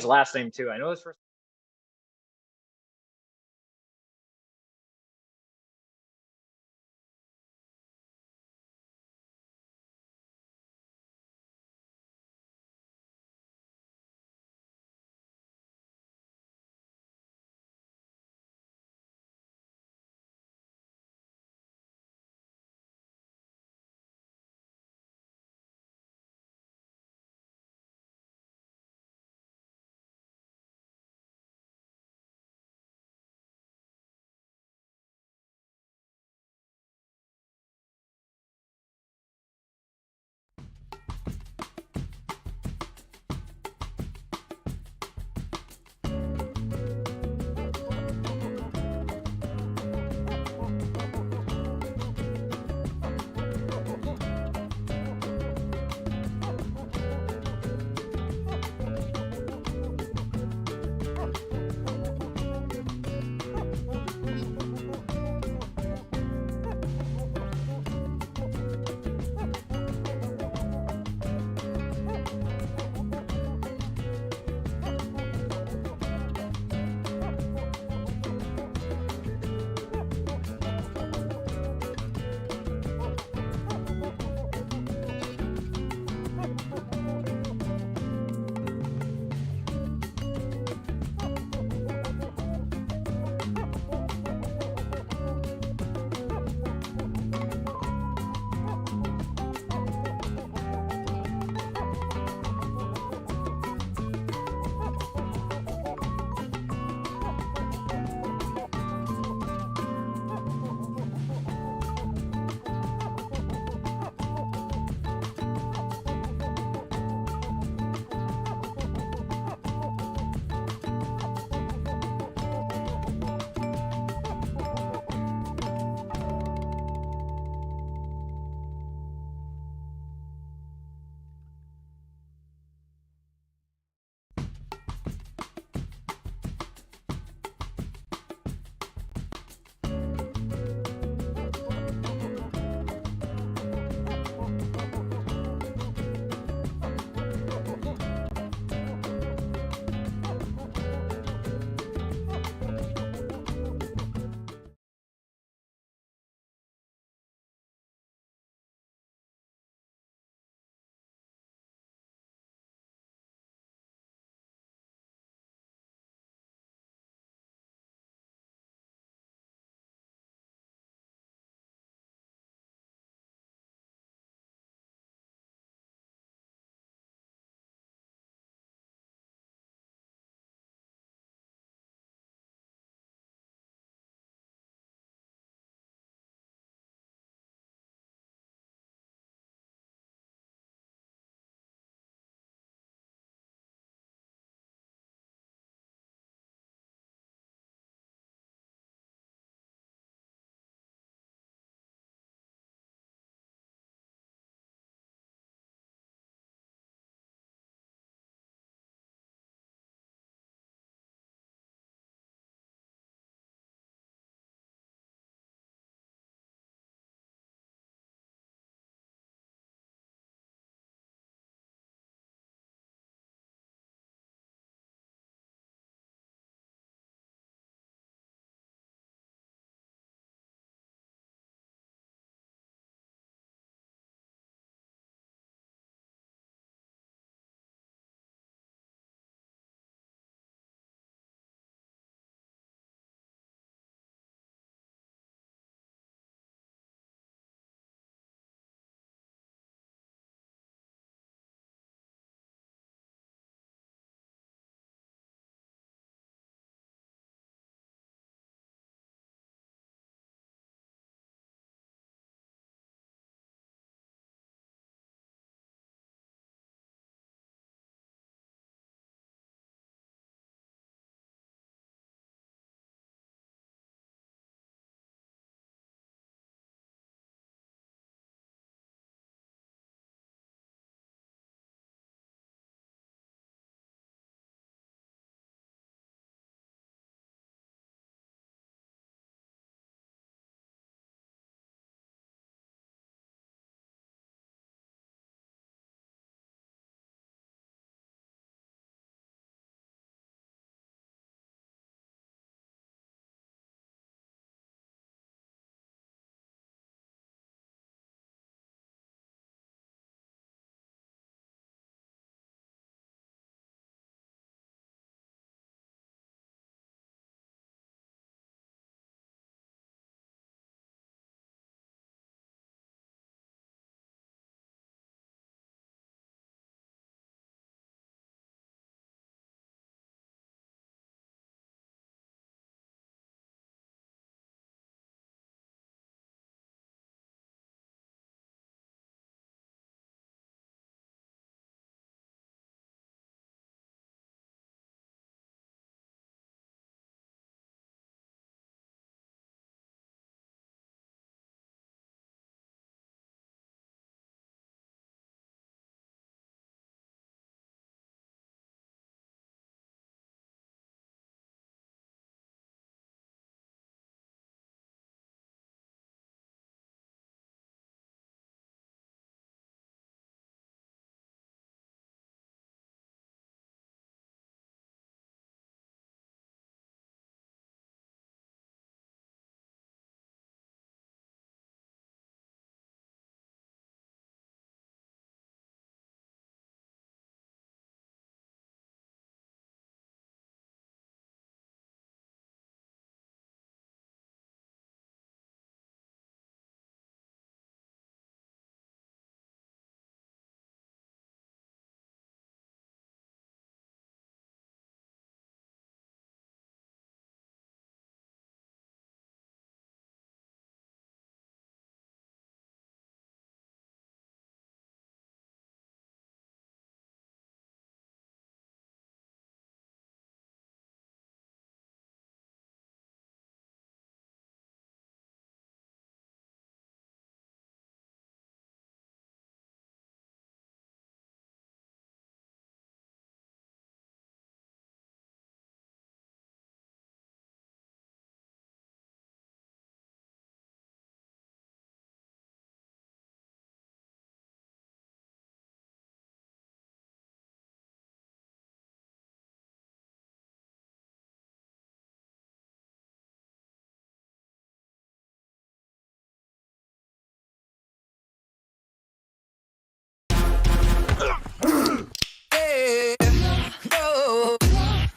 his last name too. I know his first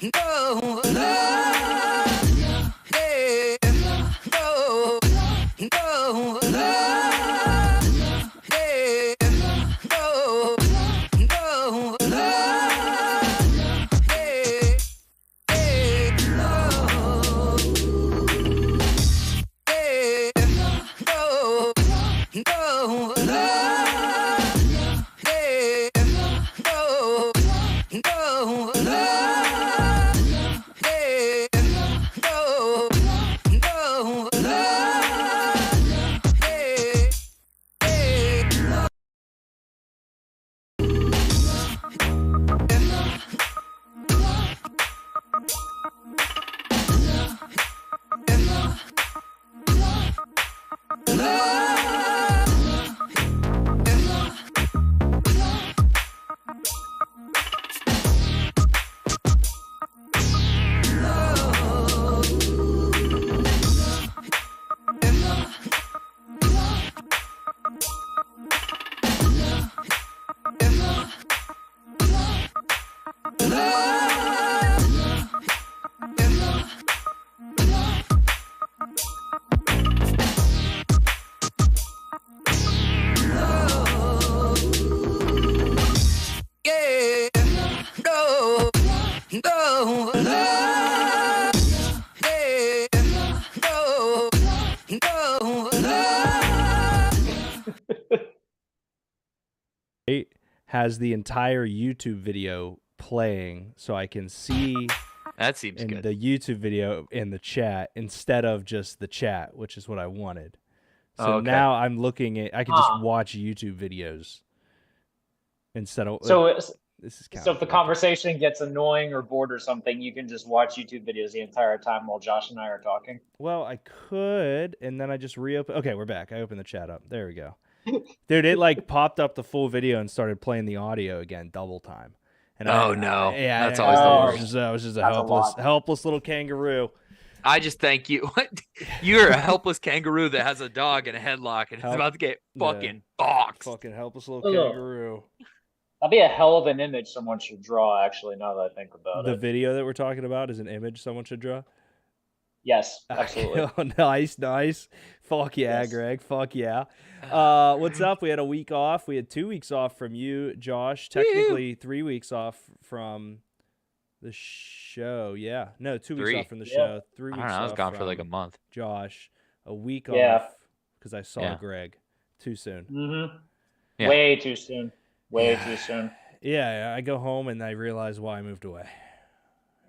no, yeah, no, no, yeah, no, no, yeah, no, no, yeah, no, no. It has the entire YouTube video playing so I can see That seems in good. the YouTube video in the chat instead of just the chat, which is what I wanted. So Oh, okay. now I'm looking at, I can just watch YouTube videos instead of. So, this is kind so of if the broken. conversation gets annoying or bored or something, you can just watch YouTube videos the entire time while Josh and I are talking. Well, I could, and then I just reopen. Okay, we're back. I opened the chat up. There we go. Dude, it like popped up the full video and started playing the audio again, double time. And Oh, no. yeah, That's always the worst. I was just a That's a lot. helpless little kangaroo. I just thank you. You're a helpless kangaroo that has a dog in a headlock and is about to get fucking boxed. Fucking helpless little Ugh. kangaroo. That'd be a hell of an image someone should draw, actually, now that I think about The it. video that we're talking about is an image someone should draw. Yes, absolutely. Oh, nice. Fuck yeah, Yes. Greg. Fuck yeah. What's up? We had a week off. We had 2 weeks off from you, Josh. Technically 3 weeks off from the show. Yeah. No, 2 weeks 3. off from the Yeah. show. 3 I weeks don't know. I was off gone for from like a month. Josh. A week Yeah. off because I saw Yeah. Greg. Too soon. Mm-hmm. Yeah. Way too soon. Way too soon. Yeah, I go home and I realize why I moved away.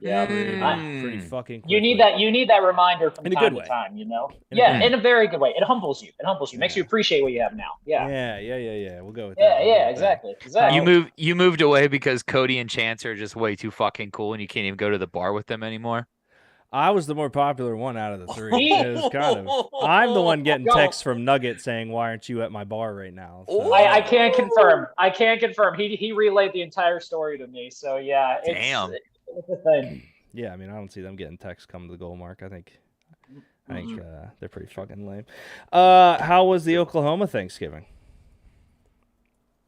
Yeah. Pretty fucking quickly. You need that reminder from In a time good to way. time, you know? In a Yeah, good in a very good way. It humbles you. It humbles you. Makes you appreciate what you have now. Yeah. Yeah. We'll go with that. Yeah, exactly. You moved away because Cody and Chance are just way too fucking cool and you can't even go to the bar with them anymore. I was the more popular one out of the three. It was kind of. I'm the one getting texts from Nugget saying, "Why aren't you at my bar right now?" So, I can't confirm. He relayed the entire story to me. So yeah, Damn. It's a thing. yeah, I mean, I don't see them getting texts coming to the goal mark. I think they're pretty fucking lame. How was the Oklahoma Thanksgiving?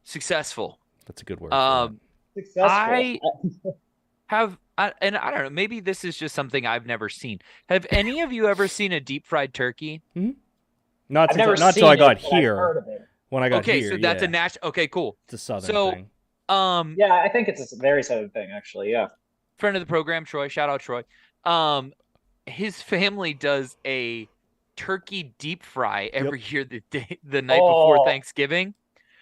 Successful. That's a good word. For it. Successful. And I don't know, maybe this is just something I've never seen. Have any of you ever seen a deep fried turkey? Not I've never till seen I got it, but I've here. heard of it. When I got here, so that's yeah. a national. Okay, cool. It's a southern thing. Yeah, I think it's a very southern thing, actually. Yeah. Friend of the program, Troy. Shout out Troy. His family does a turkey deep fry every year the night before Thanksgiving.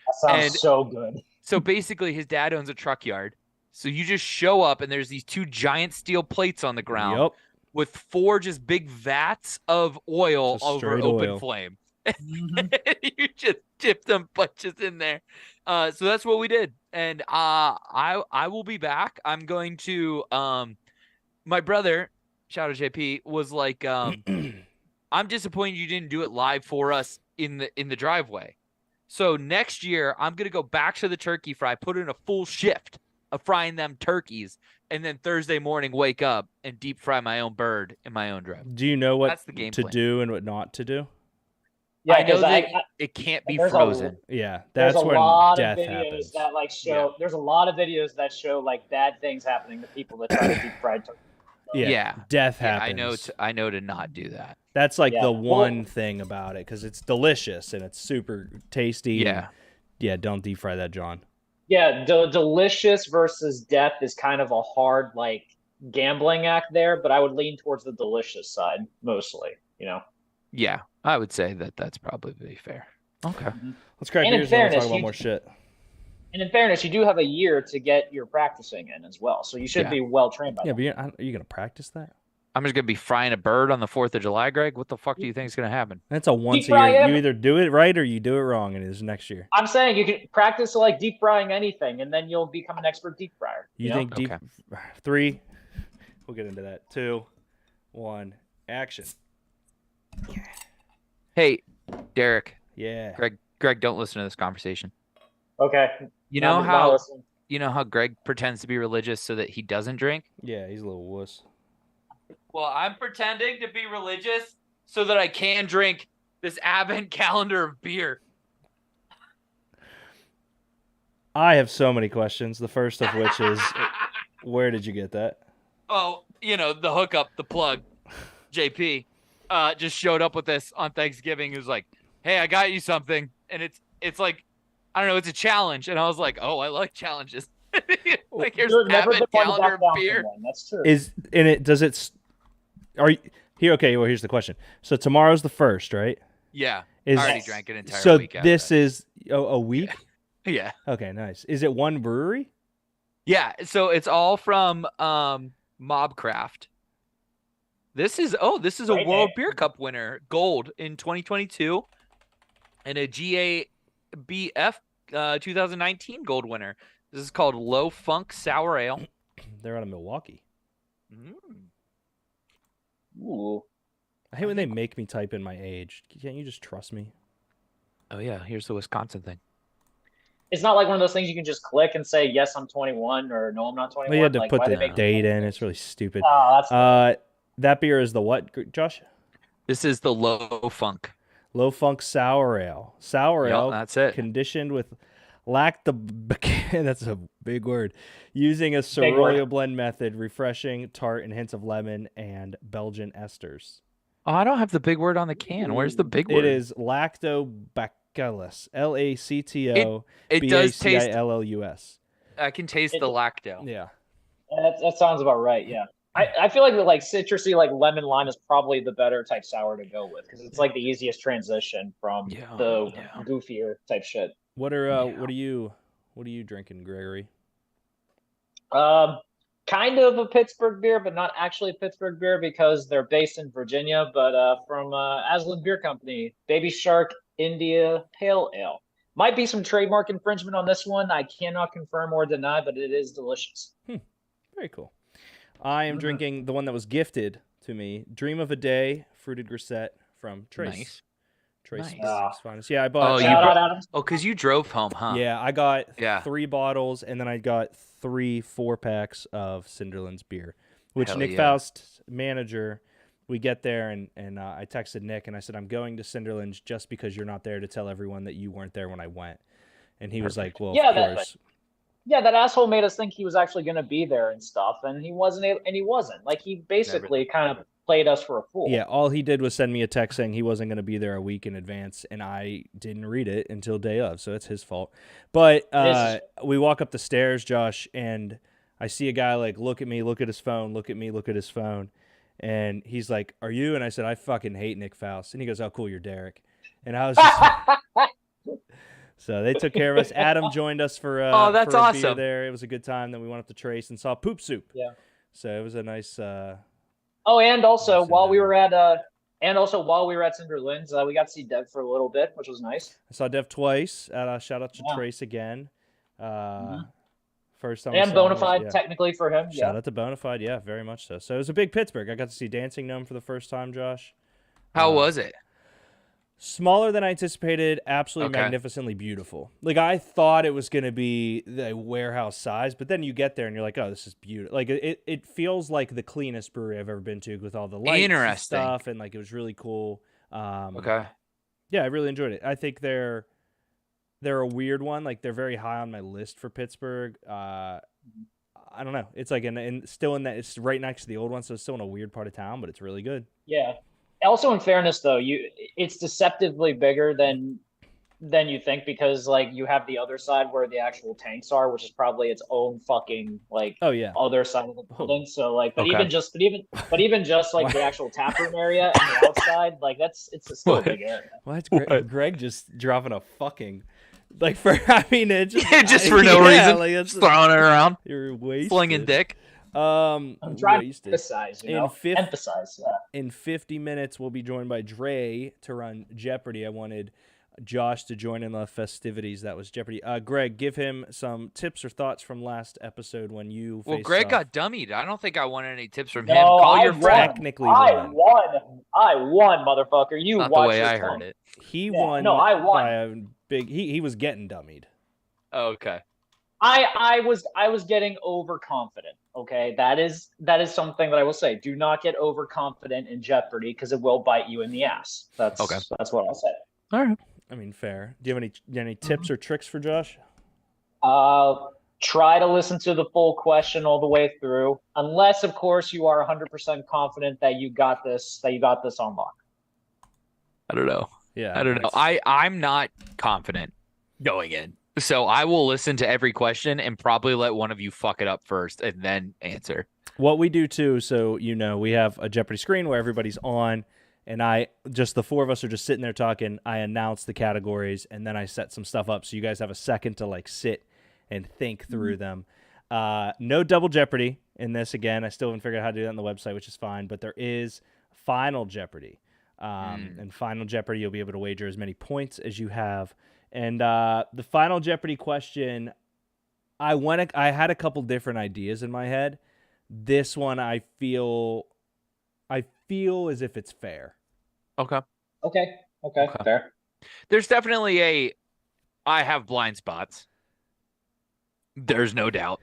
That sounds so good. So basically, his dad owns a truck yard. So you just show up and there's these 2 giant steel plates on the ground with 4 just big vats of oil Just over straight open oil. flame. You just dip them bunches in there. So that's what we did. And I will be back. I'm going to my brother, shout out JP, was like, I'm disappointed you didn't do it live for us in the driveway. So next year I'm gonna go back to the turkey fry, put in a full shift of frying them turkeys, and then Thursday morning wake up and deep fry my own bird in my own drive. Do you know what That's the game to plan. do and what not to do? Yeah, I know because that it can't be there's frozen. Yeah, there's that's a when lot of death videos happens. that like show. There's a lot of videos that show like bad things happening to people that try to deep fry turkey. Yeah, Yeah. death Yeah, happens. I know to not do that. That's like Yeah. the Well- one thing about it because it's delicious and it's super tasty. and- Yeah. yeah, don't deep fry that, John. Yeah, delicious versus death is kind of a hard like gambling act there, but I would lean towards the delicious side mostly. You know. Yeah, I would say that that's probably fair. Okay. Let's crack And in beers and then we'll fairness, talk about you- more shit. And in fairness, you do have a year to get your practicing in as well, so you should Yeah. be well trained by Yeah, then. but are you gonna practice that? I'm just gonna be frying a bird on the 4th of July, Greg. What the fuck do you think is gonna happen? That's a once a fry year. You every- either do it right or you do it wrong, and it's next year. I'm saying you can practice like deep frying anything, and then you'll become an expert deep fryer. You know? think deep? Okay. 3. We'll get into that. 2, 1, action. Hey, Derek, Yeah. Greg, don't listen to this conversation. Okay. You know Now how listen. Greg pretends to be religious so that he doesn't drink? Yeah, he's a little wuss. Well, I'm pretending to be religious so that I can drink this advent calendar of beer. I have so many questions. The first of which is, where did you get that? Oh, the hookup, the plug, JP, just showed up with this on Thanksgiving. He was like, "Hey, I got you something," and it's like, I don't know, it's a challenge, and I was like, "Oh, I like challenges." Like, here's You're never advent the one to calendar back of down from beer. one. That's true. Is in it? Does it? Are you here? Okay. Well, here's the question. So tomorrow's the 1st, right? Yeah, Is I already Yes. drank an entire so week. Out this of is a week? that. Yeah, Okay, nice. Is it one brewery? yeah. So it's all from Mobcraft. This is a Great World name. Beer Cup winner, gold in 2022, and a GABF 2019 gold winner. This is called Low Funk Sour Ale. They're out of Milwaukee. Mm. Ooh. I hate when they make me type in my age. Can't you just trust me? Oh yeah, here's the Wisconsin thing. It's not like one of those things you can just click and say, yes, I'm 21, or no, I'm not 21. Well, you had to like, put why the they make date in. It's really stupid. Oh, that's That beer is the what, Josh? This is the Low Funk. Low Funk Sour Ale. Sour Yep, Ale that's it. conditioned with that's a big word. Using a Big word. Sorolla blend method, refreshing, tart, and hints of lemon and Belgian esters. Oh, I don't have the big word on the can. Where's the big word? It is lactobacillus. LACTO It does taste. BACILLUS. I can taste It- the lacto. Yeah. that sounds about right. Yeah. I feel like the like citrusy like lemon lime is probably the better type sour to go with because it's like the easiest transition from Yeah, the yeah. goofier type shit. What are Yeah. what are you drinking, Gregory? Kind of a Pittsburgh beer, but not actually a Pittsburgh beer because they're based in Virginia. But from Aslan Beer Company, Baby Shark India Pale Ale. Might be some trademark infringement on this one. I cannot confirm or deny, but it is delicious. Very cool. I am drinking the one that was gifted to me, Dream of a Day Fruited Grisette from Trace. Nice. Trace Nice. Physics Finest. Yeah, I bought. Oh, you Shout brought- out, Adam. Oh, because you drove home, huh? Yeah, I got Yeah. 3 bottles, and then I got 3 4-packs of Cinderland's beer, which Hell Nick yeah. Faust's manager. We get there, and I texted Nick, and I said, I'm going to Cinderland's just because you're not there to tell everyone that you weren't there when I went. And he was like, well, Yeah, of that- course. Yeah, that asshole made us think he was actually going to be there and stuff, and he wasn't. And he wasn't. Like he basically kind of played us for a fool. Yeah, all he did was send me a text saying he wasn't going to be there a week in advance, and I didn't read it until day of, so it's his fault. But we walk up the stairs, Josh, and I see a guy like look at me, look at his phone, look at me, look at his phone, and he's like, "Are you?" And I said, "I fucking hate Nick Faust." And he goes, "Oh, cool, you're Derek." And I was just so they took care of us. Adam joined us for Oh, that's for a beer awesome. there. It was a good time. Then we went up to Trace and saw Poop Soup. Yeah. So it was a nice. Oh, and also Listen, while we were at Cinderlands, we got to see Dev for a little bit, which was nice. I saw Dev twice. Shout out to Yeah. Trace again. Mhm. First time. I And saw him was- Bonafide yeah. technically for him. Shout Yeah. out to Bonafide. Yeah, very much so. So it was a big Pittsburgh. I got to see Dancing Gnome for the first time, Josh. How was it? Smaller than I anticipated, absolutely Okay. magnificently beautiful. Like I thought it was going to be the warehouse size, but then you get there and you're like, oh, this is beautiful. Like it feels like the cleanest brewery I've ever been to with all the lights and Interesting. stuff, and like it was really cool. Okay. Yeah, I really enjoyed it. I think they're a weird one. Like they're very high on my list for Pittsburgh. I don't know. It's like still in that. It's right next to the old one, so it's still in a weird part of town, but it's really good. Yeah. Also, in fairness, though, it's deceptively bigger than you think because like you have the other side where the actual tanks are, which is probably its own fucking like Oh yeah. other side of the building. So like, but Okay. even just like the actual tap room area and the outside, like it's still a big area. Why is Greg just dropping a fucking like for? I mean, it just for no reason, like, just throwing it around, you're wasted. slinging dick. I'm trying to emphasize, emphasize. In 50 minutes, we'll be joined by Dre to run Jeopardy. I wanted Josh to join in the festivities. That was Jeopardy. Greg, give him some tips or thoughts from last episode when you. Well, Greg got dummied. I don't think I wanted any tips from him. No, Call your friend. Technically, I won, motherfucker. You Not watch the way your I tongue. heard it. He won. No, I won. By a big. He was getting dummied. Oh, okay. I was getting overconfident. Okay, that is something that I will say. Do not get overconfident in Jeopardy because it will bite you in the ass. That's what I'll say. All right. I mean, fair. Do you have any tips or tricks for Josh? Try to listen to the full question all the way through, unless of course you are 100% confident that you got this on lock. I don't know. Yeah, I don't know. I'm not confident going in. So I will listen to every question and probably let one of you fuck it up first and then answer. What we do too, so we have a Jeopardy screen where everybody's on, and the four of us are just sitting there talking. I announce the categories, and then I set some stuff up so you guys have a second to like sit and think through them. No double Jeopardy in this. Again, I still haven't figured out how to do that on the website, which is fine. But there is Final Jeopardy, and Final Jeopardy you'll be able to wager as many points as you have. And the Final Jeopardy question, I had a couple different ideas in my head. This one, I feel as if it's fair. Okay, fair. There's definitely I have blind spots. There's no doubt.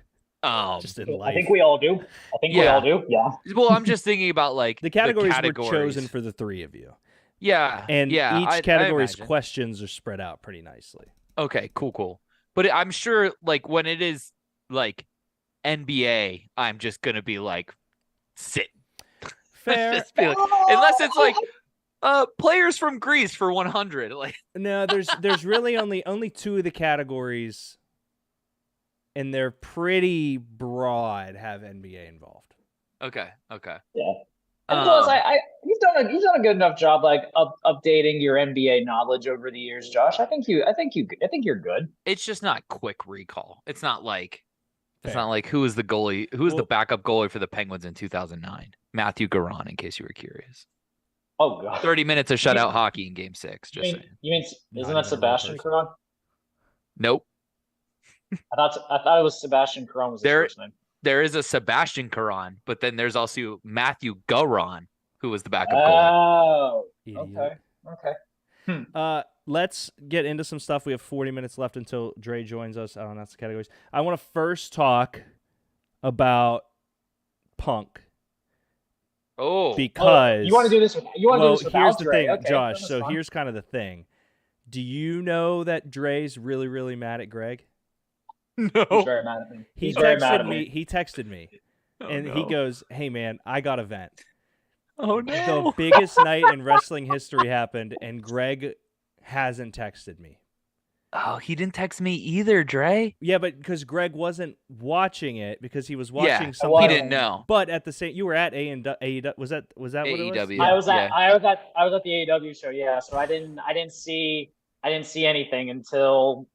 Just in life. I think we all do. We all do. Yeah. Well, I'm just thinking about like the categories were chosen for the three of you. Yeah. And each category's I questions are spread out pretty nicely. Okay, cool. But I'm sure like when it is like NBA, I'm just going to be like, sit. Fair. Unless it's like players from Greece for 100. Like no, there's really only two of the categories, and they're pretty broad, have NBA involved. Okay. Yeah. And plus, you've done a good enough job like updating your NBA knowledge over the years, Josh. I think you're good. It's just not quick recall. It's not like who was the goalie, the backup goalie for the Penguins in 2009? Matthew Garon, in case you were curious. Oh god. 30 minutes of shutout hockey in Game 6. Just saying. You mean isn't that Sebastian Caron? Nope. I thought it was Sebastian Caron was his first name. There is a Sebastian Caron, but then there's also Matthew Garon, who was the backup goalie. Oh, okay. Let's get into some stuff. We have 40 minutes left until Dre joins us. Oh, that's the categories. I want to first talk about Punk. Oh, because you want to do this? Here's the thing, okay, Josh. So here's kind of the thing. Do you know that Dre's really, really mad at Greg? No. He's very mad at me. He texted me, and he goes, "Hey man, I got a vent. Oh no! The biggest night in wrestling history happened, and Greg hasn't texted me." Oh, he didn't text me either, Dre. Yeah, but because Greg wasn't watching it because he was watching something. He didn't know. But at the same, you were at AEW. Was that what it was? Yeah. I was at the AEW show. Yeah, so I didn't see anything until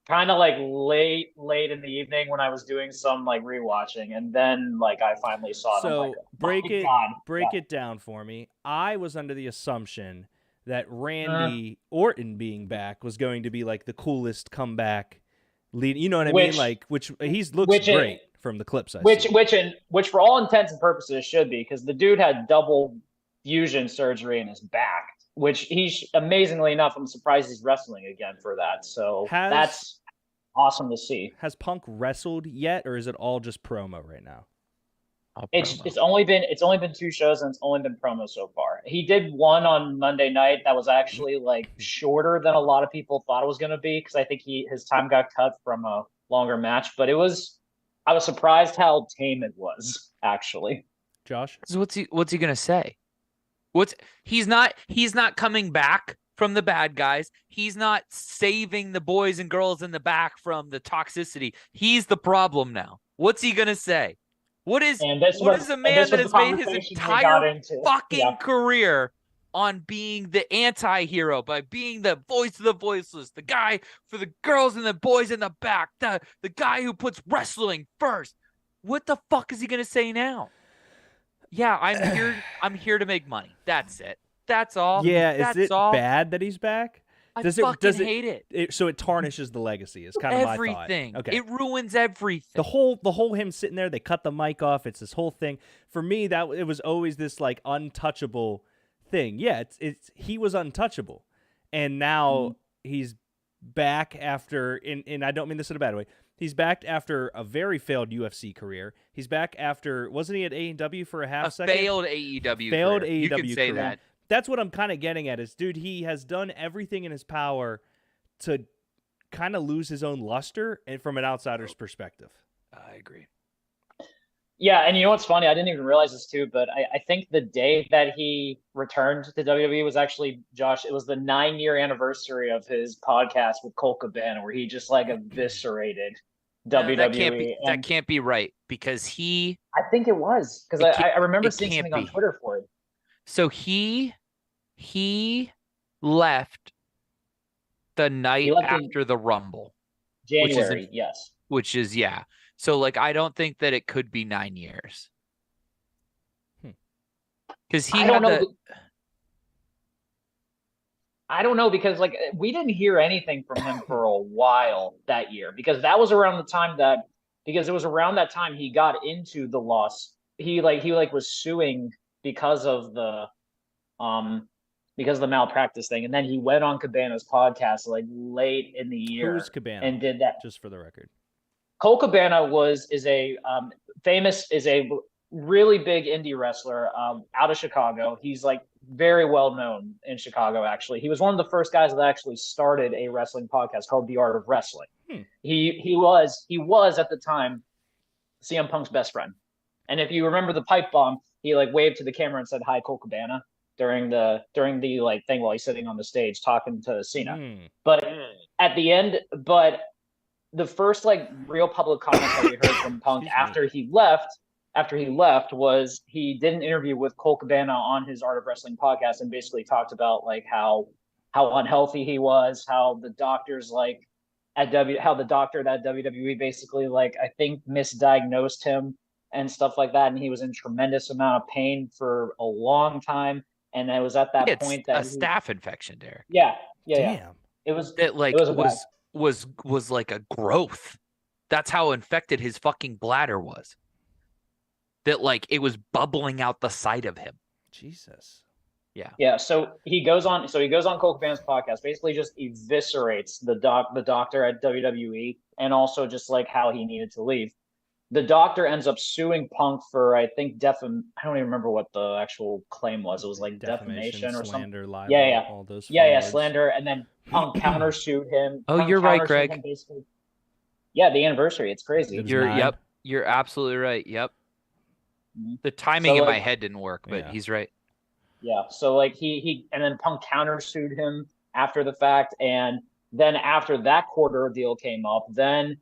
kind of like late in the evening when I was doing some like rewatching, and then like I finally saw it. So break it down for me. I was under the assumption that Randy Orton being back was going to be like the coolest comeback lead. You know what I mean? Like which looks great from the clips. Which for all intents and purposes should be, because the dude had double fusion surgery in his back. Which he's amazingly enough, I'm surprised he's wrestling again for that. So that's awesome to see. Has Punk wrestled yet, or is it all just promo right now? All It's promo. it's only been 2 shows and it's only been promo so far. He did one on Monday night that was actually like shorter than a lot of people thought it was going to be because I think his time got cut from a longer match, but I was surprised how tame it was actually. Josh? So what's he gonna say? He's not coming back from the bad guys. He's not saving the boys and girls in the back from the toxicity. He's the problem now. What's he gonna say? What is And a man that the has made his conversation we got entire into. fucking Yeah. career on being the anti-hero, by being the voice of the voiceless, the guy for the girls and the boys in the back, the guy who puts wrestling first. What the fuck is he gonna say now? Yeah, I'm here to make money. That's it. That's all. Yeah, is That's it all. bad that he's back? I Does fucking hate it. So it tarnishes the legacy. Is kind of my Everything. thought. Okay. It ruins everything. The whole him sitting there, they cut the mic off. It's this whole thing. For me, that it was always this like untouchable thing. Yeah, it's he was untouchable, and now he's back after. And I don't mean this in a bad way. He's back after a very failed UFC career. He's back after, wasn't he at AEW for a half second? Failed AEW. Failed career. AEW You can say career. that. That's what I'm kind of getting at is, dude, he has done everything in his power to kind of lose his own luster and from an outsider's perspective. I agree. Yeah, and you know what's funny? I didn't even realize this too, but I think the day that he returned to WWE was actually, Josh, it was the 9-year anniversary of his podcast with Cole Cabana, where he just like eviscerated WWE. That can't be right because I think it was because I remember seeing something on Twitter for it. So he left the night after the Rumble. January, yes. Which is, yeah. So, like, I don't think that it could be 9 years. Because I don't know because, like, we didn't hear anything from him for a while that year because that was around the time because it was around that time he got into the loss. He was suing because of the malpractice thing, and then he went on Cabana's podcast like late in the year. Who's Cabana? And did that. Just for the record, Cole Cabana is a really big indie wrestler out of Chicago. He's like very well known in Chicago. Actually, he was one of the first guys that actually started a wrestling podcast called The Art of Wrestling. He was at the time CM Punk's best friend, and if you remember the pipe bomb, he like waved to the camera and said hi, Cole Cabana, during the like thing while he's sitting on the stage talking to Cena. But at the end, the first like real public comment that we heard from Punk after he left was he did an interview with Cole Cabana on his Art of Wrestling podcast and basically talked about like how unhealthy he was, how the doctors like how the doctor at WWE basically like I think misdiagnosed him and stuff like that, and he was in tremendous amount of pain for a long time. And it was at that point that staph infection, Derek. Yeah. Damn. It was was like a growth. That's how infected his fucking bladder was. That like it was bubbling out the side of him. Jesus. Yeah. Yeah. So he goes on Cole Cabana's podcast, basically just eviscerates the doctor at WWE and also just like how he needed to leave. The doctor ends up suing Punk for, I think, I don't even remember what the actual claim was. It was like defamation or slander, something. Libel, all those. Slander. And then Punk countersued him. Oh, Punk you're right, Greg. Yeah, the anniversary. It's crazy. You're absolutely right. Yep. The timing in my head didn't work, but he's right. Yeah. So like he and then Punk countersued him after the fact, and then after that court ordeal came up, then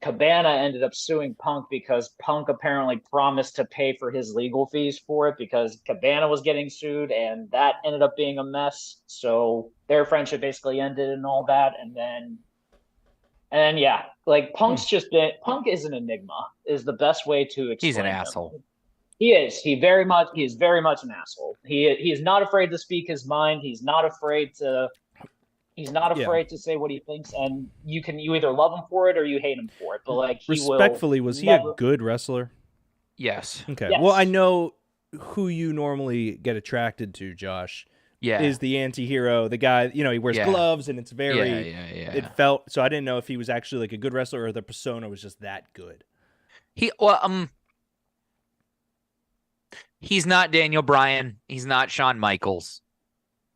Cabana ended up suing Punk because Punk apparently promised to pay for his legal fees for it because Cabana was getting sued, and that ended up being a mess. So their friendship basically ended and all that. And then yeah, like Punk is an enigma is the best way to explain He's an him. asshole. He is. He is very much an asshole. He is not afraid to speak his mind. He's not afraid to say what he thinks, and you either love him for it or you hate him for it. But like, respectfully, was he a good wrestler? Yes. Okay. Yes. Well, I know who you normally get attracted to, Josh. Yeah. Is the anti-hero, the guy, he wears gloves and it's very it felt, so I didn't know if he was actually like a good wrestler or the persona was just that good. He's not Daniel Bryan. He's not Shawn Michaels.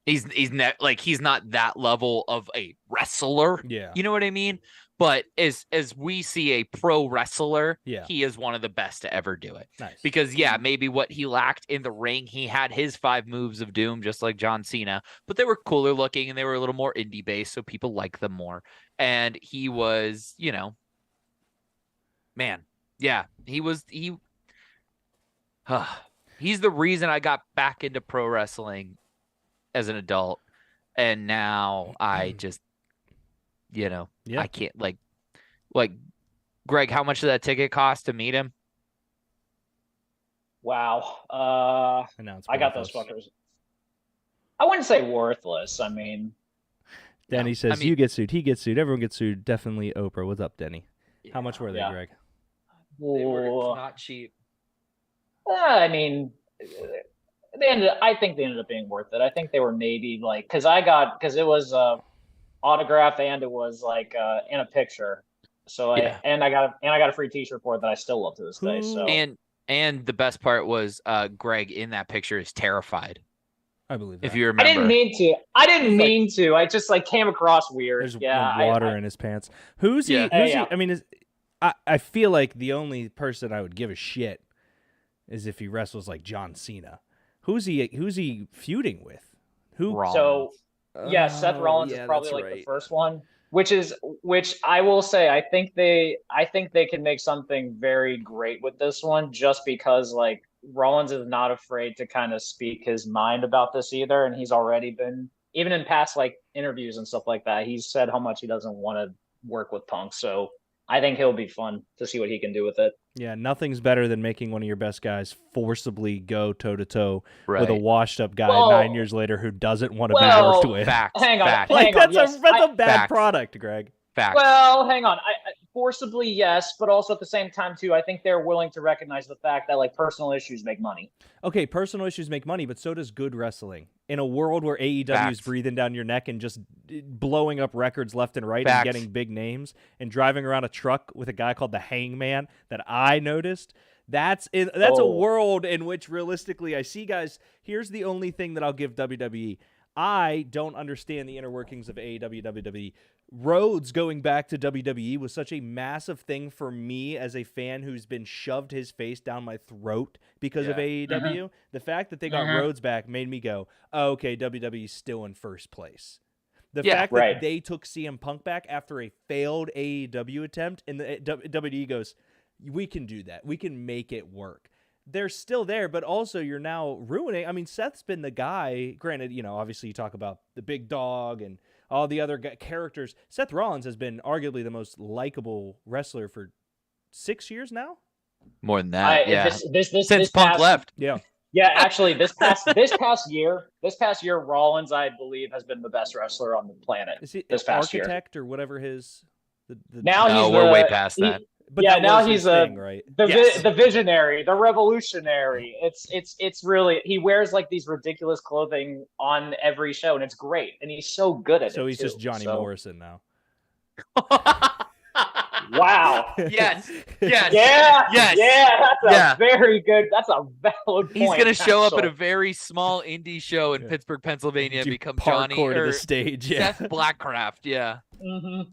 He's not that level of a wrestler. Yeah. You know what I mean? But as we see a pro wrestler, Yeah. he is one of the best to ever do it. Nice. Because maybe what he lacked in the ring, he had his 5 moves of doom, just like John Cena, but they were cooler looking and they were a little more indie based, so people like them more. And he was, man, yeah, he's the reason I got back into pro wrestling as an adult, and now I just, I can't like Greg. How much did that ticket cost to meet him? Wow. I got those fuckers. I wouldn't say worthless. I mean, Denny says you get sued, he gets sued, everyone gets sued. Definitely Oprah. What's up, Denny? How much were they, Greg? They were not cheap. I mean, I think they ended up being worth it. I think they were maybe like because it was autograph and it was like in a picture. So I got a free T-shirt for it that I still love to this day. So and the best part was Greg in that picture is terrified. I believe that. If you remember, I didn't mean to. I just came across weird. There's water in his pants. Who's he? I mean, I feel like the only person I would give a shit is if he wrestles like John Cena. Who's he feuding with? Who? Rollins. So Seth Rollins is probably the first one, which I will say I think they can make something very great with this one, just because like Rollins is not afraid to kind of speak his mind about this either, and he's already been, even in past like interviews and stuff like that, he's said how much he doesn't want to work with Punk. So I think he'll be fun to see what he can do with it. Yeah, nothing's better than making one of your best guys forcibly go toe-to-toe with a washed-up guy 9 years later who doesn't want to be worked with. Hang on. That's a bad product, Greg. Fact. Well, hang on. I forcibly, yes, but also at the same time, too, I think they're willing to recognize the fact that like personal issues make money. Okay, personal issues make money, but so does good wrestling. In a world where AEW is breathing down your neck and just blowing up records left and right and getting big names and driving around a truck with a guy called the Hangman that I noticed, that's a world in which realistically I see guys. Here's the only thing that I'll give WWE. I don't understand the inner workings of AEW, WWE. Rhodes going back to WWE was such a massive thing for me as a fan who's been shoved his face down my throat because of AEW. The fact that they got Rhodes back made me go, oh, okay, WWE's still in first place. The fact that they took CM Punk back after a failed AEW attempt, and the WWE goes, we can do that. We can make it work. They're still there, but also you're now ruining. I mean, Seth's been the guy. Granted, obviously you talk about the big dog and all the other characters. Seth Rollins has been arguably the most likable wrestler for 6 years now. More than that, since Punk left. Yeah, actually, this past year, Rollins, I believe, has been the best wrestler on the planet. Is he this past architect or whatever his? We're way past that. But now he's right? The visionary, the revolutionary. It's really, he wears like these ridiculous clothing on every show, and it's great, and he's so good at it. So he's just Johnny Morrison now. Wow. Yes. Yeah. That's a very good. That's a valid point. He's gonna show up at a very small indie show in Pittsburgh, Pennsylvania, and become Johnny to the stage. Seth Blackcraft. Yeah. Mm-hmm.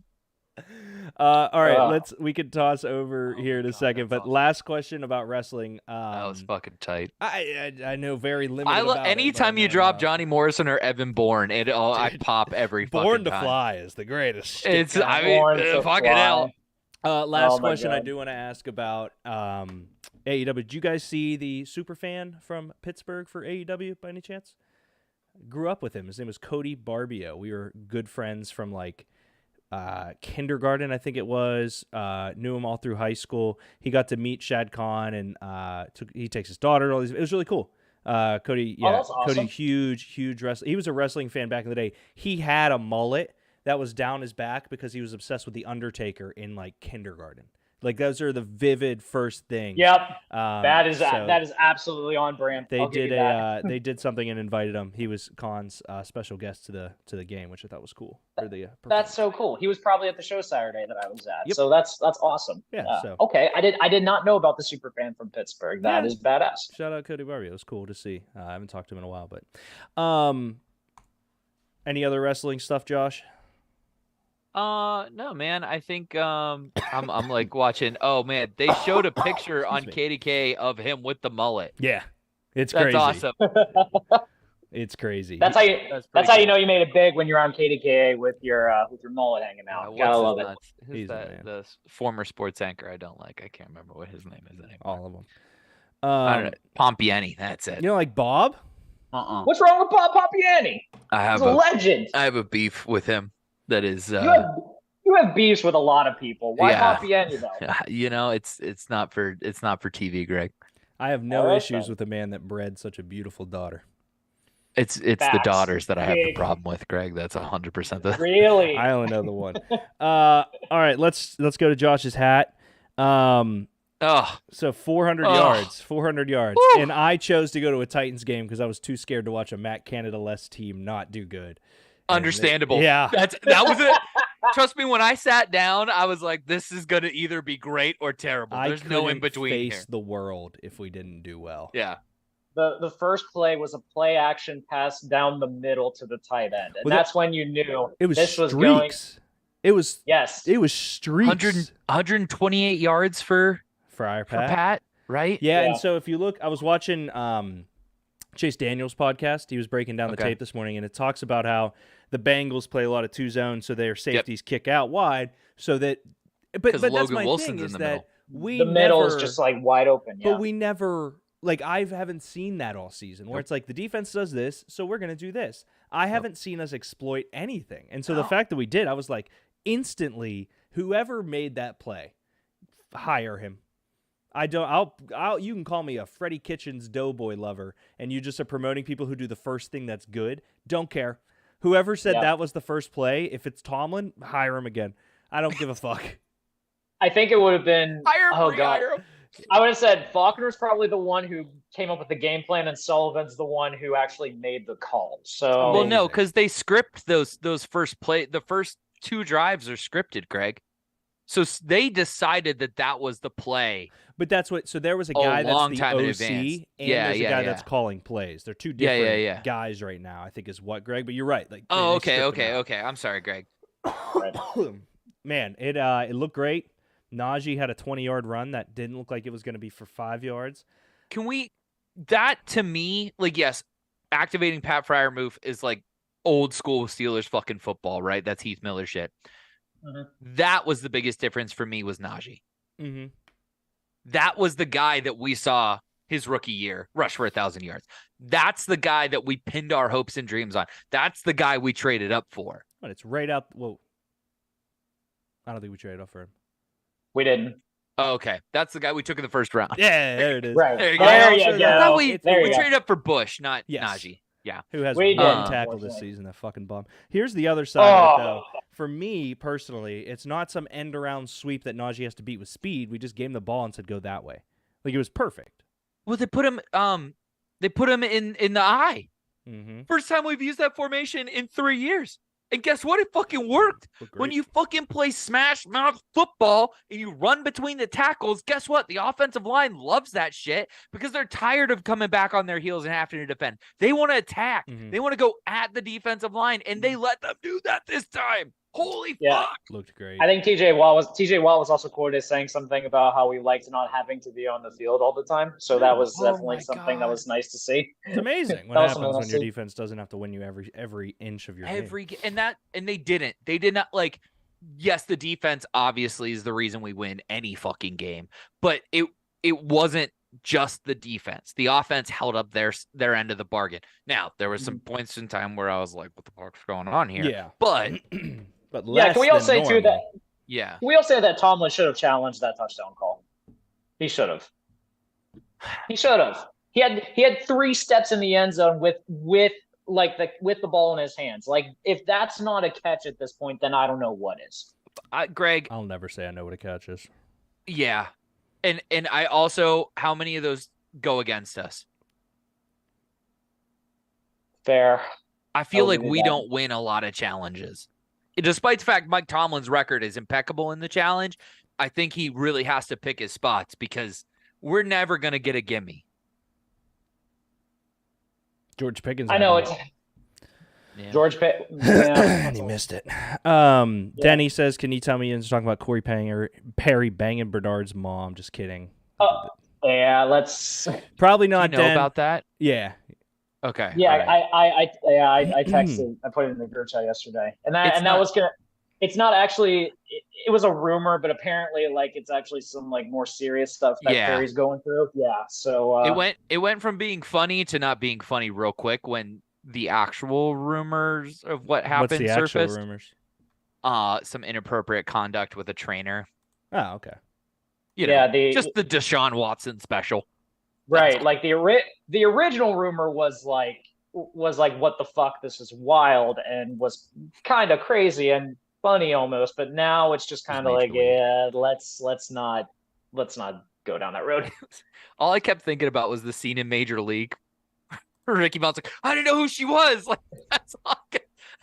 All right, we could toss over here in a second, but awesome. Last question about wrestling. That was fucking tight. I know very limited. Anytime you drop Johnny Morrison or Evan Bourne, I pop every Born fucking time. to Fly is the greatest. It's fucking hell. Last question I do want to ask about AEW. Did you guys see the superfan from Pittsburgh for AEW by any chance? Grew up with him. His name was Cody Barbio. We were good friends from like kindergarten, I think it was. Knew him all through high school. He got to meet Shad Khan, and he takes his daughter. All these. It was really cool. Cody, that's awesome. Cody, huge wrestler. He was a wrestling fan back in the day. He had a mullet that was down his back because he was obsessed with the Undertaker in like kindergarten. Like those are the vivid first things. Yep. That is so absolutely on brand. They I'll give did you that. they did something and invited him. He was Khan's special guest to the game, which I thought was cool. For the That's so cool. He was probably at the show Saturday that I was at. Yep. So that's awesome. Yeah, so. Okay. I did not know about the super fan from Pittsburgh. That is badass. Shout out Cody Barbie. It was cool to see. I haven't talked to him in a while, but any other wrestling stuff, Josh? No, man. I think I'm like watching. Oh man, they showed a picture on KDK of him with the mullet. Yeah, it's That's crazy. awesome. It's crazy. That's how you know you made it big when you're on KDKA with your mullet hanging out. Yeah, Gotta love it. Who's that? The former sports anchor I don't like. I can't remember what his name is anymore. All of them. I don't know. Pompiani. That's it. You know, like Bob. What's wrong with Bob Papiani? He's a legend. I have a beef with him. That is. You have beefs with a lot of people. Why Papiani though? You know, it's not for TV, Greg. I have no issues with a man that bred such a beautiful daughter. It's the daughters that I have the problem with, Greg. That's 100% the. Really? I only know the one. All right, let's go to Josh's hat. So 400 yards, 400 yards. Woo! And I chose to go to a Titans game because I was too scared to watch a Matt Canada-less team not do good. Understandable. Yeah. That was it. Trust me, when I sat down, I was like, this is going to either be great or terrible. There's no in between face here. the world if we didn't do well. Yeah. The first play was a play action pass down the middle to the tight end. And that's when you knew it was this streaks. was going. It was Yes. It was streaks. 128 yards for Pat, right? Yeah, and so if you look, I was watching Chase Daniels' podcast. He was breaking down the tape this morning, and it talks about how the Bengals play a lot of two zones, so their safeties kick out wide, so that. But that's Logan my Wilson's thing is in the that middle. we the middle is just like wide open. Yeah. But we never. Like, I haven't seen that all season, where it's like the defense does this, so we're going to do this. I haven't seen us exploit anything. And so the fact that we did, I was like, instantly, whoever made that play, hire him. You can call me a Freddie Kitchens doughboy lover, and you just are promoting people who do the first thing that's good. Don't care. Whoever said that was the first play, if it's Tomlin, hire him again. I don't give a fuck. I think it would have been. Hire him. I would have said Faulkner's probably the one who came up with the game plan, and Sullivan's the one who actually made the call. So well, no, because they script those first play. The first two drives are scripted, Greg. So they decided that was the play. But that's what. So there was a guy that's the OC, and there's a guy that's calling plays. They're two different guys right now. I think is what, Greg. But you're right. Like, okay. I'm sorry, Greg. Man, it looked great. Najee had a 20-yard run that didn't look like it was going to be for 5 yards. That to me, like, yes, activating Pat Freiermuth is like old school Steelers fucking football, right? That's Heath Miller shit. Mm-hmm. That was the biggest difference for me was Najee. Mm-hmm. That was the guy that we saw his rookie year rush for 1,000 yards. That's the guy that we pinned our hopes and dreams on. That's the guy we traded up for. But it's right out. Whoa. I don't think we traded up for him. We didn't. Oh, okay. That's the guy we took in the first round. Yeah, there it is. Right. There you go. There we traded up for Bush, not Najee. Yeah. Who has one tackle this season, that fucking bum. Here's the other side of it, though. For me, personally, it's not some end-around sweep that Najee has to beat with speed. We just gave him the ball and said, go that way. Like, it was perfect. Well, they put him in the eye. Mm-hmm. First time we've used that formation in 3 years. And guess what? It fucking worked. When you fucking play smash mouth football and you run between the tackles, guess what? The offensive line loves that shit because they're tired of coming back on their heels and having to defend. They want to attack. Mm-hmm. They want to go at the defensive line, and they let them do that this time. Holy fuck. Looked great. I think TJ Watt was also quoted as saying something about how we liked not having to be on the field all the time. So that was definitely something that was nice to see. It's amazing what happens when your defense doesn't have to win you every inch of your game. And they didn't. They did not, like, yes, the defense obviously is the reason we win any fucking game, but it wasn't just the defense. The offense held up their end of the bargain. Now, there were some points in time where I was like, what the fuck's going on here? Yeah. But can we all say too that can we all say that Tomlin should have challenged that touchdown call? He should have. He had 3 steps in the end zone with the ball in his hands. Like, if that's not a catch at this point, then I don't know what is. Greg, I'll never say I know what a catch is. Yeah. And I also, how many of those go against us? Fair. I feel I'll like give you we that. don't win a lot of challenges. Despite the fact Mike Tomlin's record is impeccable in the challenge, I think he really has to pick his spots because we're never going to get a gimme. George Pickens. I know it's Yeah. George Pitt. and Yeah. he missed it. Denny says, "Can you tell me?" And talking about Corey Perry banging Bernard's mom. Just kidding. Yeah, let's. Probably Do you not. know Den. about that? Yeah. Okay. Yeah, all right. I texted. I put it in the group chat yesterday, and It's that not- was gonna. It's not actually. It was a rumor, but apparently, like, it's actually some like more serious stuff that Yeah. Perry's going through. Yeah, so It went from being funny to not being funny real quick when the actual rumors of what What's happened the actual surfaced. rumors? Some inappropriate conduct with a trainer. Oh, okay. Just the Deshaun Watson special. Right, like the original rumor was like what the fuck, this is wild, and was kind of crazy and funny almost, but now it's just kind of like, yeah, let's not go down that road. All I kept thinking about was the scene in Major League. Ricky Mounts like, I didn't know who she was. Like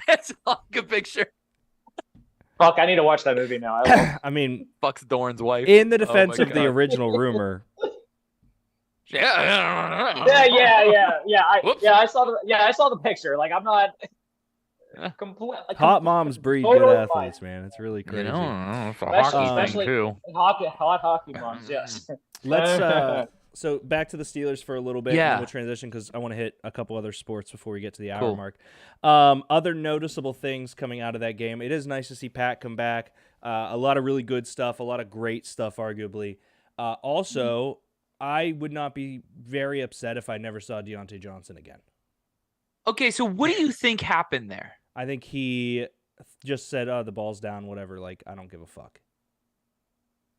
that's all a good picture. Fuck, I need to watch that movie now. I will. I mean, Fucks Dorn's wife. in the defense my of the God. original rumor, Yeah. I saw the picture. Like, I'm not complete. Like, hot moms breed good totally athletes, man. It's really crazy. It's a Especially- hockey especially- thing too. hot hockey moms. Yes. Let's so back to the Steelers for a little bit, and Yeah. then we'll transition because I want to hit a couple other sports before we get to the hour Cool. mark. Other noticeable things coming out of that game. It is nice to see Pat come back. A lot of really good stuff, a lot of great stuff, arguably. Also, I would not be very upset if I never saw Deontay Johnson again. Okay, so what do you think happened there? I think he just said, "Oh, the ball's down, whatever. Like, I don't give a fuck."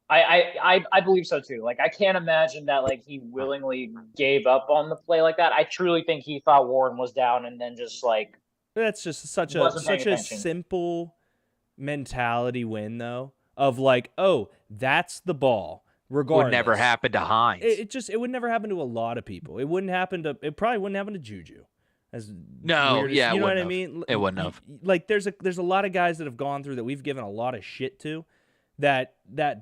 I believe so too. Like, I can't imagine that like he willingly gave up on the play like that. I truly think he thought Warren was down and then just like That's just such Wasn't paying a attention. simple mentality win, though. Of like, oh, that's the ball. Regardless, Would never happen to Hines. It would never happen to a lot of people. It probably wouldn't happen to Juju. As No, weird as- yeah, it you know what I wouldn't mean. It wouldn't have. Like, there's a lot of guys that have gone through that we've given a lot of shit to, that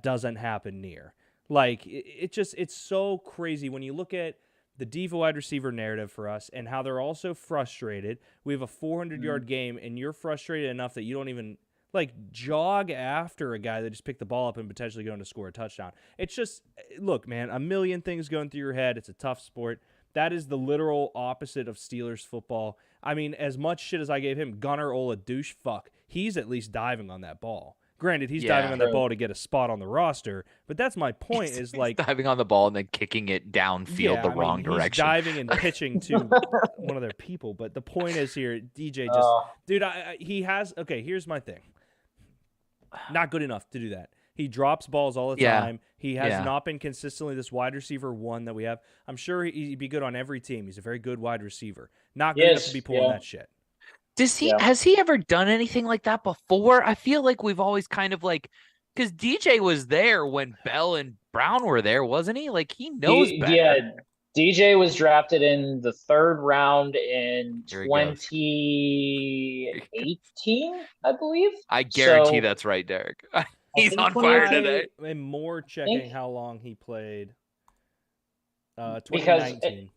doesn't happen near. Like, it's so crazy when you look at the diva wide receiver narrative for us and how they're also frustrated. We have a 400-yard game, and you're frustrated enough that you don't even like jog after a guy that just picked the ball up and potentially going to score a touchdown. It's just, look, man, a million things going through your head. It's a tough sport. That is the literal opposite of Steelers football. I mean, as much shit as I gave him, Gunnar Ola douche fuck, he's at least diving on that ball. Granted, he's diving on that ball to get a spot on the roster, but that's my point. Is like diving on the ball and then kicking it downfield the wrong direction. He's diving and pitching to one of their people. But the point is here, DJ just dude, he has here's my thing. Not good enough to do that. He drops balls all the time. He has not been consistently this wide receiver one that we have. I'm sure he'd be good on every team. He's a very good wide receiver. Not good enough to be pulling that shit. Has he ever done anything like that before? I feel like we've always kind of like, because DJ was there when Bell and Brown were there, wasn't he? Like, he knows better. Yeah, DJ was drafted in the 3rd round in 2018, I believe. I guarantee that's right, Derek. He's on fire today. I'm more checking how long he played. 2019.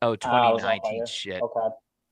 2019 shit. Okay.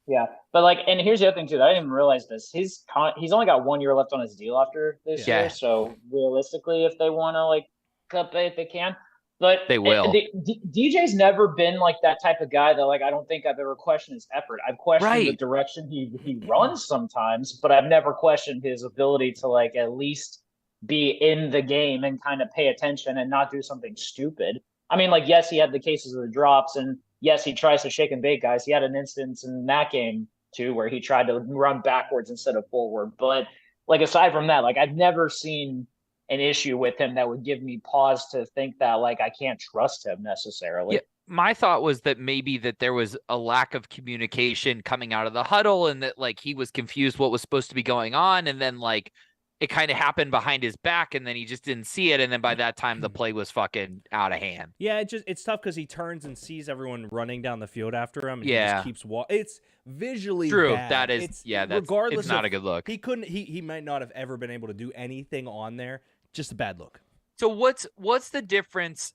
Yeah, but like, and here's the other thing too. I didn't even realize this. He's only got 1 year left on his deal after this year. So realistically, if they want to like cut it, they can. But they will. DJ's never been like that type of guy that like I don't think I've ever questioned his effort. I've questioned the direction he runs sometimes, but I've never questioned his ability to like at least be in the game and kind of pay attention and not do something stupid. I mean, like, yes, he had the cases of the drops, and yes, he tries to shake and bake guys. He had an instance in that game too where he tried to run backwards instead of forward. But like, aside from that, like, I've never seen an issue with him that would give me pause to think that like I can't trust him necessarily. Yeah, my thought was that maybe that there was a lack of communication coming out of the huddle, and that like he was confused what was supposed to be going on, and then like it kind of happened behind his back, and then he just didn't see it, and then by that time the play was fucking out of hand. Yeah, it's tough because he turns and sees everyone running down the field after him, and he Yeah. just keeps walking. It's visually True, bad. that is It's, that's regardless it's not of, a good look. He couldn't. He might not have ever been able to do anything on there. Just a bad look. So what's the difference?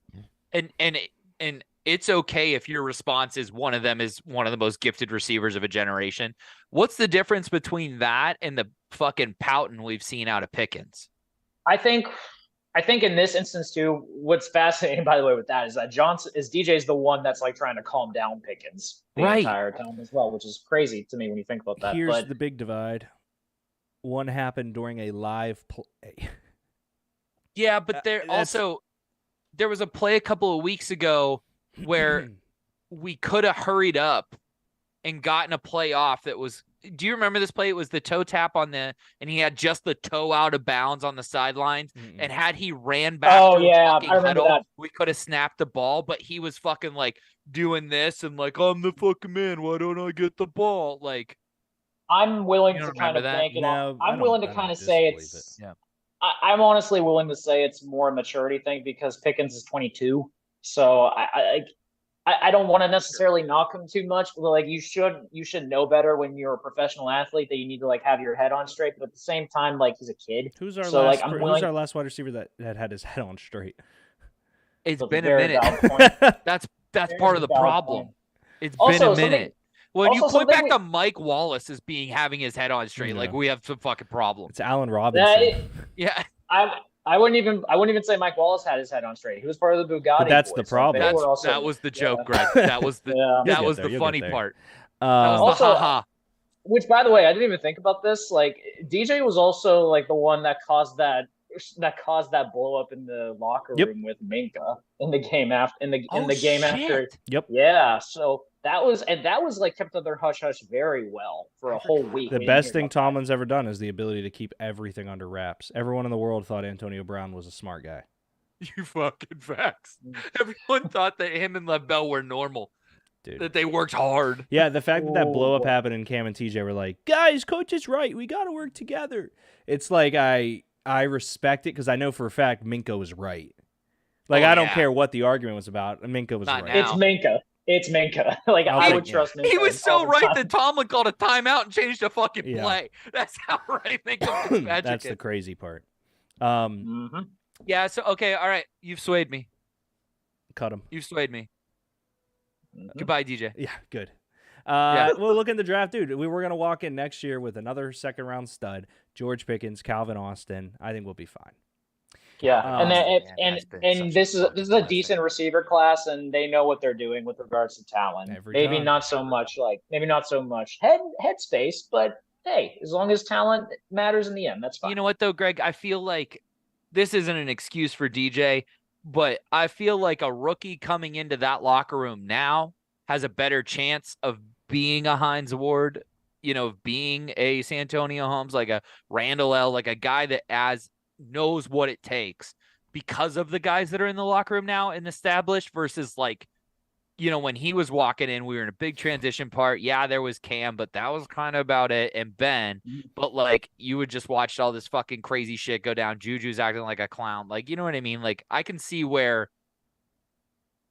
And it's okay if your response is one of them is one of the most gifted receivers of a generation. What's the difference between that and the fucking pouting we've seen out of Pickens? I think in this instance too, what's fascinating, by the way, with that is that DJ's the one that's like trying to calm down Pickens the Right. entire time as well, which is crazy to me when you think about that. Here's But the big divide. One happened during a live play. Yeah, but there was a play a couple of weeks ago where we could have hurried up and gotten a play off that was. Do you remember this play? It was the toe tap and he had just the toe out of bounds on the sidelines. And had he ran back, Oh to a yeah, fucking I remember huddle, that. we could have snapped the ball. But he was fucking like doing this and like, I'm the fucking man. Why don't I get the ball? Like, I'm willing You to don't kind of remember that? bank it No, on. I I'm don't- willing to I don't kind of say disbelieve it's. Yeah. I'm honestly willing to say it's more a maturity thing because Pickens is 22, so I don't want to necessarily knock him too much, but like you should know better when you're a professional athlete that you need to like have your head on straight. But at the same time, like he's a kid. Who's our So, last? like, I'm who's willing- our last wide receiver that had his head on straight? it's That's a been a very minute. valid point. That's Very part of the valid problem. point. It's Also, been a minute. When you also point back something to Mike Wallace as having his head on straight, like Yeah. we have some fucking problem. It's Allen Robinson. Yeah, I wouldn't even say Mike Wallace had his head on straight. He was part of the Bugatti. But that's boys. the Like, problem. they were also- that was the joke, yeah. Greg. That was the Yeah. that You'll was get there, the you'll funny get there. part. That was Also, the haha. Which, by the way, I didn't even think about this. Like, DJ was also like the one that caused that blow up in the locker Yep. room with Minka in the game after in the game after. Shit. Yep. Yeah, so that was like kept under hush hush very well for a whole week. The We didn't best hear thing about that. Tomlin's ever done is the ability to keep everything under wraps. Everyone in the world thought Antonio Brown was a smart guy. You fucking facts. Everyone thought that him and LaBelle were normal. Dude. That they worked hard. Yeah, the fact that blow up Oh. happened and Cam and TJ were like, guys, coach is right. We got to work together. It's like I respect it because I know for a fact Minka was right. Like, Oh, I don't yeah. care what the argument was about. Minka was Not right. now. It's Minka. Like, I'll I take would it. trust Minka. He was all so the right time. that Tomlin called a timeout and changed the fucking Yeah. play. That's how right Minka Fitzpatrick That's the is. crazy part. Mhm. Yeah, so okay, all right. You've swayed me. Cut him. You've swayed me. Mhm. Goodbye, DJ. Yeah, good. Yeah. Well, look in the draft, dude. We were going to walk in next year with another second-round stud, George Pickens, Calvin Austin. I think we'll be fine. Yeah, Oh, and then man, that's been such a this is fucking a blessing. decent receiver class, and they know what they're doing with regards to talent. Every Maybe time. not so much head space, but hey, as long as talent matters in the end, that's fine. You know what though, Greg? I feel like this isn't an excuse for DJ, but I feel like a rookie coming into that locker room now has a better chance of being a Hines Ward, of being a Santonio Holmes, like a Randall L, like a guy that knows what it takes because of the guys that are in the locker room now and established versus like, when he was walking in, we were in a big transition part. Yeah, there was Cam, but that was kind of about it. And Ben, but like you would just watch all this fucking crazy shit go down. Juju's acting like a clown. Like, you know what I mean? Like I can see where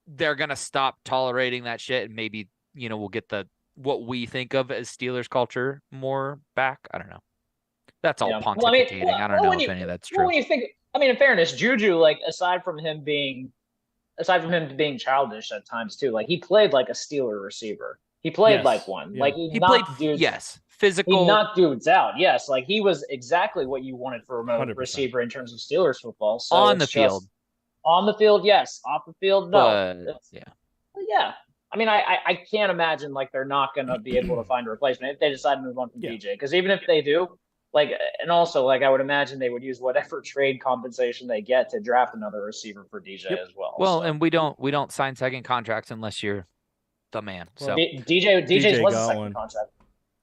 they're going to stop tolerating that shit. And maybe, we'll get what we think of as Steelers culture more back. I don't know. That's all Yeah. pontificating. I don't know when if you- any of that's Well, true. when you think, in fairness, Juju, like aside from him being childish at times too, like he played like a Steeler receiver. He played Yes. like one. Yeah. Like he He knocked played, dudes. yes, He physical. knocked dudes out. Yes, like he was exactly what you wanted for a 100%. receiver in terms of Steelers football. So On the it's field. just- on the field, yes. Off the field, no. but It's- yeah. yeah. I mean, I can't imagine like they're not going to be able to find a replacement if they decide to move on from Yeah. DJ. Because even if they do, like, and also like I would imagine they would use whatever trade compensation they get to draft another receiver for DJ Yep. as well. Well, so. and we don't sign second contracts unless you're the man. So Well, DJ's DJ was a going. second contract.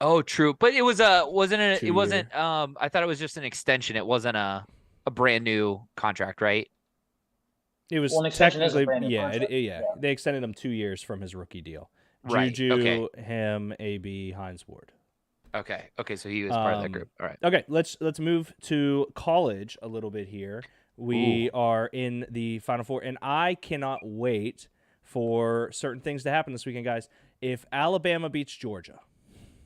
oh, true, but it was wasn't it? 2 It wasn't. I thought it was just an extension. It wasn't a brand new contract, right? It was Well, an extension is a technically, brand new yeah, contract. yeah. They extended him 2 years from his rookie deal. Right. Juju, Okay. him, AB, Hines Ward. Okay. So he was part of that group. All right. Okay, let's move to college a little bit here. We are in the Final Four, and I cannot wait for certain things to happen this weekend, guys. If Alabama beats Georgia,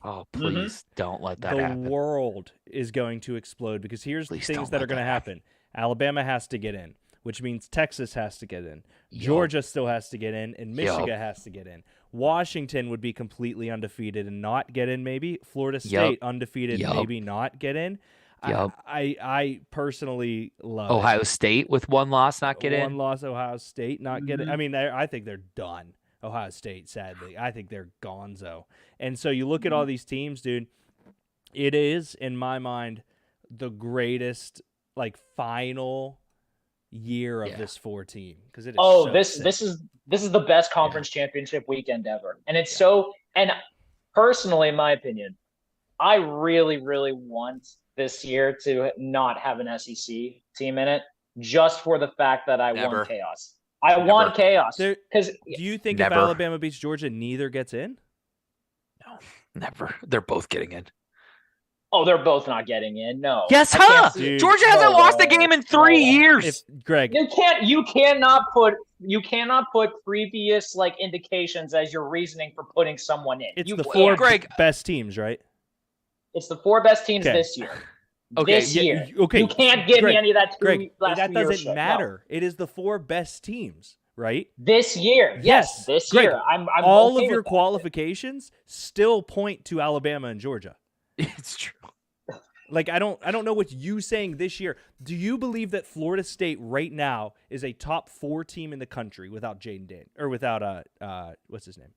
Oh, please don't let that the happen. world is going to explode, because here's the Please things don't that let are going to that happen. Alabama has to get in, which means Texas has to get in. Georgia still has to get in, and Michigan has to get in. Washington would be completely undefeated and not get in, maybe. Florida State undefeated, maybe not get in. I personally love Ohio State with one loss not get in. One loss, Ohio State not get in. I mean, I think they're done. Ohio State, sadly. I think they're gonzo. And so you look at all these teams, dude, it is, in my mind, the greatest, like, final year of this 4-team, because it is this is the best conference championship weekend ever, and it's so. And personally, in my opinion, I really want this year to not have an SEC team in it, just for the fact that I want chaos. I want chaos. Because do you think if Alabama beats Georgia, neither gets in? No, never. They're both getting in. Oh, they're both not getting in. No. Yes, huh? Georgia hasn't lost a game in 3 years. Greg, you cannot put previous like indications as your reasoning for putting someone in. It's the four best teams, right? It's the 4 best teams this year. This year. Okay. You can't give me any of that. That doesn't matter. No. It is the 4 best teams, right? This year. Yes. This year. I'm all okay of your qualifications still point to Alabama and Georgia. It's true. Like, I don't know what you saying this year. Do you believe that Florida State right now is a top 4 team in the country without Jaden Daniels, or without what's his name?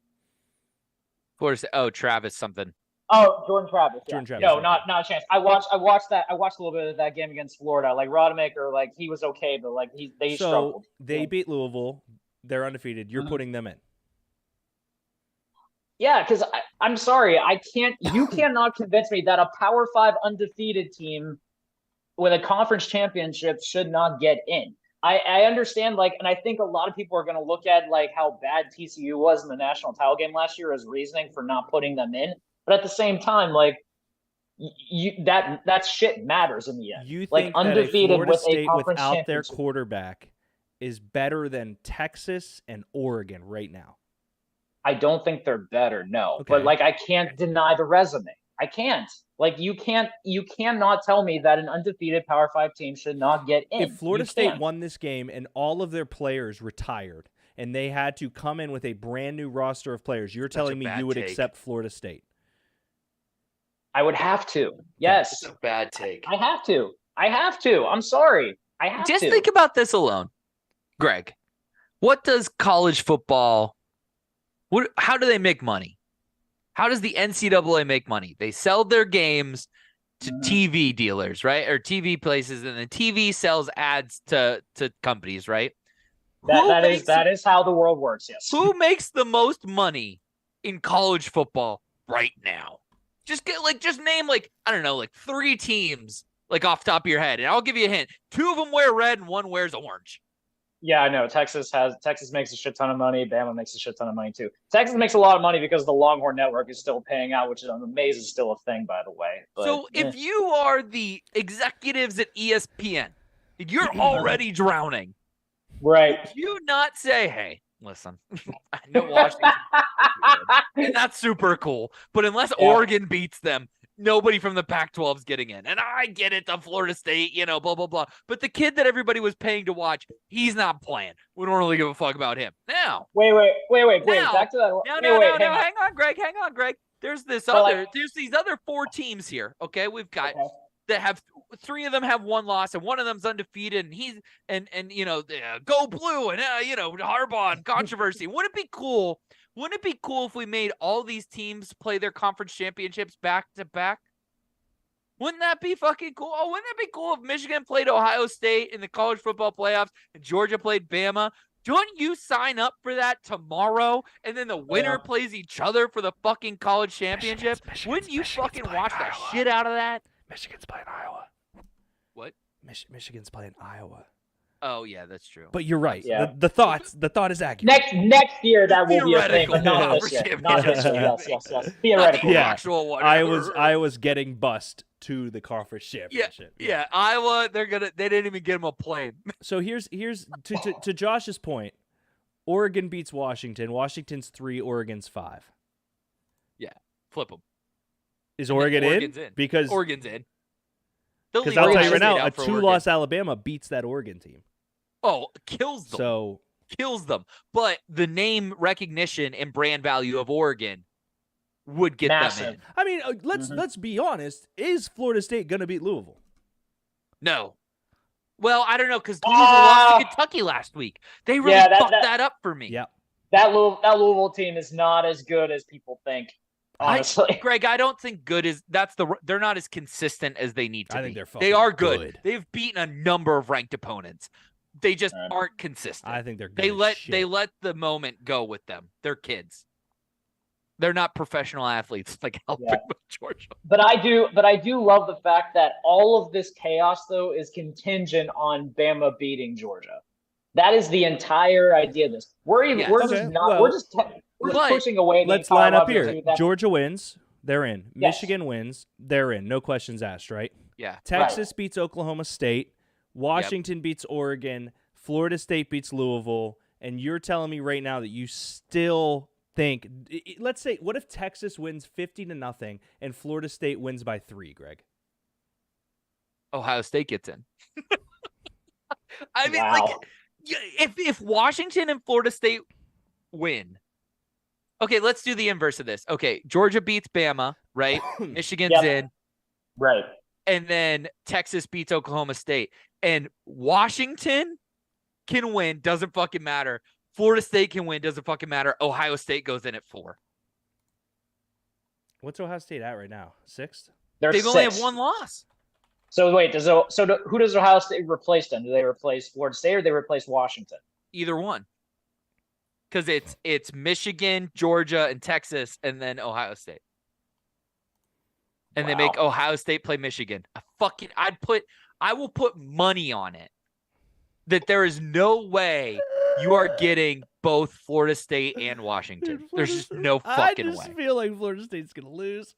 Florida State. Oh, Travis something. Oh, Jordan Travis. Yeah. Jordan Travis. No, not a chance. I watched that. I watched a little bit of that game against Florida. Like Rodemaker, like he was okay, but like they struggled. They beat Louisville. They're undefeated. You're putting them in. Yeah, because I'm sorry, you cannot convince me that a Power 5 undefeated team with a conference championship should not get in. I understand, like, and I think a lot of people are going to look at like how bad TCU was in the national title game last year as reasoning for not putting them in. But at the same time, like, that shit matters in the end. You think like undefeated that a Florida with State a conference without their quarterback is better than Texas and Oregon right now? I don't think they're better, no. Okay. But like I can't deny the resume. I can't. Like you cannot tell me that an undefeated Power 5 team should not get in. If Florida State won this game and all of their players retired and they had to come in with a brand new roster of players, you're telling me you would accept Florida State? I would have to. Yes. It's a bad take. I have to. I'm sorry. I have to. Just think about this alone. Greg, what does college football how do they make money? How does the NCAA make money? They sell their games to TV dealers, right? Or TV places, and the TV sells ads to companies, right? That is how the world works, yes. Who makes the most money in college football right now? Just name like, I don't know, like 3 teams like off the top of your head. And I'll give you a hint. 2 of them wear red and 1 wears orange. Yeah, I know. Texas makes a shit ton of money. Bama makes a shit ton of money too. Texas makes a lot of money because the Longhorn Network is still paying out, which I'm amazed is still a thing, by the way. But, so if you are the executives at ESPN, you're already drowning. Right. Would you not say, hey, listen, I know Washington and that's super cool, but unless Oregon beats them, nobody from the Pac-12 is getting in. And I get it, the Florida State, blah, blah, blah. But the kid that everybody was paying to watch, he's not playing. We don't really give a fuck about him. Now. Wait. Back to that. No. Hang on, Greg. There's these other 4 teams here. Okay. We've got that have 3 of them have 1 loss and 1 of them's undefeated. And go blue and, Harbaugh and controversy. Wouldn't it be cool if we made all these teams play their conference championships back to back? Wouldn't that be fucking cool? Oh, wouldn't it be cool if Michigan played Ohio State in the college football playoffs and Georgia played Bama? Don't you sign up for that tomorrow and then the winner plays each other for the fucking college championship? Wouldn't you fucking watch the shit out of that? Michigan's playing Iowa. What? Michigan's playing Iowa. Oh yeah, that's true. But you're right. Yeah. The thought is accurate. Next year that will be a thing, but not Theoretical this year. conference Not this year. championship. Yes. Theoretical. Not the Yeah. actual one. I was getting bussed to the conference championship. Yeah, Iowa. They didn't even get him a plane. So here's to Josh's point. Oregon beats Washington. Washington's 3, Oregon's 5. Flip them. Is And then Oregon Oregon's in. Because Oregon's in. They'll because leave I'll tell you Ohio right now, State a out for Oregon. 2-loss Alabama beats that Oregon team. Oh, kills them. So Kills them. But the name recognition and brand value of Oregon would get Massive. them in. I mean, let's be honest. Is Florida State going to beat Louisville? No. Well, I don't know because Louisville lost to Kentucky last week. They really fucked that up for me. Yeah. That Louisville team is not as good as people think. Honestly, Greg, I don't think they're not as consistent as they need to be. I think they're They are fucking good. They've beaten a number of ranked opponents. They just aren't consistent. I think they're good. They let the moment go with them. They're kids. They're not professional athletes like Alabama, Georgia. But I do love the fact that all of this chaos though is contingent on Bama beating Georgia. That is the entire idea of this. We're just pushing away. Let's line up here. Georgia wins, they're in. Michigan wins, they're in. No questions asked, right? Yeah. Texas beats Oklahoma State. Washington beats Oregon. Florida State beats Louisville. And you're telling me right now that you still think, let's say, what if Texas wins 50-0 and Florida State wins by 3, Greg? Ohio State gets in. I mean, like, if Washington and Florida State win, okay, let's do the inverse of this. Okay, Georgia beats Bama, right? Michigan's in. Right. And then Texas beats Oklahoma State. And Washington can win, doesn't fucking matter. Florida State can win, doesn't fucking matter. Ohio State goes in at 4. What's Ohio State at right now? 6th? They've only have 1 loss. So wait, who does Ohio State replace then? Do they replace Florida State or do they replace Washington? Either one. Because it's Michigan, Georgia, and Texas, and then Ohio State. And they make Ohio State play Michigan. I will put money on it that there is no way you are getting both Florida State and Washington. There's just no fucking way. I just feel like Florida State's going to lose.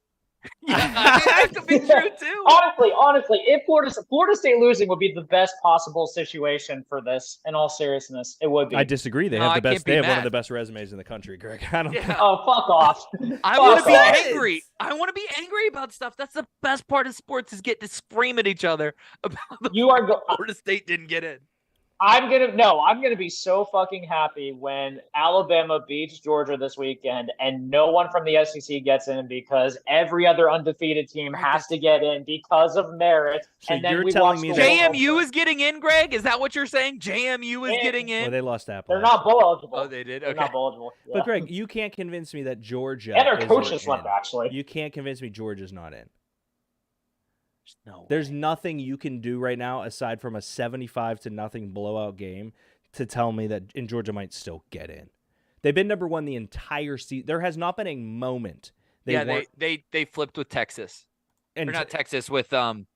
Yeah, that could be true too. Honestly, if Florida State losing would be the best possible situation for this. In all seriousness, it would be. I disagree. They have the best. They have one of the best resumes in the country, Greg. I don't. Yeah. Oh, fuck off! I want to be angry. I want to be angry about stuff. That's the best part of sports is get to scream at each other about the Florida State didn't get in. I'm gonna be so fucking happy when Alabama beats Georgia this weekend and no one from the SEC gets in because every other undefeated team has to get in because of merit. So and then you're we telling me that JMU is getting in, Greg? Is that what you're saying? JMU is getting in? Well, they lost that. They're not bowl eligible. Oh, they did? They're not bowl eligible. Yeah. But Greg, you can't convince me that Georgia and their isn't coaches in. left actually. You can't convince me Georgia's not in. No There's nothing you can do right now aside from a 75-0 blowout game to tell me that Georgia might still get in. They've been number 1 the entire season. There has not been a moment. They flipped with Texas. And or not Texas, with Ohio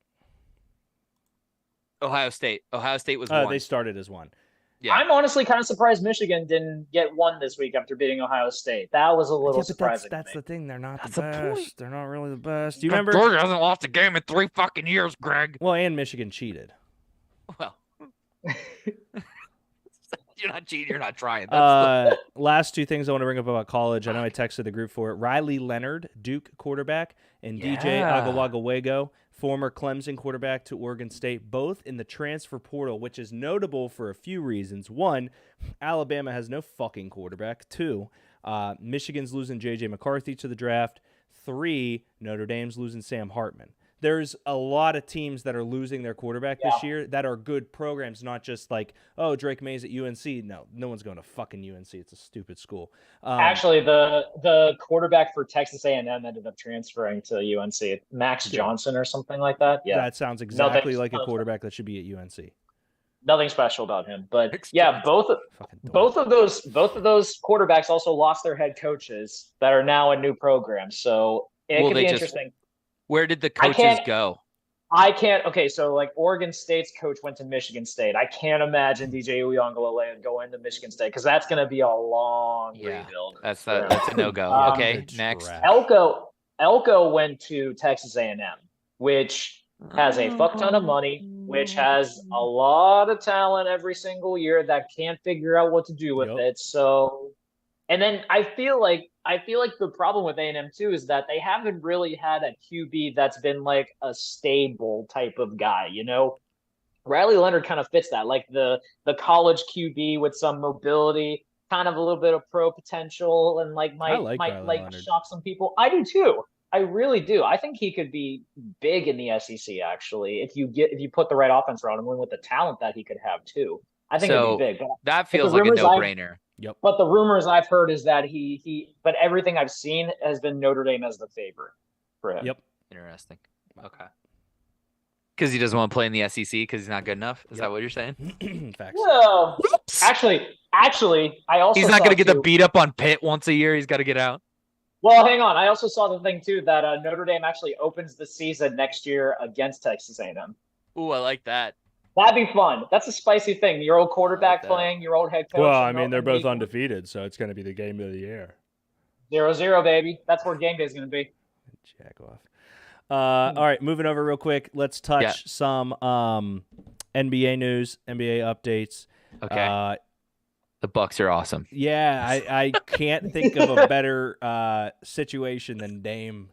State. Ohio State was 1. They started as 1. Yeah. I'm honestly kind of surprised Michigan didn't get 1 this week after beating Ohio State. That was a little surprising. That's the thing. They're not That's the the best. point. They're not really the best. Do you remember? Georgia hasn't lost a game in 3 fucking years, Greg. Well, and Michigan cheated. Well, you're not cheating. You're not trying. Last 2 things I want to bring up about college. I know I texted the group for it. Riley Leonard, Duke quarterback, and DJ Agawagawego, former Clemson quarterback to Oregon State, both in the transfer portal, which is notable for a few reasons. 1, Alabama has no fucking quarterback. 2, Michigan's losing J.J. McCarthy to the draft. 3, Notre Dame's losing Sam Hartman. There's a lot of teams that are losing their quarterback this year that are good programs, not just like, oh, Drake May's at UNC. No one's going to fucking UNC. It's a stupid school. Actually, the quarterback for Texas A&M ended up transferring to UNC, Max Johnson or something like that. Yeah, that sounds exactly like a quarterback that should be at UNC. Nothing special about him, but yeah, both of those quarterbacks also lost their head coaches that are now in new programs. So it could be interesting. Where did the coaches go? I can't. Okay, so like Oregon State's coach went to Michigan State. I can't imagine DJ Uiagalelei going to Michigan State because that's going to be a long rebuild. That's for him. that's a no go. Okay, It's next. trash. Elko went to Texas A&M, which has a fuck ton of money, which has a lot of talent every single year that can't figure out what to do with Yep. it. So, and then I feel like the problem with A&M too is that they haven't really had a QB that's been like a stable type of guy, you know. Riley Leonard kind of fits that, like the college QB with some mobility, kind of a little bit of pro potential, and like I might like Riley Leonard. shock some people. I do too. I really do. I think he could be big in the SEC actually if you put the right offense around him and with the talent that he could have too. I think it'd be big. But that feels like a no-brainer. Yep. But the rumors I've heard is that but everything I've seen has been Notre Dame as the favorite for him. Yep. Interesting. Okay. Because he doesn't want to play in the SEC because he's not good enough. Is that what you're saying? Facts. Well, Whoops. actually, I also He's not going to get the too- beat up on Pitt once a year. He's got to get out. Well, hang on. I also saw the thing too that Notre Dame actually opens the season next year against Texas A&M. Ooh, I like that. That'd be fun. That's a spicy thing. Your old quarterback that. playing, your old head coach. Well, and I mean, they're and both the- undefeated, so it's going to be the game of the year. 0-0, baby. That's where game day is going to be. Jack off. All right, moving over real quick. Let's touch some NBA news, NBA updates. Okay. The Bucks are awesome. Yeah, I can't think of a better situation than Dame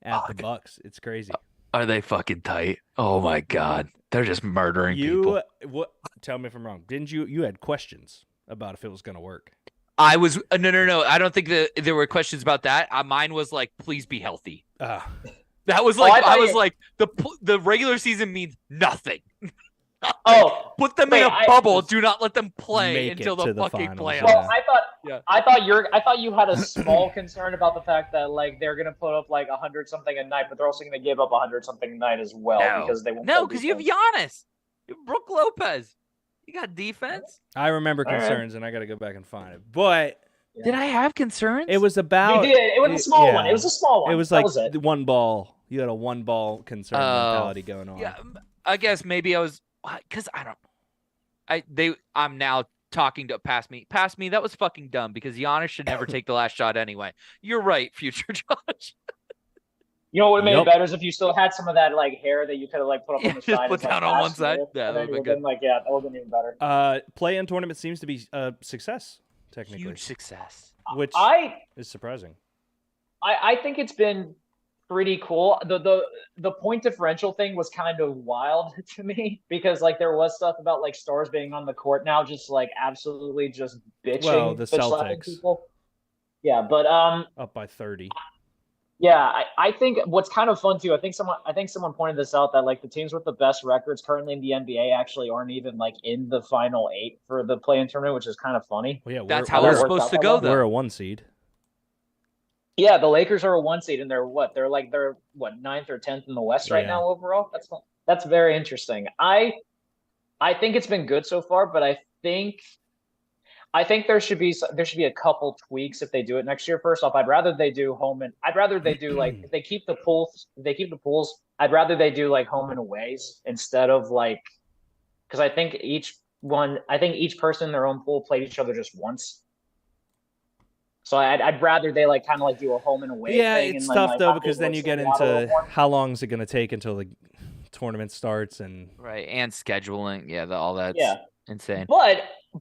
at the Bucks. It's crazy. Are they fucking tight? Oh my god, they're just murdering people. What? Tell me if I'm wrong. Didn't you had questions about if it was going to work? I was no. I don't think that there were questions about that. Mine was like, please be healthy. That was like I was like the regular season means nothing. Oh, Put them in a bubble. Do not let them play Make until it to the the fucking finals, playoffs. well, Yeah. I thought you had a small concern about the fact that like they're gonna put up like 100 something a night, but they're also gonna give up 100 something a night as well because they won't. No, because you have Giannis, you have Brook Lopez, you got defense. I remember All right. concerns, and I got to go back and find it. But Did I have concerns? it was about. You did. It was a small one. It was a small one. It was That like was it. the one ball. You had a one ball concern mentality going on. Yeah, I guess maybe I was because I'm now talking to past me. That was fucking dumb because Giannis should never take the last shot anyway. You're right, future Josh. You know what would have made Yep. it better is if you still had some of that like hair that you could have like put up on the Just side. put and, like, down on one passed side? with, Yeah, and that then would've it been been like, yeah, that would have been even better. Play-in tournament seems to be a success technically, Huge success. which I is surprising. think it's been pretty cool. The point differential thing was kind of wild to me because like there was stuff about like stars being on the court now, just like absolutely just bitching. Well, the bitch slapping Celtics. people. Yeah, but Up by 30. yeah, I think what's kind of fun too. I think someone pointed this out that like the teams with the best records currently in the NBA actually aren't even like in the final 8 for the play-in tournament, which is kind of funny. Well, yeah, That's we're, how we're, it's supposed to go, though. We're a 1 seed. Yeah, the Lakers are a 1 seed, and they're 9th or 10th in the West right Yeah. now overall. That's very interesting. I think it's been good so far, but I think there should be a couple tweaks if they do it next year. First off, I'd rather they do like if they keep the pools, I'd rather they do like home and aways instead of like because I think each person in their own pool played each other just once. So I'd rather they like kind of like do a home and away. Yeah, thing it's and tough like, though have because it, then like, you get sort it out a little into more. how long is it going to take until the tournament starts and Right, and scheduling. Yeah, all that's insane.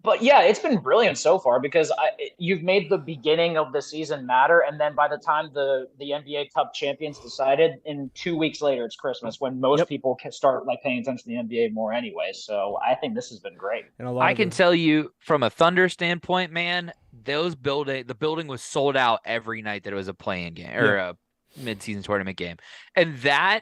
But yeah, it's been brilliant so far because you've made the beginning of the season matter, and then by the time the NBA Cup champions decided, in 2 weeks later it's Christmas when most people can start like paying attention to the NBA more anyway. So I think this has been great. and a lot I of can tell you from a Thunder standpoint, man, the building was sold out every night that it was a play-in game or a mid-season tournament game. And that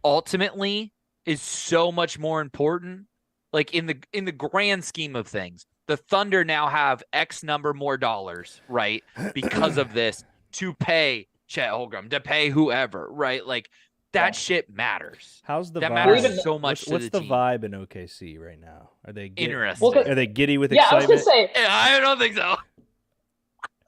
ultimately is so much more important. Like in the grand scheme of things, the Thunder now have X number more dollars, right? Because of this to pay Chet Holmgren, to pay whoever, right? Like that shit matters. How's the That vibe? matters so much to What's the the team. vibe in OKC right now? Are they Interesting. Well, Are they giddy with Yeah, I was excitement? gonna say. I don't think so.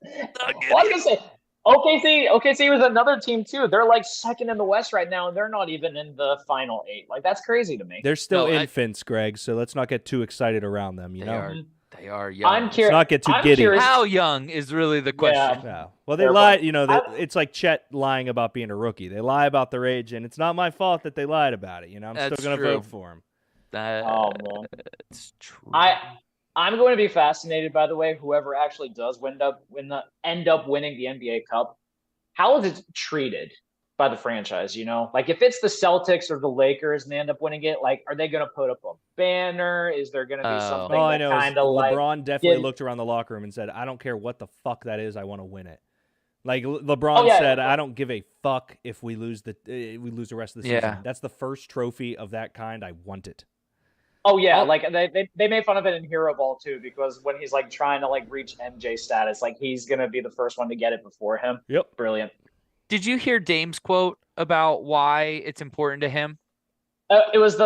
Well, I was gonna say OKC was another team too. They're like second in the West right now, and they're not even in the final 8. Like that's crazy to me. They're still No, infants, Greg. So let's not get too excited around them. You They know. are. They are young. I'm Let's curious. not get too I'm giddy. curious. How young is really the question. Yeah. Well, they Fair lie. point. You know, it's like Chet lying about being a rookie. They lie about their age, and it's not my fault that they lied about it. You know, I'm That's still going to true. vote for him. Oh man, That's true. I'm going to be fascinated, by the way, whoever actually does end up winning the NBA Cup. How is it treated by the franchise? You know, like if it's the Celtics or the Lakers and they end up winning it, like are they going to put up a banner? Is there going to be something All I that know is kind of like LeBron definitely looked around the locker room and said, "I don't care what the fuck that is. I want to win it." Like LeBron said, "I don't give a fuck if we lose the rest of the season. That's the first trophy of that kind. I want it." Oh yeah, like they made fun of it in Hero Ball too, because when he's like trying to like reach MJ status, like he's gonna be the first one to get it before him. Yep, brilliant. Did you hear Dame's quote about why it's important to him? It was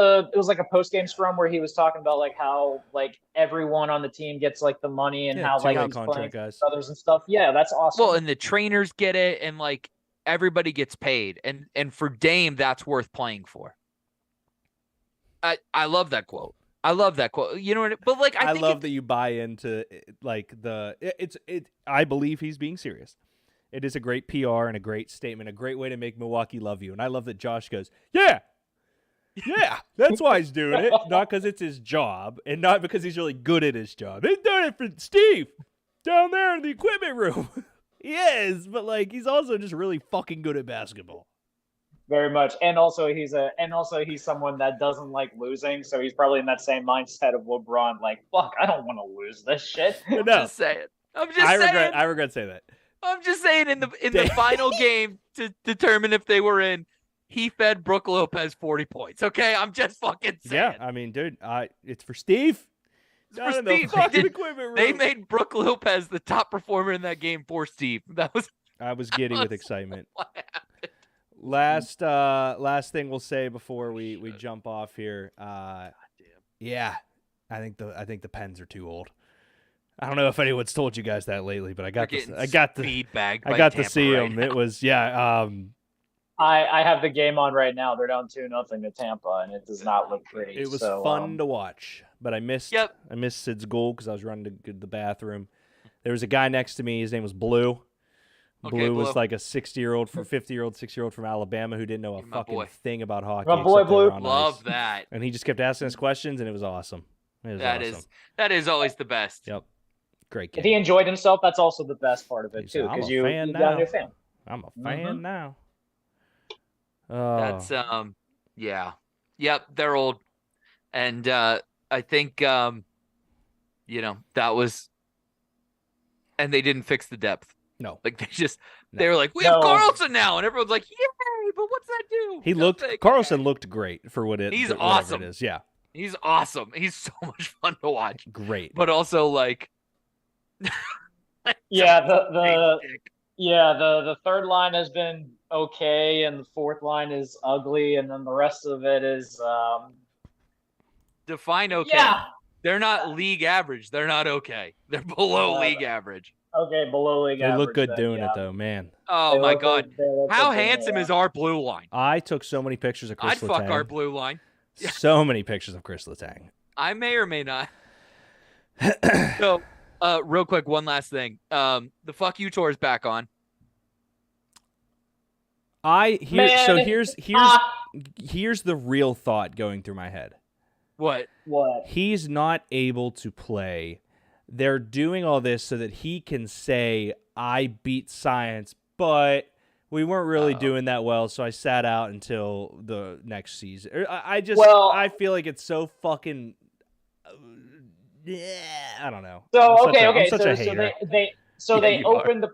like a post game scrum where he was talking about like how like everyone on the team gets like the money and how like he's playing guys. others and stuff. Yeah, that's awesome. Well, and the trainers get it, and like everybody gets paid, and for Dame, that's worth playing for. I love that quote. I love that quote. You know what? But like, I love that you buy into like I believe he's being serious. It is a great PR and a great statement, a great way to make Milwaukee love you. And I love that Josh goes, yeah, that's why he's doing it. Not because it's his job and not because he's really good at his job. He's doing it for Steve down there in the equipment room. He is, but like he's also just really fucking good at basketball. Very much, and also he's someone that doesn't like losing, so he's probably in that same mindset of LeBron. Like, fuck, I don't want to lose this shit. I'm just saying. I regret saying that. I'm just saying in the final game to determine if they were in, he fed Brook Lopez 40 points. Okay, I'm just fucking saying. Yeah, I mean, dude, it's for Steve. It's for Steve. They made Brook Lopez the top performer in that game for Steve. I was giddy with excitement. What happened? Last thing we'll say before we jump off here. Yeah, I think the Pens are too old. I don't know if anyone's told you guys that lately, but I got to see them. It was I have the game on right now. They're down 2-0 to Tampa, and it does not look pretty. It was fun to watch, but I missed Sid's goal because I was running to the bathroom. There was a guy next to me. His name was Blue. Blue was like a 50-year-old from Alabama who didn't know a fucking thing about hockey. My boy Blue. Love that. And he just kept asking us questions, and it was awesome. That is always the best. Yep. Great game. If he enjoyed himself, that's also the best part of it, too, because you got a new fan. I'm a fan now. That's, yeah. Yep, they're old. And I think, that was, and they didn't fix the depth. No. Like they were like, we have Carlson now, and everyone's like, yay, but what's that do? Carlson looked great for what it. He's awesome. It is. Yeah. He's awesome. He's so much fun to watch. Great. But also like, the third line has been okay, and the fourth line is ugly, and then the rest of it is define okay. Yeah. They're not league average. They're not okay. They're below league average. Okay, below league average. They look good doing it though, man. Oh my God. How handsome is our blue line? I took so many pictures of Chris Letang. I'd fuck our blue line. So many pictures of Chris Letang. I may or may not. So, real quick, one last thing. The Fuck You Tour is back on. Here's the real thought going through my head. What? He's not able to play. They're doing all this so that he can say, I beat science, but we weren't really doing that well, so I sat out until the next season. I feel like it's so fucking... I don't know. They opened the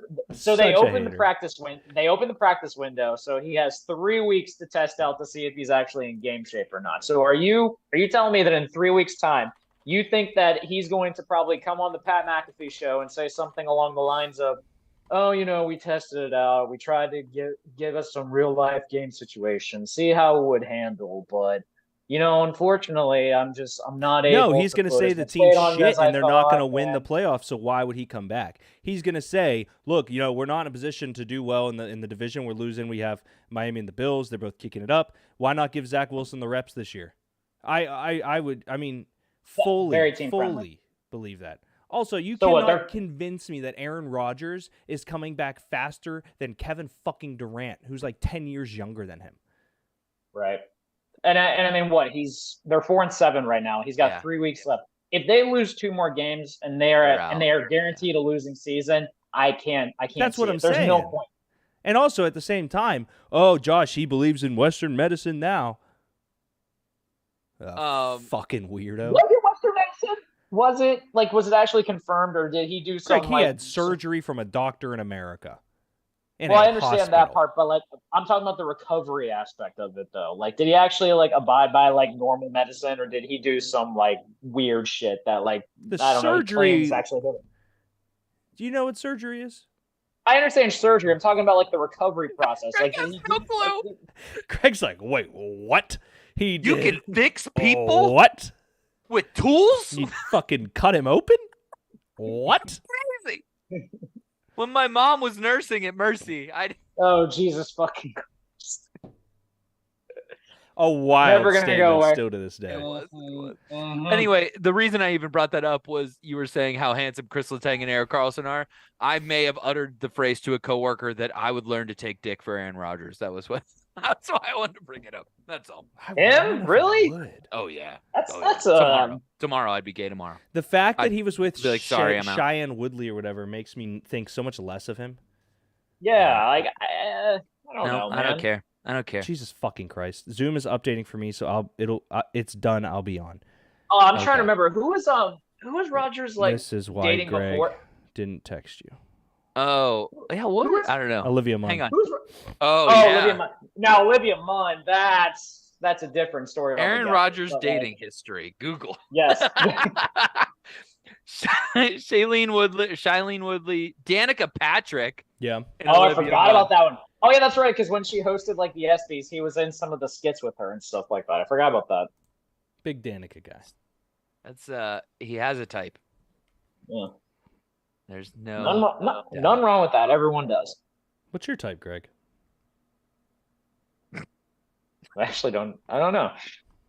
practice window, so he has 3 weeks to test out to see if he's actually in game shape or not. So are you telling me that in 3 weeks' time, you think that he's going to probably come on the Pat McAfee show and say something along the lines of, oh, we tested it out. We tried to give us some real life game situations, see how it would handle. But, Unfortunately, I'm not No, able he's to going to put say as the much weight team's on him shit as I and they're not going to thought, win the and playoffs, so why would he come back? He's going to say, look, we're not in a position to do well in the division. We're losing. We have Miami and the Bills. They're both kicking it up. Why not give Zach Wilson the reps this year? I would very team friendly. fully believe that. Also, you So what, cannot convince me that Aaron Rodgers is coming back faster than Kevin fucking Durant, who's like 10 years younger than him. Right. And I mean, they're 4-7 right now. He's got 3 weeks left. If they lose 2 more games and they are guaranteed a losing season, I can't. That's what I'm There's saying. no point. And also at the same time, oh, Josh, he believes in Western medicine now. Fucking weirdo. Was it Western medicine? Was it actually confirmed, or did he do Greg, something? He had surgery from a doctor in America. Well, I understand that part, but I'm talking about the recovery aspect of it, though. Did he actually abide by normal medicine, or did he do some weird shit that surgery? Claims actually did it? Do you know what surgery is? I understand surgery. I'm talking about the recovery process. Greg has no clue. Greg's like, wait, what? You can fix people? What? With tools? You fucking cut him open? What? Crazy. When my mom was nursing at Mercy, Oh, Jesus fucking Christ. A wild Never gonna statement go away. Still to this day. It was. Mm-hmm. Anyway, the reason I even brought that up was you were saying how handsome Chris Letang and Eric Carlson are. I may have uttered the phrase to a coworker that I would learn to take dick for Aaron Rodgers. That's why I wanted to bring it up. That's all. Him? Really? Oh yeah. That's tomorrow. I'd be gay tomorrow. The fact that he was with sorry, I'm out. Cheyenne Woodley or whatever makes me think so much less of him. Yeah, I don't know, man. I don't care. I don't care. Jesus fucking Christ! Zoom is updating for me, so it's done. I'll be on. Oh, I'm trying to remember who was Rodgers This is why dating Greg before? didn't text you. Oh yeah, what? I don't know. Olivia Munn. Hang on. Oh, yeah. Olivia Munn. Now Olivia Munn, that's a different story. Aaron altogether, Rodgers but, dating history. Google. Yes. Shailene Woodley, Danica Patrick. Yeah. Oh, I forgot about that one. Oh, yeah, that's right. Because when she hosted the ESPYs, he was in some of the skits with her and stuff like that. I forgot about that. Big Danica guy. That's he has a type. Yeah. There's none wrong with that. Everyone does. What's your type, Greg? I actually don't. I don't know.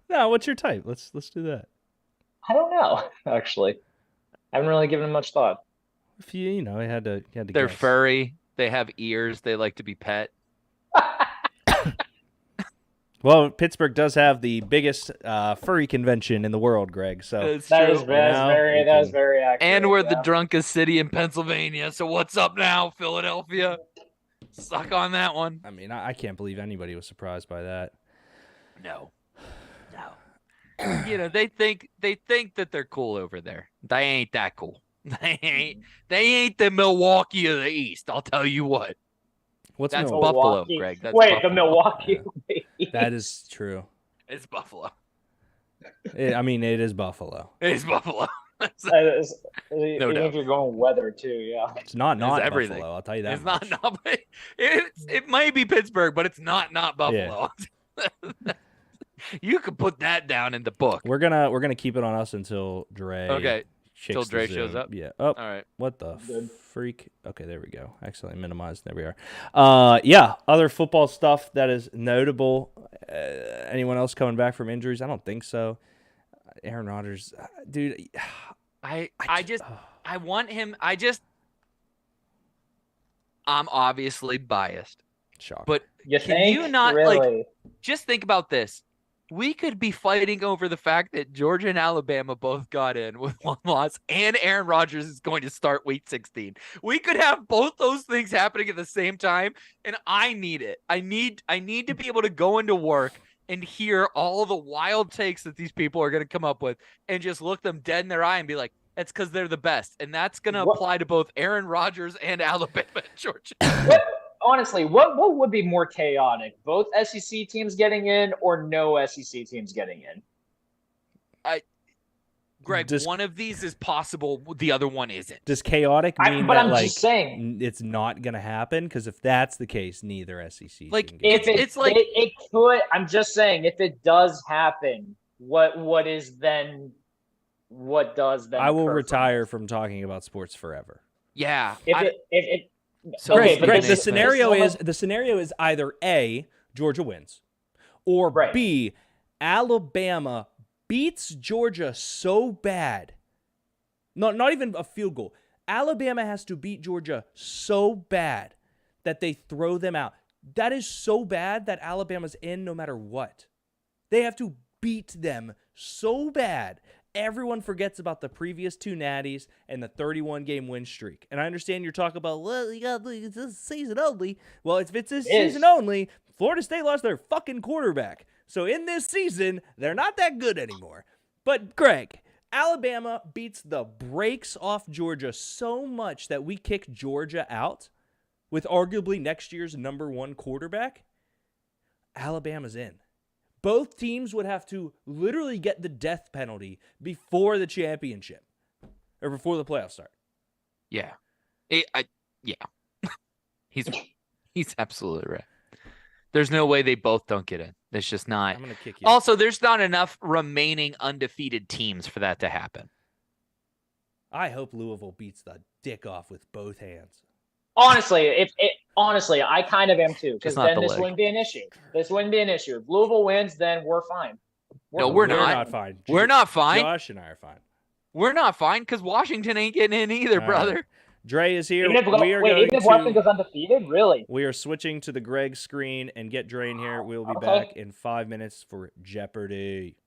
No, what's your type? Let's do that. I don't know. Actually, I haven't really given it much thought. If you had to. They're guess. furry. They have ears. They like to be pet. Well, Pittsburgh does have the biggest furry convention in the world, Greg. So that is very accurate. And we're the drunkest city in Pennsylvania. So what's up now, Philadelphia? Suck on that one. I mean, I can't believe anybody was surprised by that. No. They think that they're cool over there. They ain't that cool. They ain't the Milwaukee of the East. I'll tell you what. That's Milwaukee? Buffalo, Greg. That's Wait, Buffalo. the Milwaukee. That is true. It's Buffalo. It is Buffalo. It is Buffalo. Even if you're going weather too, yeah. It's not everything. Buffalo. I'll tell you that. It's much. not. It might be Pittsburgh, but it's not Buffalo. Yeah. You could put that down in the book. We're gonna keep it on us until Dre. Okay. Until Dre shows up. Yeah. Oh. All right. What the freak? Okay, there we go. Excellent. Minimized. There we are. Yeah. Other football stuff that is notable. Anyone else coming back from injuries? I don't think so. Aaron Rodgers, dude. I want him. I'm obviously biased. Shock. But can you not really? Just think about this. We could be fighting over the fact that Georgia and Alabama both got in with one loss, and Aaron Rodgers is going to start Week 16. We could have both those things happening at the same time, and I need it. I need to be able to go into work and hear all the wild takes that these people are going to come up with, and just look them dead in their eye and be like, "That's because they're the best," and that's going to apply to both Aaron Rodgers and Alabama and Georgia. Honestly, what would be more chaotic? Both SEC teams getting in or no SEC teams getting in? Greg, Does- one of these is possible. The other one isn't. Does chaotic mean but that I'm like just saying. it's not gonna happen? Because if that's the case, neither SEC. Like, can get If it. It's like- it could, I'm just saying, if it does happen, what does then? I will occur from retire this? from talking about sports forever. Yeah. If it So okay, Greg, but Greg, this the is- scenario this is either A, Georgia wins, or Right. B, Alabama beats Georgia so bad. Not even a field goal. Alabama has to beat Georgia so bad that they throw them out. That is so bad that Alabama's in no matter what. They have to beat them so bad. Everyone forgets about the previous 2 natties and the 31-game win streak. And I understand you're talking about, well, it's this season only. Well, if it's this season only, Florida State lost their fucking quarterback. So in this season, they're not that good anymore. But, Greg, Alabama beats the brakes off Georgia so much that we kick Georgia out with arguably next year's #1 quarterback. Alabama's in. Both teams would have to literally get the death penalty before the championship or before the playoffs start. Yeah. Yeah. He's absolutely right. There's no way they both don't get in. It's just not. I'm going to kick you. Also, there's not enough remaining undefeated teams for that to happen. I hope Louisville beats the dick off with both hands. honestly, honestly, I kind of am too, because Just not then the this leg. wouldn't be an issue. This wouldn't be an issue. If Louisville wins, then we're fine. No, we're We're not. not fine. We're not fine. Josh and I are fine. We're not fine because Washington ain't getting in either, All brother. right. Dre is here. Even if, We even if Washington goes undefeated, really? We are switching to the Greg screen and get Dre in here. We'll be Okay. back in 5 minutes for Jeopardy.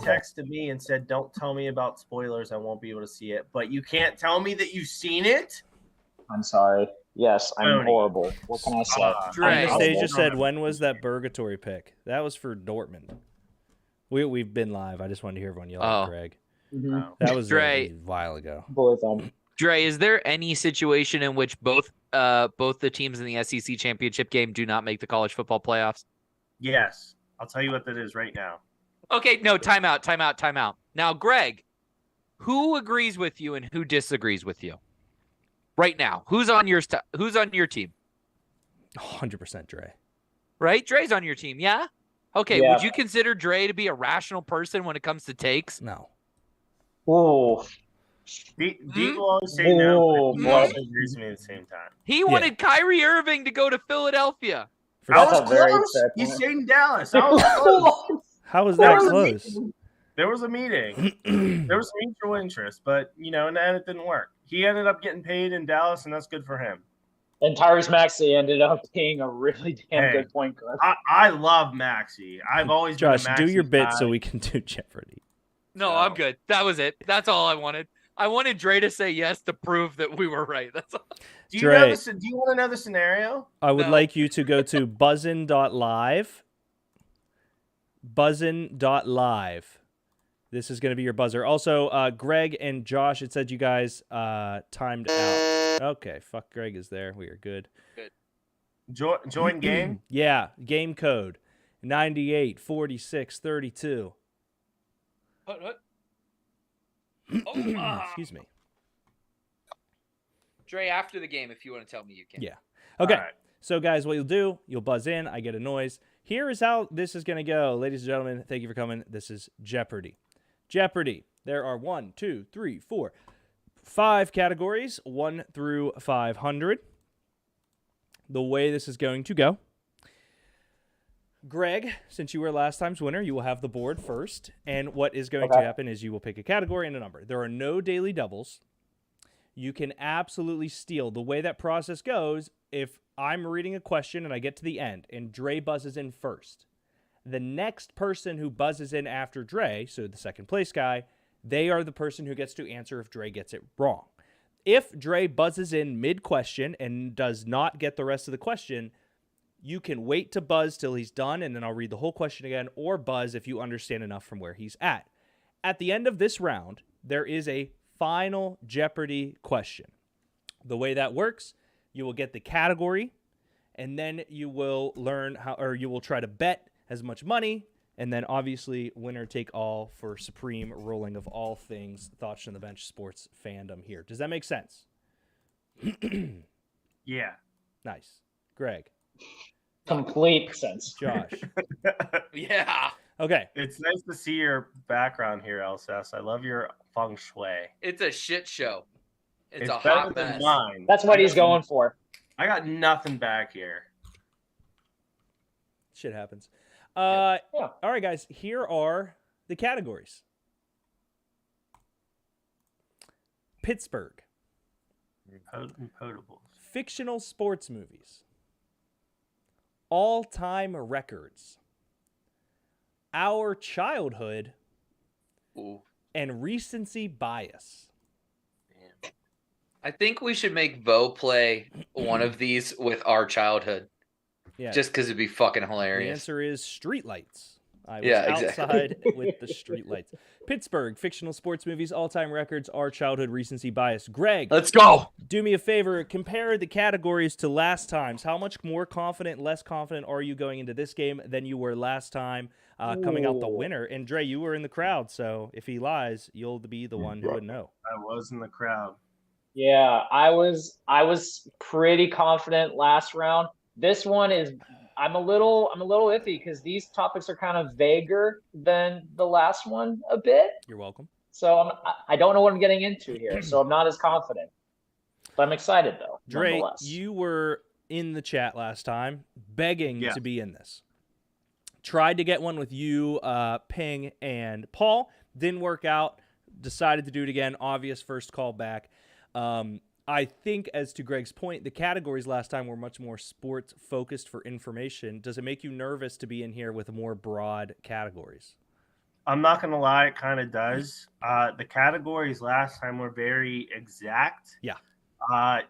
texted me and said, "Don't tell me about spoilers. I won't be able to see it." But you can't tell me that you've seen it. I'm sorry. Yes, I'm Tony. horrible. What can I say? Dre. I'm Anastasia horrible. said, "When was that purgatory pick?" That was for Dortmund. We've been live. I just wanted to hear everyone yell at Oh. Greg. Mhm. That was Dre. a while ago. Boy, thumb. Dre, is there any situation in which both the teams in the SEC championship game do not make the college football playoffs? Yes, I'll tell you what that is right now. Okay, no, timeout. Now, Greg, who agrees with you and who disagrees with you? Right now, who's on your team? 100% Dre. Right, Dre's on your team. Yeah. Okay. Yeah. Would you consider Dre to be a rational person when it comes to takes? No. Ooh. Deep will always say no, Whoa, but he boy. also agrees with me at the same time. He wanted Kyrie Irving to go to Philadelphia. For I sure. was That's a very close. fair He point. stayed in Dallas. I was close. How was There that was a close? meeting. There was a meeting. There was mutual interest, but in the end, it didn't work. He ended up getting paid in Dallas, and that's good for him. And Tyrese Maxey ended up being a really damn good point guard. I love Maxey. I've always Josh, been a Maxey do your bit guy. so we can do Jeopardy. No, I'm good. That was it. That's all I wanted. I wanted Dre to say yes to prove that we were right. That's all. Do you Dre. know do you want to know the scenario? I would No. like you to go to buzzin.live. Buzzin.live. This is going to be your buzzer. Also, Greg and Josh, it said you guys timed out. Okay, fuck, Greg is there. We are good. Join game. Yeah, game code 984632. What? Excuse me. Dre, after the game, if you want to tell me, you can. Yeah. Okay. All right. So, guys, what you'll do, you'll buzz in. I get a noise. Here is how this is going to go. Ladies and gentlemen, thank you for coming. This is Jeopardy. Jeopardy. There are 1, 2, 3, 4, 5 categories, 1 through 500. The way this is going to go. Greg, since you were last time's winner, you will have the board first. And what is going to happen is you will pick a category and a number. There are no daily doubles. You can absolutely steal. The way that process goes, if I'm reading a question and I get to the end and Dre buzzes in first, the next person who buzzes in after Dre, so the second place guy, they are the person who gets to answer if Dre gets it wrong. If Dre buzzes in mid-question and does not get the rest of the question, you can wait to buzz till he's done, and then I'll read the whole question again, or buzz if you understand enough from where he's at. At the end of this round, there is a final Jeopardy question. The way that works, you will get the category, and then you will learn how, or you will try to bet as much money, and then obviously winner take all for supreme ruling of all things Thoughts on the Bench sports fandom here. Does that make sense? Yeah. Nice. Greg. Complete sense. Josh. Yeah. Okay. It's nice to see your background here, LSS. I love your feng shui. It's a shit show. It's a better hot than mess. mine. That's what he's going for. I got nothing back here. Shit happens. Yeah. All right, guys. Here are the categories. Pittsburgh. Potables. Fictional sports movies. All-time records. Our childhood. Ooh. And recency bias. I think we should make Bo play one of these with our childhood. Yeah. Just because it'd be fucking The hilarious. answer is streetlights. I was Yeah, exactly. outside with the streetlights. Pittsburgh, fictional sports movies, all-time records, our childhood recency bias. Greg, Let's go. do me a favor. Compare the categories to last time's. How much more confident, less confident are you going into this game than you were last time coming out the Ooh. winner? And Dre, you were in the crowd, so if he lies, you'll be the one who would know. I was in the crowd. Yeah, I was pretty confident last round. This one is I'm a little iffy because these topics are kind of vaguer than the last one a bit. You're welcome. So I don't know what I'm getting into here. So I'm not as confident. But I'm excited though. Dre, nonetheless. you were in the chat last time begging Yeah. to be in this. Tried to get one with you, Ping, and Paul. Didn't work out. Decided to do it again. Obvious first call back. I think, as to Greg's point, the categories last time were much more sports focused for information. Does it make you nervous to be in here with more broad categories? I'm not gonna lie, it kind of does. The categories last time were very exact. Yeah. I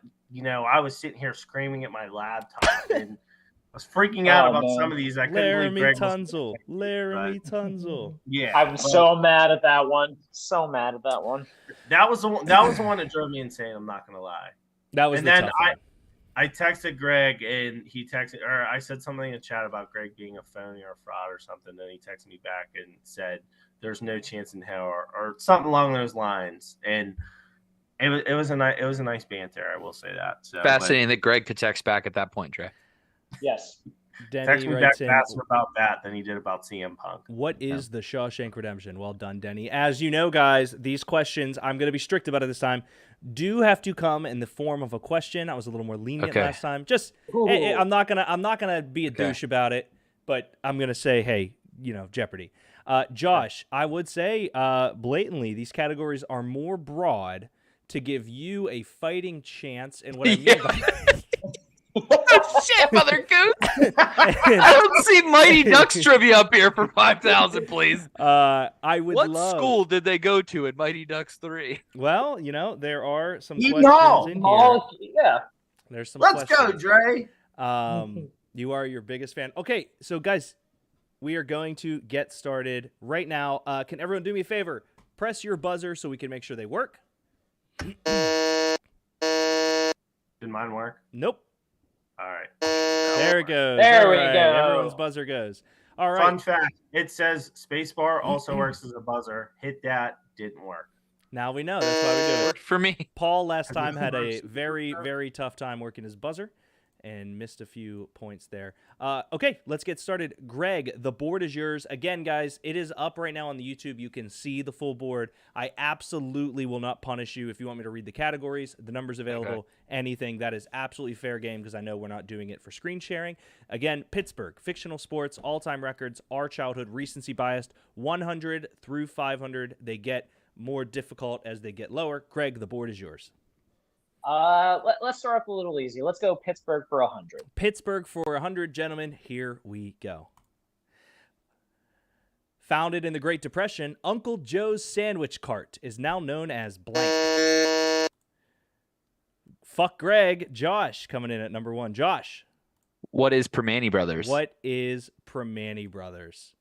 was sitting here screaming at my laptop and I was freaking out about man. some of these. I couldn't believe Laramie Greg was Tunzel. Laramie Tunzel. Yeah, I'm so mad at that one. So mad at that one. that was the one that drove me insane. I'm not gonna lie. That was And the then tough one. I texted Greg and he texted, or I said something in chat about Greg being a phony or a fraud or something. Then he texted me back and said, "There's no chance in hell," or something along those lines. And it was a nice banter. I will say that. So Fascinating that Greg could text back at that point, Dre. Yes. Denny text me back writes in, faster about that than he did about CM Punk. what is the Shawshank Redemption? Well done, Denny. As you know, guys, these questions, I'm going to be strict about it this time, do have to come in the form of a question. I was a little more lenient Okay. last time. Just Ooh. I'm not gonna be a Okay. douche about it, but I'm gonna say, hey, Jeopardy. Josh, I would say blatantly these categories are more broad to give you a fighting chance. And what I mean by Oh, shit, Mother Goose. I don't see Mighty Ducks trivia up here for 5,000, please. I would What love. school did they go to in Mighty Ducks 3? Well, there are some Yeehaw! questions in here. Oh, yeah. There's some Let's go, questions. Dre. You are your biggest fan. Okay, so guys, we are going to get started right now. Can everyone do me a favor? Press your buzzer so we can make sure they work. Did mine work? Nope. All right. There it goes. There All we right, go. Everyone's buzzer goes. All right. Fun fact: it says spacebar also works as a buzzer. Hit that. Didn't work. Now we know. That's why we do it. Worked for me. Paul last Have you time had a conversed with very, her? very tough time working his buzzer and missed a few points there. Okay, let's get started. Greg, the board is yours. Again, guys, it is up right now on the YouTube. You can see the full board. I absolutely will not punish you if you want me to read the categories, the numbers available, anything. That is absolutely fair game because I know we're not doing it for screen sharing. Again, Pittsburgh, fictional sports, all-time records, our childhood, recency biased, 100 through 500. They get more difficult as they get lower. Greg, the board is yours. Let's start off a little easy. Let's go Pittsburgh for 100. Pittsburgh for 100, gentlemen. Here we go. Founded in the Great Depression, Uncle Joe's Sandwich Cart is now known as blank. Fuck Greg. Josh coming in at number 1. Josh, What is Permane Brothers? what is Permane Brothers?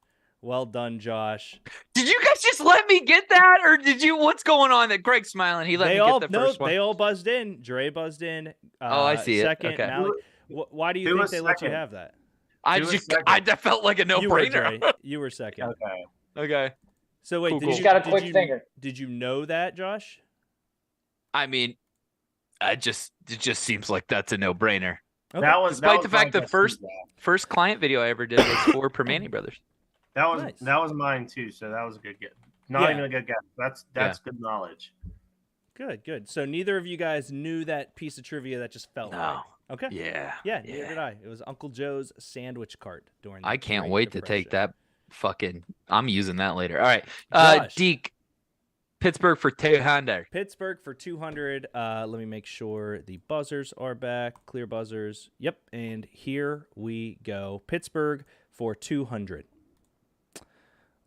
Well done, Josh. Did you guys just let me get that, or did you? What's going on? That Greg's smiling. He let me get the first one. They all buzzed in. Dre buzzed in. I see it. Second. Okay. Now, why do you Who think was they let you second? have that? I Do a just, second. that felt like a You were, no-brainer. Dre. You were second. Okay. Okay. So wait, Cool, did cool. you He's got a did quick you- finger. Did you know that, Josh? I mean, it just seems like that's a no-brainer. Okay. That was Despite that the was fact my the guess first- too, Zach. First client video I ever did was for Permane Brothers. Nice. That was mine too. So that was a good guess. Not Yeah. even a good guess. That's good knowledge. Good. So neither of you guys knew that piece of trivia that just felt No. right. Okay. Yeah. Yeah, neither did I. It was Uncle Joe's Sandwich Cart during the I can't Great wait to take Depression. that fucking. I'm using that later. All right. Josh. Deke. Pittsburgh for 200. Pittsburgh for 200. Let me make sure the buzzers are back. Clear buzzers. Yep. And here we go. Pittsburgh for 200.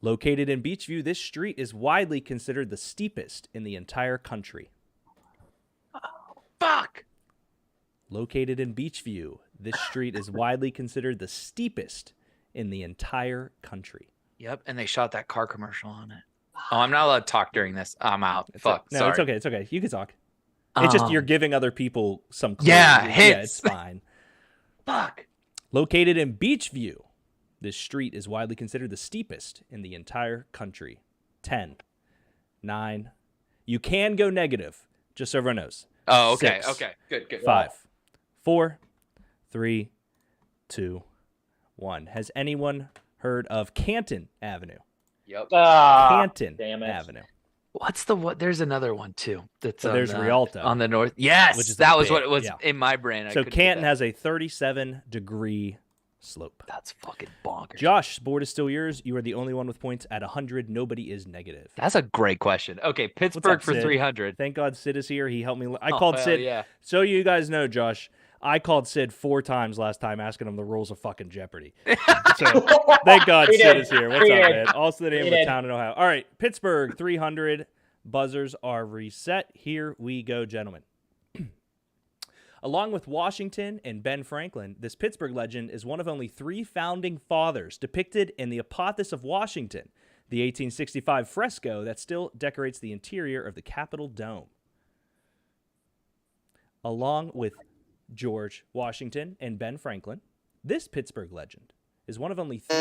Located in Beachview, this street is widely considered the steepest in the entire country. Fuck. Located in Beachview, this street is widely considered the steepest in the entire country. Yep. And they shot that car commercial on it. Oh, I'm not allowed to talk during this. I'm out. Fuck. No, Sorry. it's okay. It's okay. You can talk. It's just you're giving other people some clues. Yeah, Yeah, hits. it's fine. Fuck. Located in Beachview, this street is widely considered the steepest in the entire country. 10, 9. You can go negative, just so everyone knows. Oh, okay. 6, Okay. Good. 5, 4, 3, 2, 1. Has anyone heard of Canton Avenue? Yep. Canton damn it. Avenue. What's the what? There's another one too. That's So on there's the, Rialto. on the north. Yes, Which is that the was what big- it was yeah. in my brain. I So couldn't get Canton that. has a 37-degree slope. That's fucking bonkers. Josh, board is still yours. You are the only one with points at 100. Nobody is negative. That's a great question. Okay, Pittsburgh up, for Sid? 300. Thank God Sid is here. He helped me. I Oh, called hell Sid. Yeah. So you guys know, Josh, I called Sid 4 times last time asking him the rules of fucking Jeopardy. So thank God He Sid did. is here. What's He up, did. man? Also the name He of a did. town in Ohio. All right, Pittsburgh 300. Buzzers are reset. Here we go, gentlemen. Along with Washington and Ben Franklin, this Pittsburgh legend is one of only 3 founding fathers depicted in the Apotheosis of Washington, the 1865 fresco that still decorates the interior of the Capitol Dome. Along with George Washington and Ben Franklin, this Pittsburgh legend is one of only 3.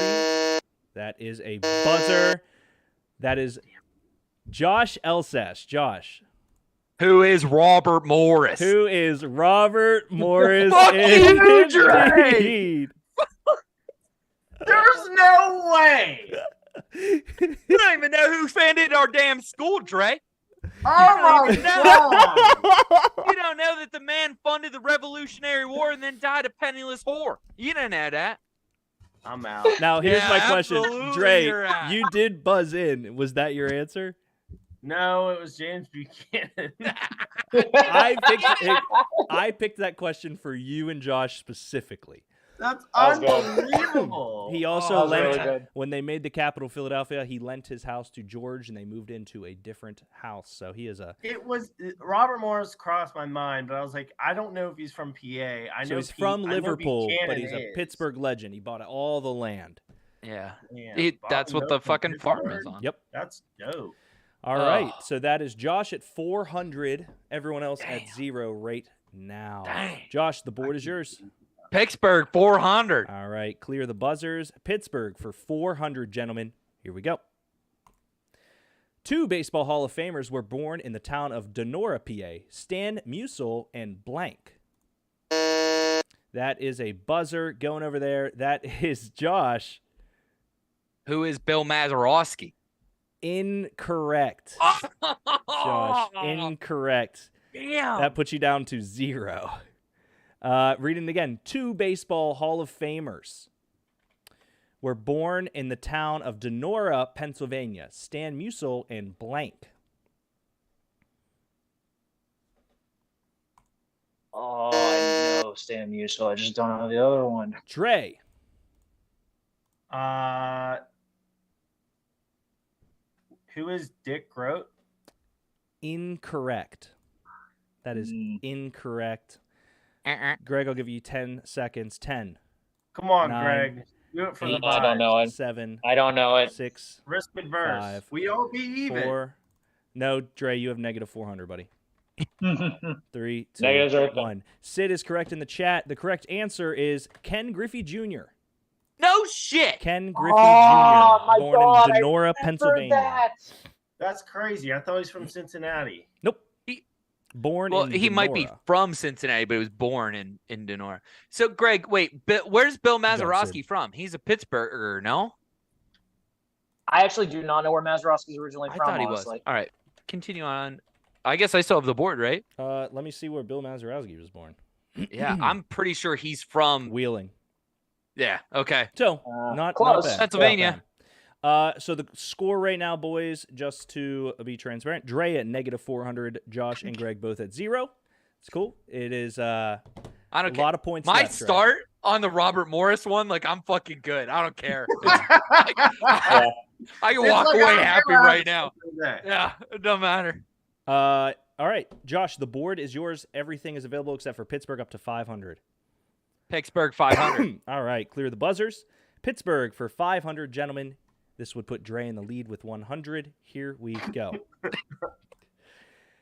That is a buzzer. That is Josh Elsass. Josh. Who is Robert Morris? Who is Robert Morris? Fuck you, Dre! Indeed. There's no way. You don't even know who founded our damn school, Dre. Oh my even know. god. You don't know that the man funded the Revolutionary War and then died a penniless whore. You don't know that. I'm out. Now, here's Yeah, my question. absolutely Dre, you're out. you did buzz in. Was that your answer? No, it was James Buchanan. I picked that question for you and Josh specifically. That's That was good. unbelievable. He also that was lent, really good. when they made the capital Philadelphia, he lent his house to George, and they moved into a different house. So he is a. It was Robert Morris crossed my mind, but I was like, I don't know if he's from PA. I So know he's from I know Liverpool, but Buchanan he's a is. Pittsburgh legend. He bought all the land. Yeah. Yeah, That's Bob what the Nope from fucking farm is Pittsburgh. on. Yep. That's dope. All right. Ugh. So that is Josh at 400. Everyone else Damn. at 0 right now. Dang. Josh, the board is yours. Pittsburgh 400. All right. Clear the buzzers. Pittsburgh for 400, gentlemen. Here we go. 2 Baseball Hall of Famers were born in the town of Donora, PA. Stan Musial and blank. That is a buzzer going over there. That is Josh. Who is Bill Mazeroski? Incorrect. Josh, incorrect. Damn. That puts you down to 0. Reading it again. 2 Baseball Hall of Famers were born in the town of Donora, Pennsylvania. Stan Musial and blank. Oh, I know Stan Musial. I just don't know the other one. Dre. Who is Dick Grote? Incorrect. That is incorrect. Greg, I'll give you 10 seconds. 10, Come on, 9, Greg. Do it for the 8, I don't know it. 7, I don't know it. 6, Risk adverse. 5, We all be even. 4. No, Dre, you have negative 400, buddy. 3, 2, Negatives are 1. Sid is correct in the chat. The correct answer is Ken Griffey Jr. No shit. Ken Griffey Oh, Jr. my born God, in I Donora, Pennsylvania. That's crazy. I thought he was from Cincinnati. Nope. He- Born Well, in he might be Donora. from Cincinnati, but he was born in Donora. So, Greg, wait, where's Bill Mazeroski Sid. from? He's a Pittsburgher, no? I actually do not know where Mazeroski's originally I from. thought he was. honestly. All right, continue on. I guess I still have the board, right? Let me see where Bill Mazeroski was born. Yeah, I'm pretty sure he's from. Wheeling. Yeah, okay. So, not close. bad. Pennsylvania. Not bad. So the score right now, boys, just to be transparent, Dre at negative 400, Josh and Greg both at 0. It's cool. It is I a don't care. lot of points My left, Dre. start on the Robert Morris one, like I'm fucking good. I don't care. Yeah. I can It's walk like away I've happy never had right now. something like that. Yeah, it doesn't matter. All right, Josh, the board is yours. Everything is available except for Pittsburgh up to 500. Pittsburgh 500. All right, clear the buzzers. Pittsburgh for 500, gentlemen. This would put Dre in the lead with 100. Here we go.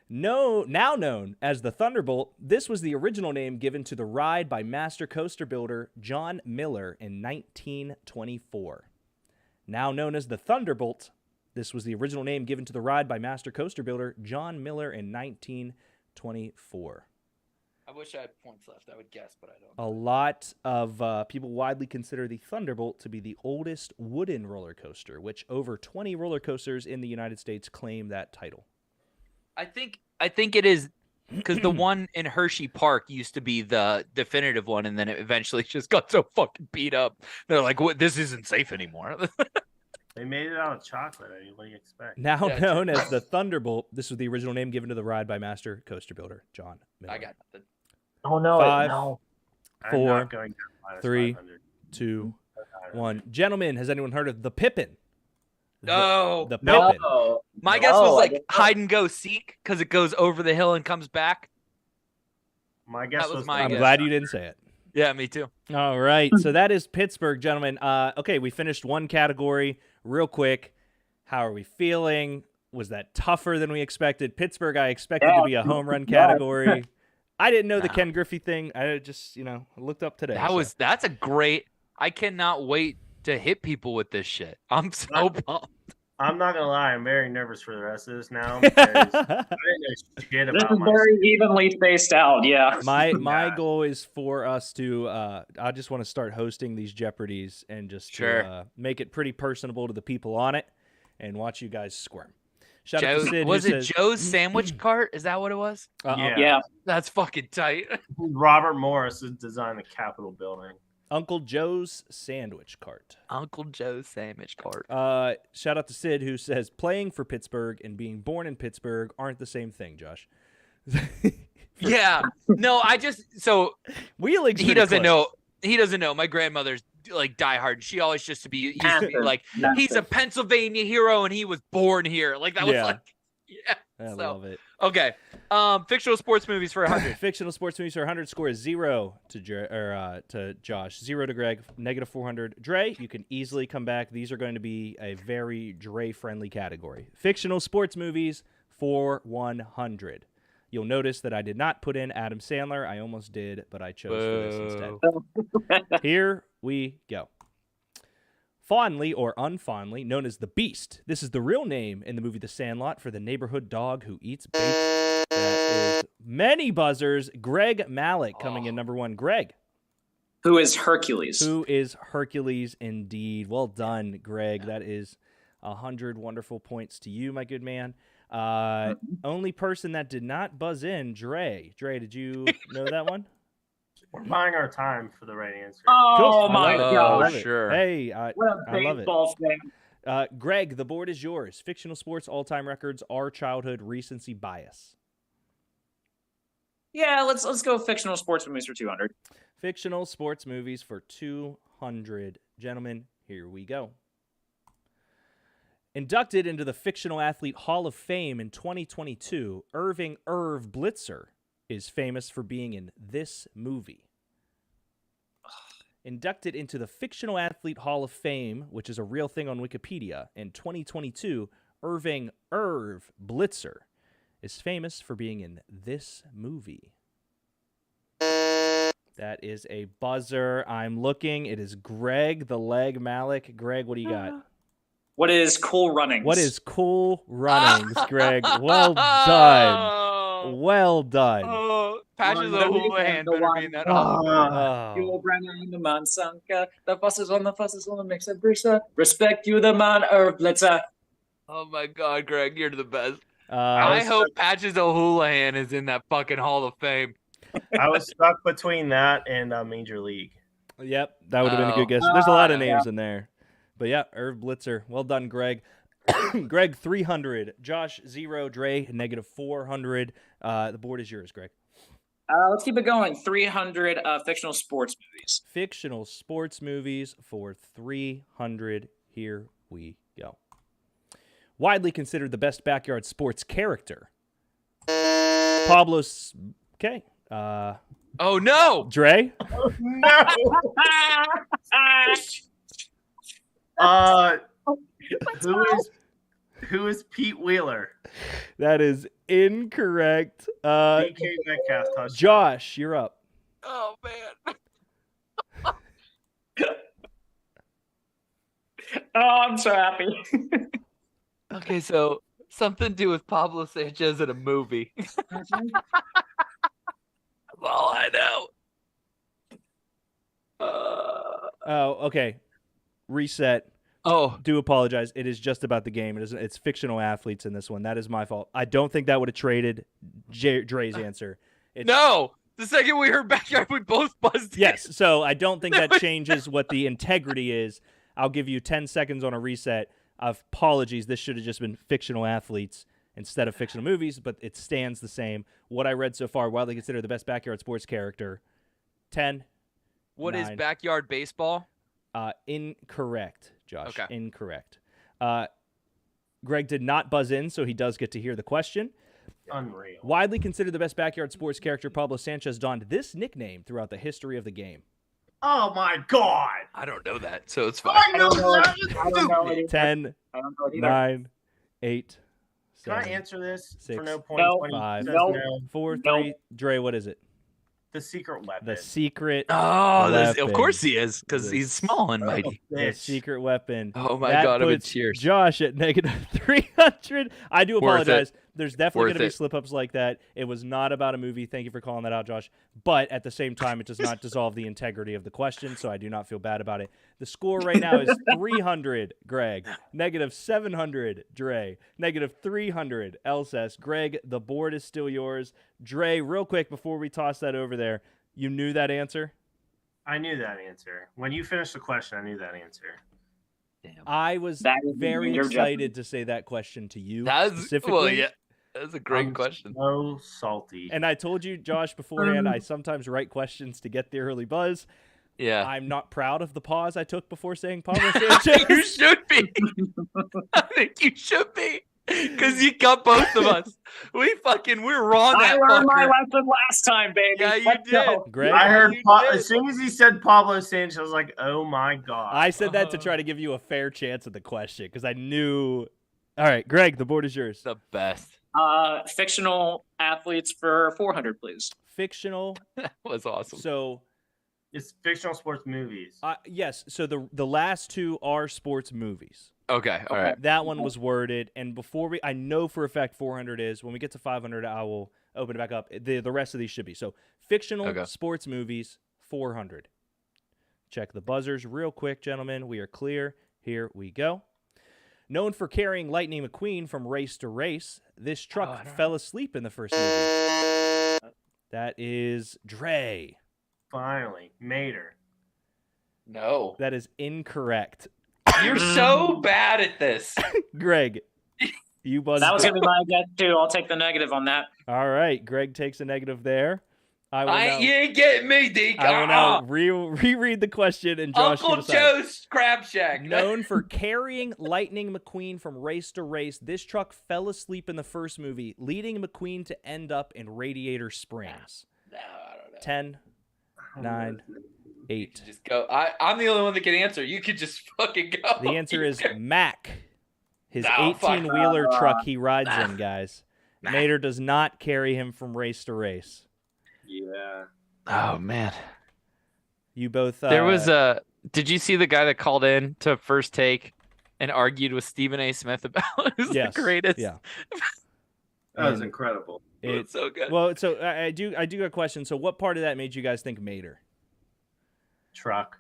Now known as the Thunderbolt, this was the original name given to the ride by master coaster builder John Miller in 1924. Now known as the Thunderbolt, this was the original name given to the ride by master coaster builder John Miller in 1924. I wish I had points left. I would guess, but I don't. A lot of people widely consider the Thunderbolt to be the oldest wooden roller coaster, which over 20 roller coasters in the United States claim that title. I think it is because the one in Hershey Park used to be the definitive one, and then it eventually just got so fucking beat up. They're like, "What? This isn't safe anymore." They made it out of chocolate. I mean, what do you expect? Now Yeah, known as the Thunderbolt, this was the original name given to the ride by master coaster builder John Miller. I got nothing. Oh no, Five. no. I'm Four, not going down minus 3, 500. 2, 1. Gentlemen, has anyone heard of the Pippin? No. The No. Pippin. No. My guess was No, I like didn't know. hide and go seek because it goes over the hill and comes back. My guess was was my I'm guess. glad you didn't say it. Yeah, me too. All right, so that is Pittsburgh, gentlemen. Okay, we finished one category real quick. How are we feeling? Was that tougher than we expected? Pittsburgh, I expected to be a home run category. I didn't know the Ken Griffey thing. I just, looked up today. That's a great. I cannot wait to hit people with this shit. I'm so pumped. I'm not gonna lie, I'm very nervous for the rest of this now because I didn't know shit This about is myself. very evenly spaced out. Yeah. My Yeah. goal is for us to I just want to start hosting these Jeopardies and just to, make it pretty personable to the people on it and watch you guys squirm. Shout out to Sid. Was who it says, Joe's sandwich cart? Is that what it was? Yeah. That's fucking tight. Robert Morris has designed the Capitol building. Uncle Joe's sandwich cart. Uncle Joe's sandwich cart. Shout out to Sid who says playing for Pittsburgh and being born in Pittsburgh aren't the same thing, Josh. Yeah. No, Wheeling's he pretty doesn't close. know. He doesn't know. My grandmother's like diehard. She always used to be like, he's a Pennsylvania hero and he was born here. Like that was Yeah. like, yeah. I So, love it. okay. Fictional sports movies for 100. Fictional sports movies for 100 score is 0 to Josh, 0 to Greg, negative 400. Dre, you can easily come back. These are going to be a very Dre-friendly category. Fictional sports movies for 100. You'll notice that I did not put in Adam Sandler. I almost did, but I chose for this instead. Here we go. Fondly or unfondly known as the Beast. This is the real name in the movie The Sandlot for the neighborhood dog who eats bait. That is many buzzers. Greg Malik coming in number 1. Greg. Who is Hercules? Who is Hercules indeed. Well done, Greg. That is 100 wonderful points to you, my good man. Only person that did not buzz in, Dre. Dre, did you know that one? We're buying our time for the right answer. Oh Cool. my I love it. god! I love it. sure. Hey, What a I love it. baseball fan! Greg, the board is yours. Fictional sports all-time records are childhood recency bias. Yeah, let's go fictional sports movies for 200. Fictional sports movies for 200. Gentlemen, here we go. Inducted into the Fictional Athlete Hall of Fame in 2022, Irving Irv Blitzer is famous for being in this movie. Inducted into the Fictional Athlete Hall of Fame, which is a real thing on Wikipedia, in 2022, Irving Irv Blitzer is famous for being in this movie. That is a buzzer. I'm looking. It is Greg the Leg Malik. Greg, what do you got? What is Cool Runnings? What is Cool Runnings, Greg? Well done. Well done. Oh, Patches One, O'Houlihan the better one. be in that. Oh. You Brenner in the man Sanka. The fusses on the mix of brisa. Respect you, the man Irv Blitzer. Oh my God, Greg, you're the best. I I hope Patches O'Houlihan is in that fucking Hall of Fame. I was stuck between that and Major League. Yep, that would have been a good guess. There's a lot of names in there. But yeah, Irv Blitzer. Well done, Greg. Greg, 300. Josh, 0. Dre, negative 400. The board is yours, Greg. Let's keep it going. 300 fictional sports movies. Fictional sports movies for 300. Here we go. Widely considered the best backyard sports character. Pablo's. Okay. Oh no! Dre? Who is Pete Wheeler? That is incorrect. DK Metcalf touchdown. Josh, you're up. Oh man. Oh, I'm so happy. Okay, so something to do with Pablo Sanchez in a movie. That's all I know. Oh, okay. Reset. Oh, Do apologize. It is just about the game. It's fictional athletes in this one. That is my fault. I don't think that would have traded Dre's answer. no! The second we heard backyard, we both buzzed in. Yes. So I don't think that changes what the integrity is. I'll give you 10 seconds on a reset. Apologies. This should have just been fictional athletes. instead of fictional movies, but it stands the same. What I read so far, widely considered the best backyard sports character. 10. What is 9. backyard baseball? Incorrect, Josh. Okay. Incorrect. Greg did not buzz in, so he does get to hear the question. Unreal. Widely considered the best backyard sports character, Pablo Sanchez donned this nickname throughout the history of the game. Oh my God! I don't know that, so it's fine. I know that. I don't know it either. 10, I don't know it either. 9, 8, Can I 7, answer this 6, for no points? No. when he 5, says No. no? 4, Nope. 3. Dre, what is it? The secret weapon. The secret Oh, of weapon. course he is, because The he's small and mighty. The Bitch. secret weapon. Oh my That God, I'm in puts tears. Josh at negative 300. I do Worth it. apologize. There's definitely Worth going to be it. slip-ups like that. It was not about a movie. Thank you for calling that out, Josh. But at the same time, it does not dissolve the integrity of the question, so I do not feel bad about it. The score right now is 300, Greg. Negative 700, Dre. Negative 300, Elsass. Greg, the board is still yours. Dre, real quick before we toss that over there, you knew that answer? I knew that answer. When you finished the question, I knew that answer. Damn. I was That is very your excited to say that question to you That's specifically. well, yeah. That's a great I'm question. So salty. And I told you, Josh, beforehand, I sometimes write questions to get the early buzz. Yeah. I'm not proud of the pause I took before saying Pablo you Sanchez. should be. I think you should be. Because you got both of us. We're wrong. I That learned my fucker. lesson last time, baby. Yeah, you Let's did. go. Greg, I heard You did. as soon as he said Pablo Sanchez, I was like, "Oh my God!" I said that to try to give you a fair chance at the question because I knew. All right, Greg, the board is yours. The best. Fictional athletes for 400, please. Fictional. That was awesome. So, It's fictional sports movies. yes. So the last two are sports movies. Okay. All right. That one was worded, and before I know for a fact 400 is. When we get to 500, I will open it back up. The rest of these should be so fictional Okay. sports movies 400. Check the buzzers real quick, gentlemen. We are clear. Here we go. Known for carrying Lightning McQueen from race to race, this truck fell asleep in the first movie. That is Dre. Finally, Mater. No. That is incorrect. You're so bad at this. Greg, you buzzed. That was in. going to be my guess, too. I'll take the negative on that. All right, Greg takes a negative there. I will now, You ain't getting me, Deke. I will now reread the question, and Josh Uncle can decide. Joe's Crab Shack. Known for carrying Lightning McQueen from race to race, this truck fell asleep in the first movie, leading McQueen to end up in Radiator Springs. No, I don't know. 10, 9, 8. Just go. I'm the only one that can answer. You could just fucking go. The answer is Mac. His No, fuck. 18-wheeler truck he rides in, guys. Mater does not carry him from race to race. Yeah. Oh man. You both. There was a. Did you see the guy that called in to First Take and argued with Stephen A. Smith about who's Yes. the greatest? Yeah. That was And incredible. It's so good. Well, so I do got a question. So what part of that made you guys think Mater? Truck.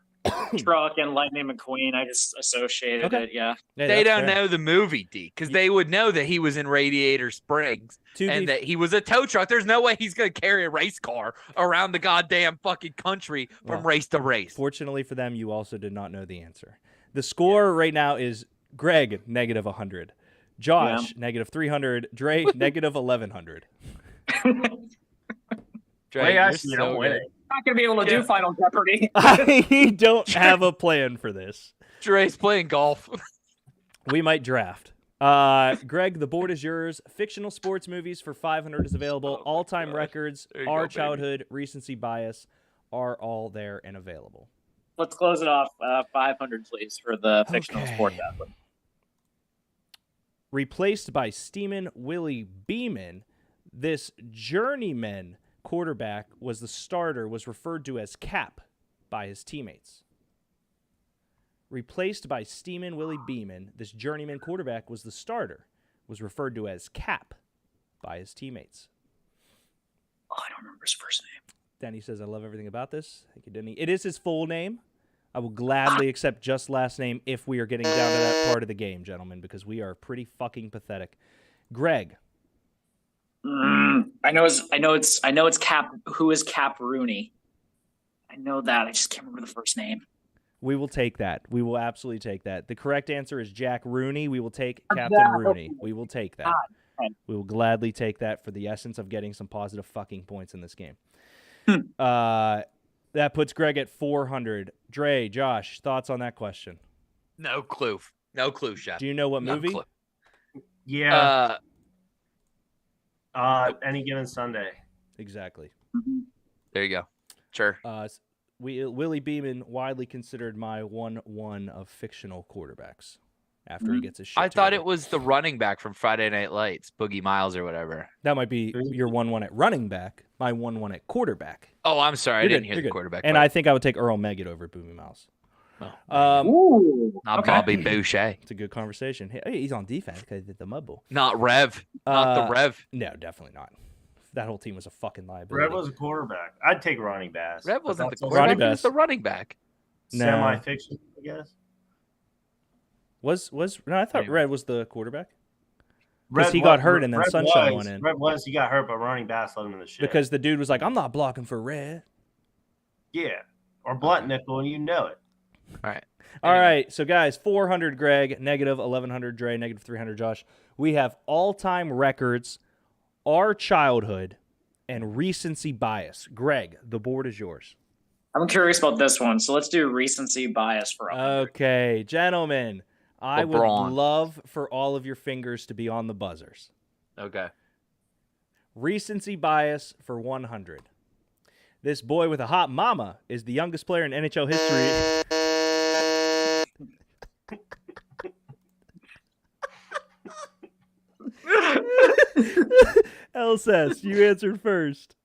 Truck and Lightning McQueen, I just associated Okay. it, yeah. Yeah, They that's don't fair. know the movie, D, because they would know that he was in Radiator Springs To and be that he was a tow truck. There's no way he's gonna carry a race car around the goddamn fucking country from Well, race to race. Fortunately for them, you also did not know the answer. The score right now is Greg negative 100, Josh negative 300, Dre negative 1100. Dre, Wait, you're actually, so I'm good. winning. Not going to be able to do Final Jeopardy. I don't have a plan for this. Dre's playing golf. We might draft. Greg, the board is yours. Fictional sports movies for 500 is available. Oh my All-time gosh. records, There you our go, baby. childhood, recency bias are all there and available. Let's close it off. 500, please, for the fictional Okay. sport athlete. Replaced by Steamin' Willie Beeman, this journeyman quarterback was referred to as Cap by his teammates. Replaced by Steamin' Willie Beeman, this journeyman quarterback was referred to as Cap by his teammates. Oh, I don't remember his first name. Denny says, I love everything about this. Thank you, Denny. It is his full name. I will gladly accept just last name if we are getting down to that part of the game, gentlemen, because we are pretty fucking pathetic. Greg. I know it's Cap. Who is Cap Rooney? I know that. I just can't remember the first name. We will take that. We will absolutely take that. The correct answer is Jack Rooney. We will take Captain Rooney. We will take that. We will gladly take that for the essence of getting some positive fucking points in this game. That puts Greg at 400. Dre, Josh, thoughts on that question? No clue. No clue, Chef. Do you know what No movie? clue. Yeah. Any Given Sunday. Exactly. There you go. Sure. Willie Beeman, widely considered my 1-1 of fictional quarterbacks after he gets his shit I thought together. it was the running back from Friday Night Lights, Boogie Miles or whatever. That might be your 1-1 at running back, my 1-1 at quarterback. Oh, I'm sorry. I You're didn't good, hear you're the good. quarterback. And part. I think I would take Earl Meggett over Boomy Miles. Oh, Ooh. not Okay. Bobby Boucher. It's a good conversation. Hey, he's on defense because he did the mud bowl. Not Rev. Not the Rev. No, definitely not. That whole team was a fucking liability. Brett was a quarterback. I'd take Ronnie Bass. Rev but wasn't the that's quarterback. Ronnie He was Bass. the running back. No. Semi-fiction, I guess. No, I thought Anyway. Red was the quarterback. Red he got was- hurt and then Red Sunshine was- went in. Red was, he got hurt, but Ronnie Bass let him in the shit. Because the dude was like, I'm not blocking for Red. Yeah. Or blunt nickel, and you know it. All right. All Anyway. right, so guys, 400 Greg, negative 1100 Dre, negative 300 Josh. We have all-time records, our childhood, and recency bias. Greg, the board is yours. I'm curious about this one, so let's do recency bias for 100. Okay, gentlemen, I would LeBron. love for all of your fingers to be on the buzzers. Okay. Recency bias for 100. This boy with a hot mama is the youngest player in NHL history. El says, you answered first.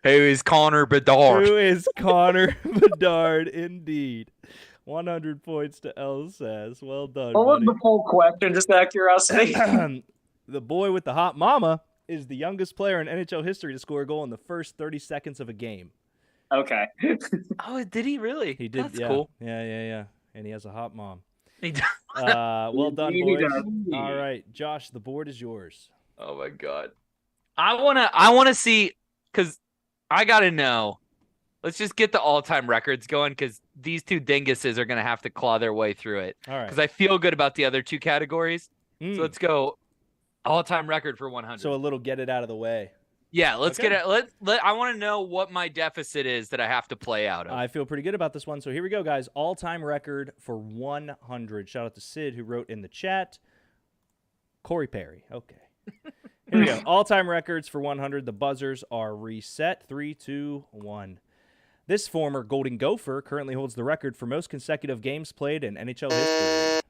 Who is Connor Bedard? Who is Connor Bedard? Indeed. 100 points to El says. Well done, What was buddy. the full question, just out of curiosity? The boy with the hot mama is the youngest player in NHL history to score a goal in the first 30 seconds of a game. Okay. Oh, did he really? He did. That's yeah. cool. Yeah. And he has a hot mom. He does. Well done, He boys. does. All right, Josh, the board is yours. Oh my god. I wanna see, because I gotta know. Let's just get the all-time records going, because these two dinguses are gonna have to claw their way through it. All right. Because I feel good about the other two categories. Mm. So let's go all-time record for 100. So a little get it out of the way. Yeah, let's Okay. get it. I want to know what my deficit is that I have to play out of. I feel pretty good about this one. So here we go, guys. All-time record for 100. Shout out to Sid, who wrote in the chat. Corey Perry. Okay. Here we go. All-time records for 100. The buzzers are reset. 3, 2, 1. This former Golden Gopher currently holds the record for most consecutive games played in NHL history.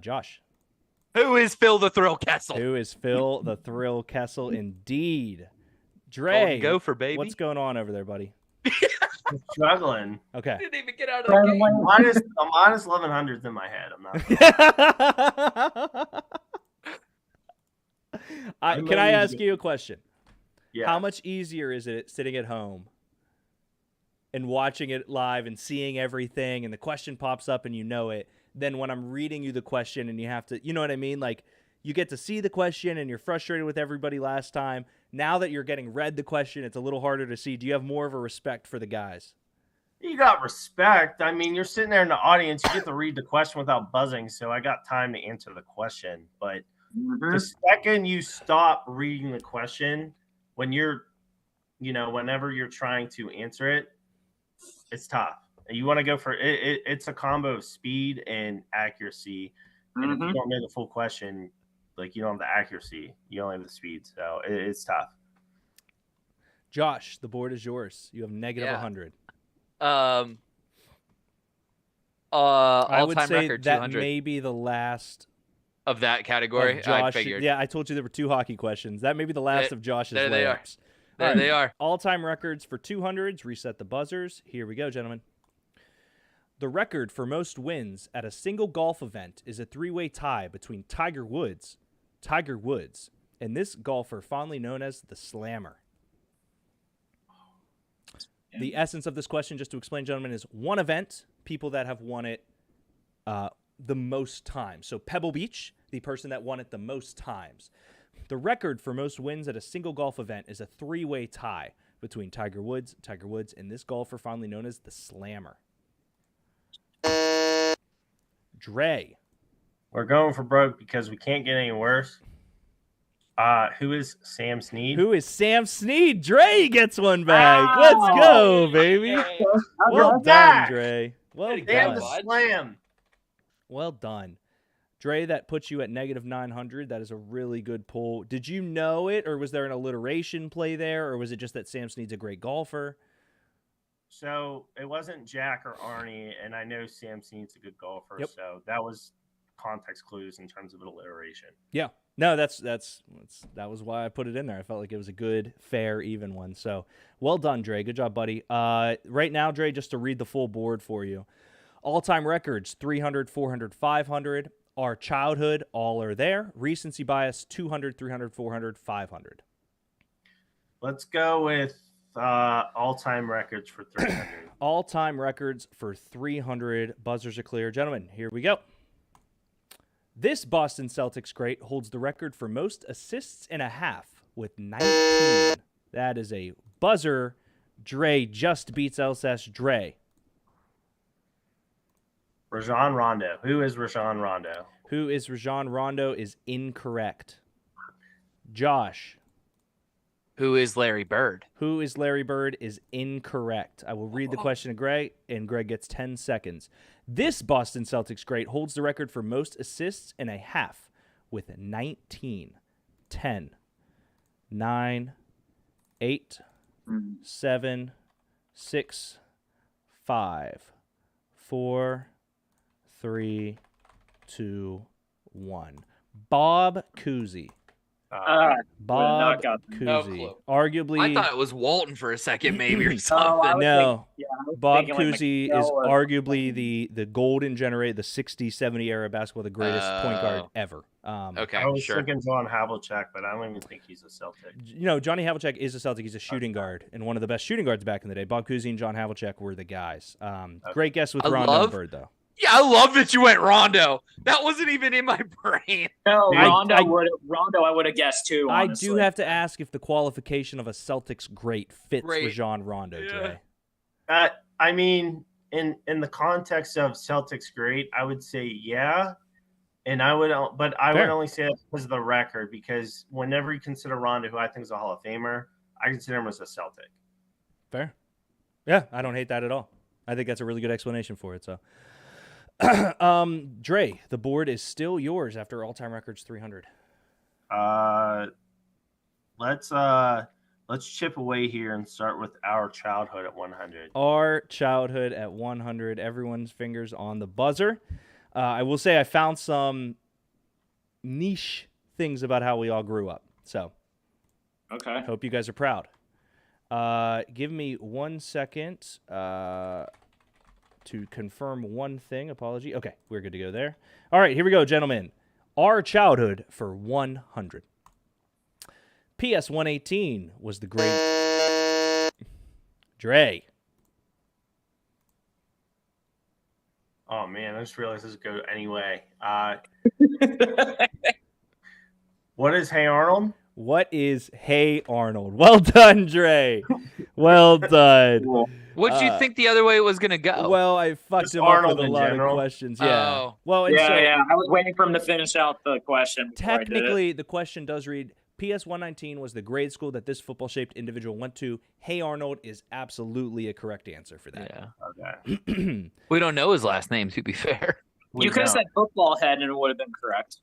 Josh. Who is Phil the Thrill Kessel? Who is Phil the Thrill Kessel? Indeed. Dre, Golden Gopher, baby. what's going on over there, buddy? I'm struggling. Okay. Didn't even get out of the game. I'm minus 1100s in my head. I'm not. Can I ask you a question? Yeah. How much easier is it sitting at home and watching it live and seeing everything and the question pops up and you know it than when I'm reading you the question and you have to, you know what I mean? Like, you get to see the question and you're frustrated with everybody last time. Now that you're getting read the question, it's a little harder to see. Do you have more of a respect for the guys? You got respect. I mean, you're sitting there in the audience. You get to read the question without buzzing, so I got time to answer the question. But the second you stop reading the question, when you're, whenever you're trying to answer it, it's tough. You want to go for it. It's a combo of speed and accuracy. And if you don't know the full question, like, you don't have the accuracy, you only have the speed. So it's tough. Josh, the board is yours. You have negative Yeah. 100. I I would all-time say record that 200 may be the last of that category. of Josh. I figured. Yeah, I told you there were 2 hockey questions. That may be the last of Josh's there they are. layups. There All right. they are. All-time records for 200s. Reset the buzzers. Here we go, gentlemen. The record for most wins at a single golf event is a 3-way tie between Tiger Woods, and this golfer fondly known as the Slammer. The essence of this question, just to explain, gentlemen, is one event, people that have won it the most times. So Pebble Beach, the person that won it the most times. The record for most wins at a single golf event is a 3-way tie between Tiger Woods, and this golfer fondly known as the Slammer. Dre, We're going for broke because we can't get any worse. Who is Sam Snead? Who is Sam Snead? Dre gets one back. Let's go, baby. Well done, back. Dre. Well Damn the done. slam. Well done. Dre, that puts you at negative 900. That is a really good pull. Did you know it, or was there an alliteration play there, or was it just that Sam Snead's a great golfer? So it wasn't Jack or Arnie, and I know Sam Snead's a good golfer, Yep. so that was context clues in terms of alliteration. Yeah. No, that was why I put it in there. I felt like it was a good, fair, even one. So well done, Dre. Good job, buddy. Right now, Dre, just to read the full board for you. All-time records, 300, 400, 500. Our childhood, all are there. Recency bias, 200, 300, 400, 500. Let's go with all-time records for 300. All-time records for 300. Buzzers are clear. Gentlemen, here we go. This Boston Celtics great holds the record for most assists in a half with 19. That is a buzzer. Dre just beats LSS. Dre. Rajon Rondo. Who is Rajon Rondo? Who is Rajon Rondo is incorrect. Josh. Who is Larry Bird? Who is Larry Bird is incorrect. I will read the question to Greg, and Greg gets 10 seconds. This Boston Celtics great holds the record for most assists in a half with 19. 10, 9, 8, 7, 6, 5, 4, 3, 2, 1. Bob Cousy. Bob No Cousy. clue. Arguably, I thought it was Walton for a second, maybe, or something. no. Bob thinking like Cousy McNeil is or arguably the golden generate, the 60, 70 era basketball, the greatest point guard ever. Okay, I was sure. thinking John Havlicek, but I don't even think he's a Celtic. You know, Johnny Havlicek is a Celtic. He's a shooting guard and one of the best shooting guards back in the day. Bob Cousy and John Havlicek were the guys. Great guess with I Rondo love- and Bird, though. Yeah, I love that you went Rondo. That wasn't even in my brain. No, I- Rondo I- would have guessed too. I Honestly. do have to ask if the qualification of a Celtics great fits Great. Rajon Rondo, Yeah. Dre. I mean, in the context of Celtics great, I would say yeah. And I would Fair. only say that because of the record, because whenever you consider Rondo, who I think is a Hall of Famer, I consider him as a Celtic. Fair. Yeah, I don't hate that at all. I think that's a really good explanation for it. So, Dre, the board is still yours after all-time records 300. Let's chip away here and start with our childhood at 100. Our childhood at 100. Everyone's fingers on the buzzer. I will say I found some niche things about how we all grew up. So, Okay. hope you guys are proud. Give me 1 second to confirm one thing. Apology. Okay, we're good to go there. All right, here we go, gentlemen. Our childhood for 100. PS 118 was the great Dre. Oh man, I just realized this would go anyway. What is Hey Arnold? What is Hey Arnold? Well done, Dre. Well done. What do you think the other way it was going to go? Well, I fucked Just him up Arnold with a in lot general. of questions. Yeah. Oh. Well, and Yeah, so yeah. I was waiting for him to finish out the question. before I did it. technically, the question does read, PS 119 was the grade school that this football-shaped individual went to. Hey Arnold is absolutely a correct answer for that. Yeah. Okay. We don't know his last name, to be fair. You could have said football head and it would have been correct.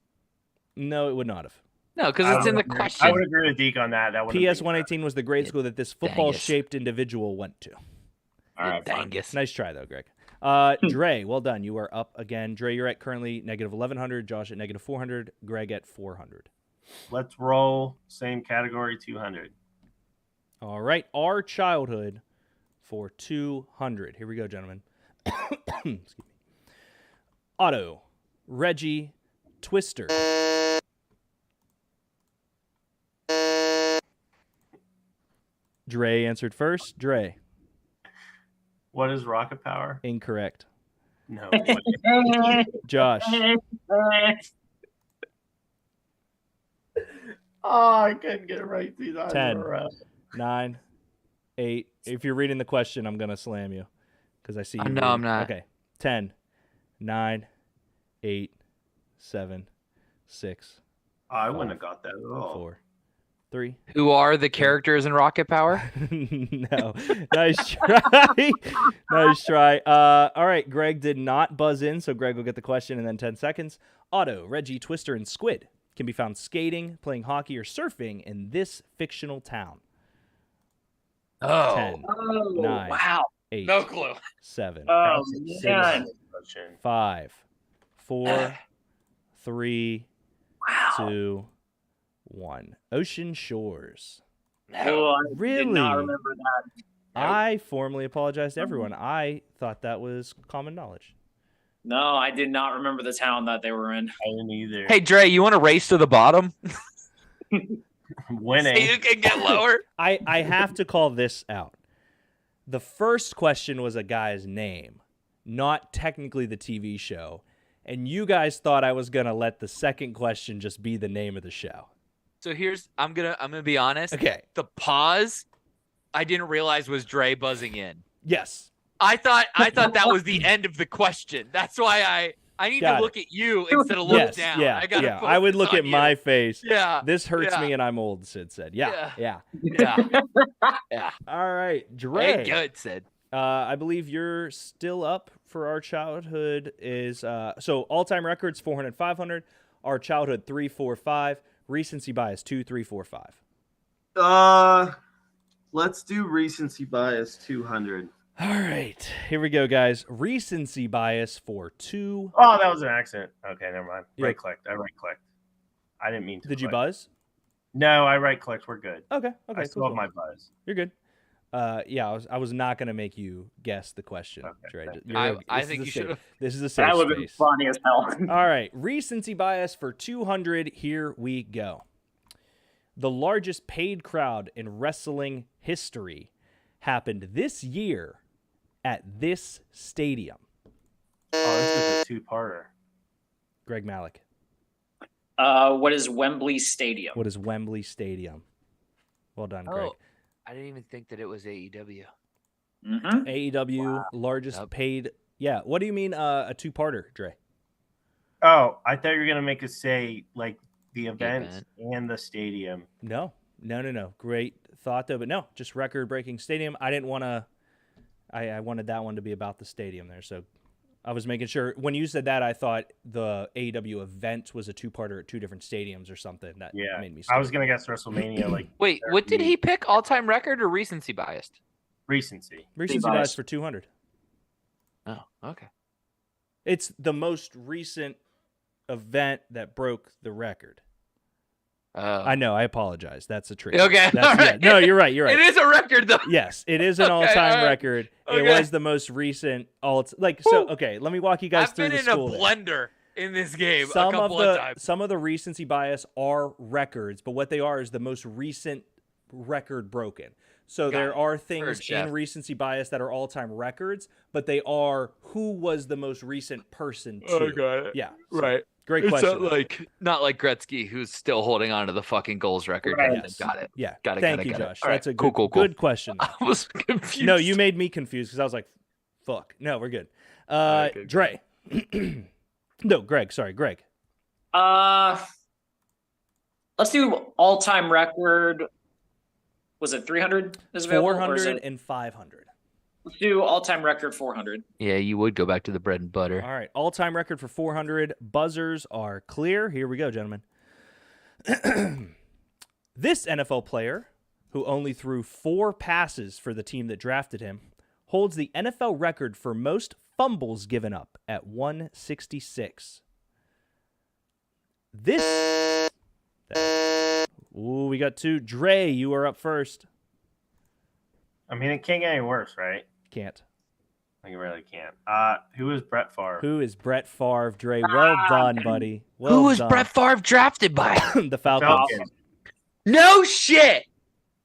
No, it would not have. No, because it's in the question. I would agree with Deke on that. That would PS 118 was the grade school that this football-shaped individual went to. All right, fine. Dangus. Nice try, though, Greg. Dre, well done. You are up again. Dre, you're at currently negative 1,100. Josh at negative 400. Greg at 400. Let's roll. Same category, 200. All right. Our childhood for 200. Here we go, gentlemen. Excuse me. Otto, Reggie, Twister. Dre answered first. Dre, What is Rocket Power? incorrect. No. Josh, I couldn't get it right 3 times 10. in a row. 9, 8. If you're reading the question, I'm going to slam you because I see you. No, I'm reading. not. Okay. 10, 9, 8, 7, 6, I wouldn't have got that at all. 4, 3. Who are the characters in Rocket Power? No. Nice try. Nice try. All right. Greg did not buzz in, so Greg will get the question in then 10 seconds. Otto, Reggie, Twister, and Squid can be found skating, playing hockey, or surfing in this fictional town. Oh. 10, Oh, 9, wow. 8, No clue. 7, Oh, That's man. question. 5, 4, 3, Wow. 2, 1. Ocean Shores. Oh, I did Really? not remember that. I formally apologize to everyone. I thought that was common knowledge. No, I did not remember the town that they were in. I didn't either. Hey, Dre, you want to race to the bottom? Winning. So you can get lower? I have to call this out. The first question was a guy's name, not technically the TV show. And you guys thought I was going to let the second question just be the name of the show. So here's I'm gonna be honest. Okay. The pause I didn't realize was Dre buzzing in. Yes. I thought that was the end of the question. That's why I need Got to it. look at you instead of look Yes. down. Yeah. I gotta Yeah. I would focus look on at you. my face. Yeah. This hurts Yeah. me and I'm old, Sid said. Yeah. Yeah. Yeah. Yeah. All right. Hey, Dre. good, Sid. I believe you're still up for our childhood is so all-time records 400, 500. Our childhood 3, 4, 5. Recency bias 2, 3, 4, 5. Let's do recency bias 200. All right, here we go, guys. Recency bias for 2. Oh, that was an accident. Okay, never mind. Yeah. Right-clicked. I right-clicked. I didn't mean to. Did you click. buzz? No, I right-clicked. We're good. Okay, I okay, still cool, have my buzz. You're good. Yeah, I was not gonna make you guess the question, Okay, Dre. thank I think you should have. This is a safe That would have been space. funny as hell. All right, recency bias for 200. Here we go. The largest paid crowd in wrestling history happened this year at this stadium. Oh, this is a two-parter. Greg Malik. What is Wembley Stadium? What is Wembley Stadium? Well done, Greg. Oh, I didn't even think that it was AEW. Mm-hmm. AEW largest Yep. paid. Yeah. What do you mean a two-parter, Dre? Oh, I thought you were going to make us say, like, the event event. and the stadium. No. Great thought though, but no, just record-breaking stadium. I didn't want to. I wanted that one to be about the stadium there, so I was making sure. When you said that, I thought the AEW event was a two-parter at two different stadiums or something. That Yeah. made me. I was going to guess WrestleMania, like, Wait, what did he pick? All-time record or recency biased? recency. recency bias. bias for 200. Oh, okay. It's the most recent event that broke the record. Oh. I know. I apologize. That's a trick. Okay, That's, all right. No, you're right. You're right. It is a record though. Yes, it is an Okay, all-time all right. record. It Okay. was the most recent so. Okay, let me walk you guys I've through been the in a school. there. blender in this game Some a couple of of the times. some of the recency bias are records, but what they are is the most recent record broken. So Got there it. are things Heard, Chef. in recency bias that are all-time records, but they are who was the most recent person to. got it. Yeah. so Right. Great It's question. not like Gretzky, who's still holding on to the fucking goals record. Right. Yes. Got it. Yeah. Got it, Thank got it, you, got it. Josh. All right, That's a cool, good, cool, cool. good question. I was confused. No, you made me confused because I was like, fuck. No, we're good. Okay, good. Dre. No, Greg. Sorry, Greg. Let's do all-time record. Was it 300 is available? or is 400 it- and 500. Let's do all-time record 400. Yeah, you would go back to the bread and butter. All right. All-time record for 400. Buzzers are clear. Here we go, gentlemen. This NFL player, who only threw 4 passes for the team that drafted him, holds the NFL record for most fumbles given up at 166. Ooh, we got 2. Dre, you are up first. I mean, it can't get any worse, right? Can't. Like, it really can't. Who is Brett Favre? Who is Brett Favre? Dre, well done, buddy. Well Who was done. Brett Favre drafted by? The Falcons. Falcons. No shit.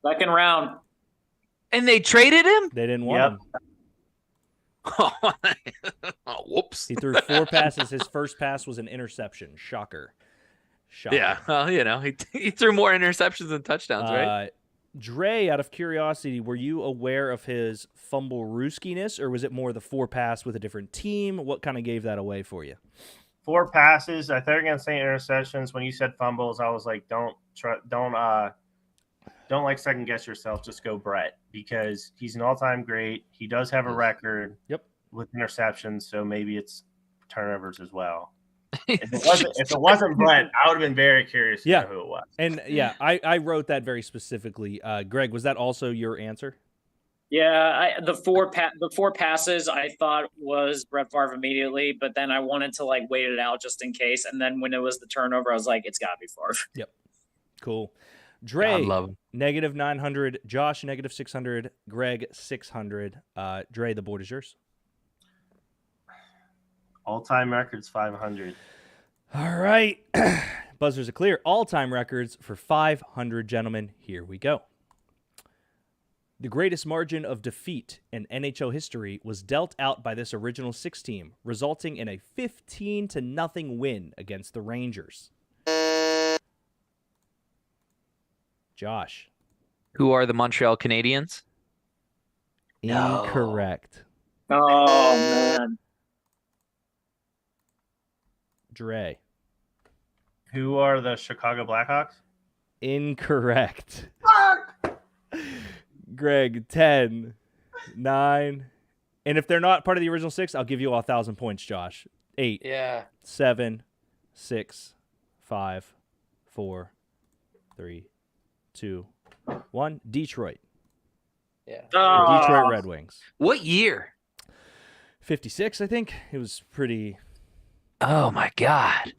Second round. And they traded him? They didn't want Yep. him. Oh, whoops. He threw 4 passes. His first pass was an interception. Shocker. Yeah, well, he threw more interceptions than touchdowns, right? Dre, out of curiosity, were you aware of his fumble rooskiness, or was it more the 4 pass with a different team? What kind of gave that away for you? 4 passes. I thought you were gonna say interceptions. When you said fumbles, I was like, don't like second guess yourself. Just go Brett because he's an all-time great. He does have a record. Yep. With interceptions, so maybe it's turnovers as well. If it wasn't Brett, I would have been very curious to know who it was. And yeah, I wrote that very specifically. Greg, was that also your answer? Yeah, the four passes I thought was Brett Favre immediately, but then I wanted to like wait it out just in case. And then when it was the turnover, I was like, it's got to be Favre. Yep. Cool. Dre, love him. negative 900. Josh, negative 600. Greg, 600. Dre, the board is yours. All-time records 500. All right. Buzzers are clear. All-time records for 500, gentlemen. Here we go. The greatest margin of defeat in NHL history was dealt out by this original 6 team, resulting in a 15-0 win against the Rangers. Josh. Who are the Montreal Canadiens? Incorrect. Oh, man. Dre. Who are the Chicago Blackhawks? Incorrect. Greg, 10, 9. And if they're not part of the original 6, I'll give you 1,000 points, Josh. 8, Yeah. 7, 6, 5, 4, 3, 2, 1. Detroit. Yeah. The Detroit Red Wings. What year? 56, I think. It was pretty... Oh my God.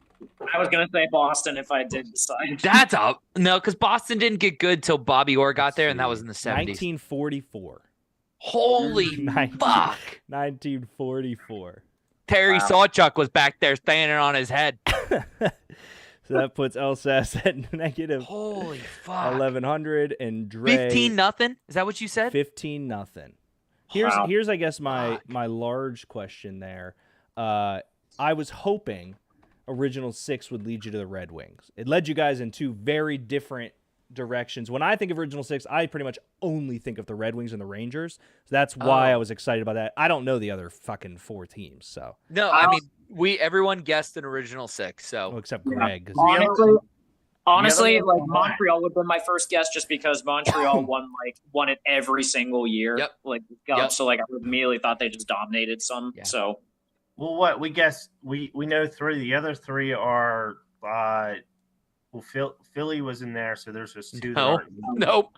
I was gonna say Boston if I did decide. That's up. No, because Boston didn't get good till Bobby Orr got there, and that was in the 70s. 1944. Holy fuck. 1944. Terry Sawchuk was back there standing on his head. So that puts Elsas at negative Holy fuck. 1,100 and Dre 15-0? Is that what you said? 15-0. Here's I guess my large question there. I was hoping original 6 would lead you to the Red Wings. It led you guys in 2 very different directions. When I think of original 6, I pretty much only think of the Red Wings and the Rangers. So that's why I was excited about that. I don't know the other fucking 4 teams. So No, I mean everyone guessed an original 6. So well, except Greg. 'Cause Honestly, like Montreal would have been my first guess just because Montreal won it every single year. Yep. So like I immediately thought they just dominated some. Yeah. So Well, what we guess we know 3. The other 3 are Philly was in there, so there's just 2. Nope.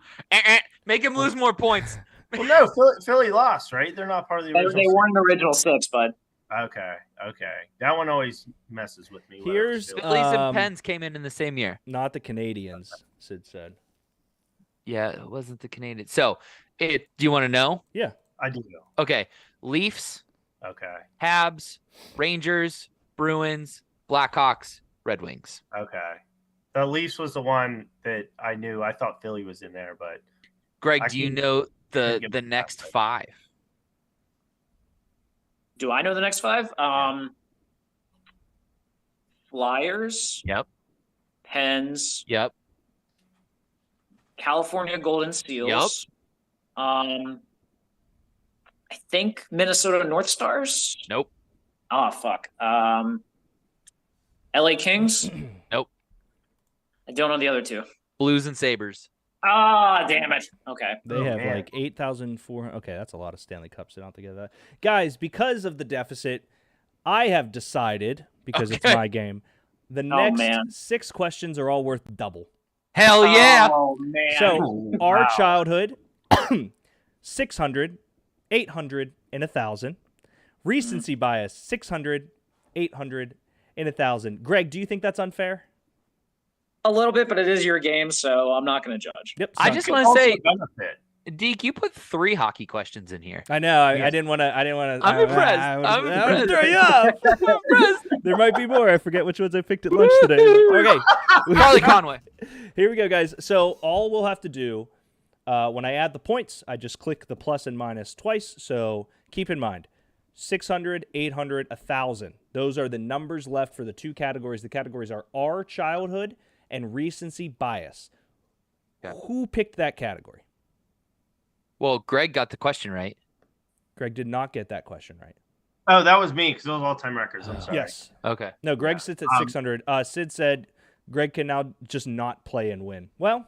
Make him lose more points. Well, no, Philly lost, right? They're not part of the original. they weren't the original 6, but Okay. That one always messes with me. Here's Phillies and Pens came in the same year. not the Canadians, Sid said. Yeah, it wasn't the Canadians. So, do you want to know? Yeah. I do. Okay. Leafs, Okay. Habs, Rangers, Bruins, Blackhawks, Red Wings. Okay. The Leafs was the one that I knew. I thought Philly was in there, but Greg, I do you can- know can't give the him next that. 5? do I know the next 5? Flyers, Yep. Pens, Yep. California Golden Seals. I think Minnesota North Stars. Nope. Oh fuck. LA Kings. Nope. I don't know the other 2. Blues and Sabres. Ah, damn it. Okay. They have man. like 8,400. Okay, that's a lot of Stanley Cups. They don't have to get that. Guys, because of the deficit, I have decided, because it's my game, the next man. 6 questions are all worth double. Hell yeah. Oh man. So our childhood, 600, 800, and 1,000. Recency bias, 600, 800, and 1,000. Greg, do you think that's unfair? A little bit, but it is your game, so I'm not going to judge. Yep. I sounds just good. want to say, benefit. Deke, you put 3 hockey questions in here. I know. I didn't want to. I'm impressed. I'm impressed. throw you off. I'm impressed. There might be more. I forget which ones I picked at lunch today. Okay. Charlie Conway. Here we go, guys. So all we'll have to do when I add the points, I just click the plus and minus twice. So keep in mind, 600, 800, 1,000. Those are the numbers left for the 2 categories. The categories are our childhood and recency bias. Okay. Who picked that category? Well, Greg got the question right. Greg did not get that question right. Oh, that was me because those all-time records. I'm sorry. Yes. Okay. No, Greg Yeah. sits at 600. Sid said Greg can now just not play and win. Well,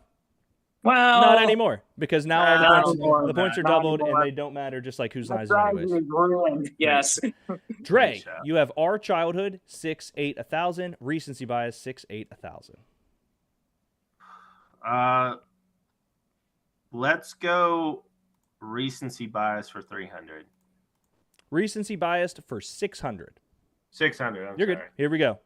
Well, not anymore because now all not the anymore, points are not doubled and anymore. they don't matter, just like whose line is it That's anyways. ruined. Yes. Dre, Nice shot. you have our childhood 6, 8, 1,000. Recency bias 6, 8, 1,000. Let's go recency bias for 300. Recency biased for 600. 600. I'm You're sorry. good. Here we go.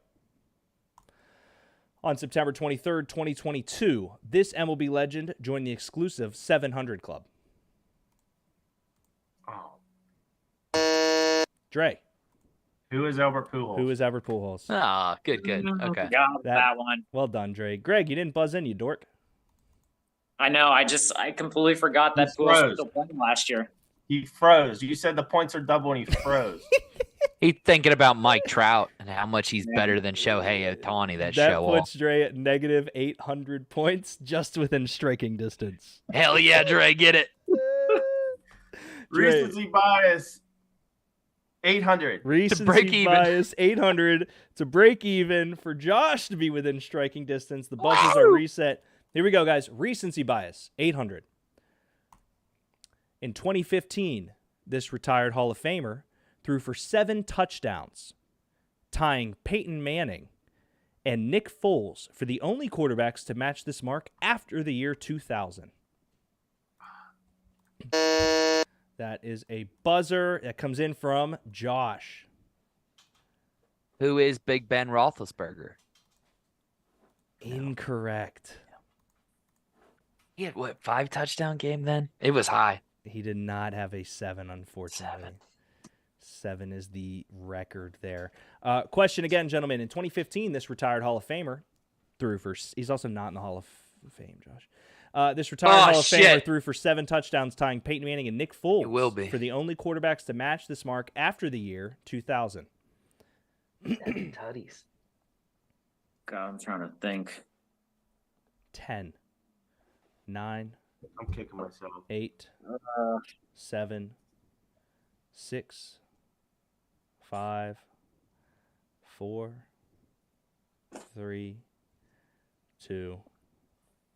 On September 23rd, 2022, this MLB legend joined the exclusive 700 club. Oh. Dre, Who is Albert Pujols? who is Albert Pujols? Ah, good. Okay. Got that one. Well done, Dre. Greg, you didn't buzz in, you dork. I know. I completely forgot that He's Pujols was froze. still playing last year. He froze. You said the points are double, and he froze. He's thinking about Mike Trout and how much he's better than Shohei Ohtani. That show off. puts Dre at negative 800 points, just within striking distance. Hell yeah, Dre, get it. Dre, Recency bias 800. recency break even. bias 800 to break even for Josh to be within striking distance. The buzzers are reset. Here we go, guys. Recency bias 800. In 2015, this retired Hall of Famer threw for 7 touchdowns, tying Peyton Manning and Nick Foles for the only quarterbacks to match this mark after the year 2000. That is a buzzer that comes in from Josh. Who is Big Ben Roethlisberger? Incorrect. He had, 5 touchdown game then? It was high. He did not have a 7, unfortunately. 7 is the record there. Question again, gentlemen. In 2015, this retired Hall of Famer threw for... He's also not in the Hall of Fame, Josh. This retired Hall of Famer threw for 7 touchdowns, tying Peyton Manning and Nick Foles It will be. for the only quarterbacks to match this mark after the year 2000. 7 tutties. God, I'm trying to think. 10, 9, I'm kicking myself. 8, 7, 6, 5, 4, 3, 2,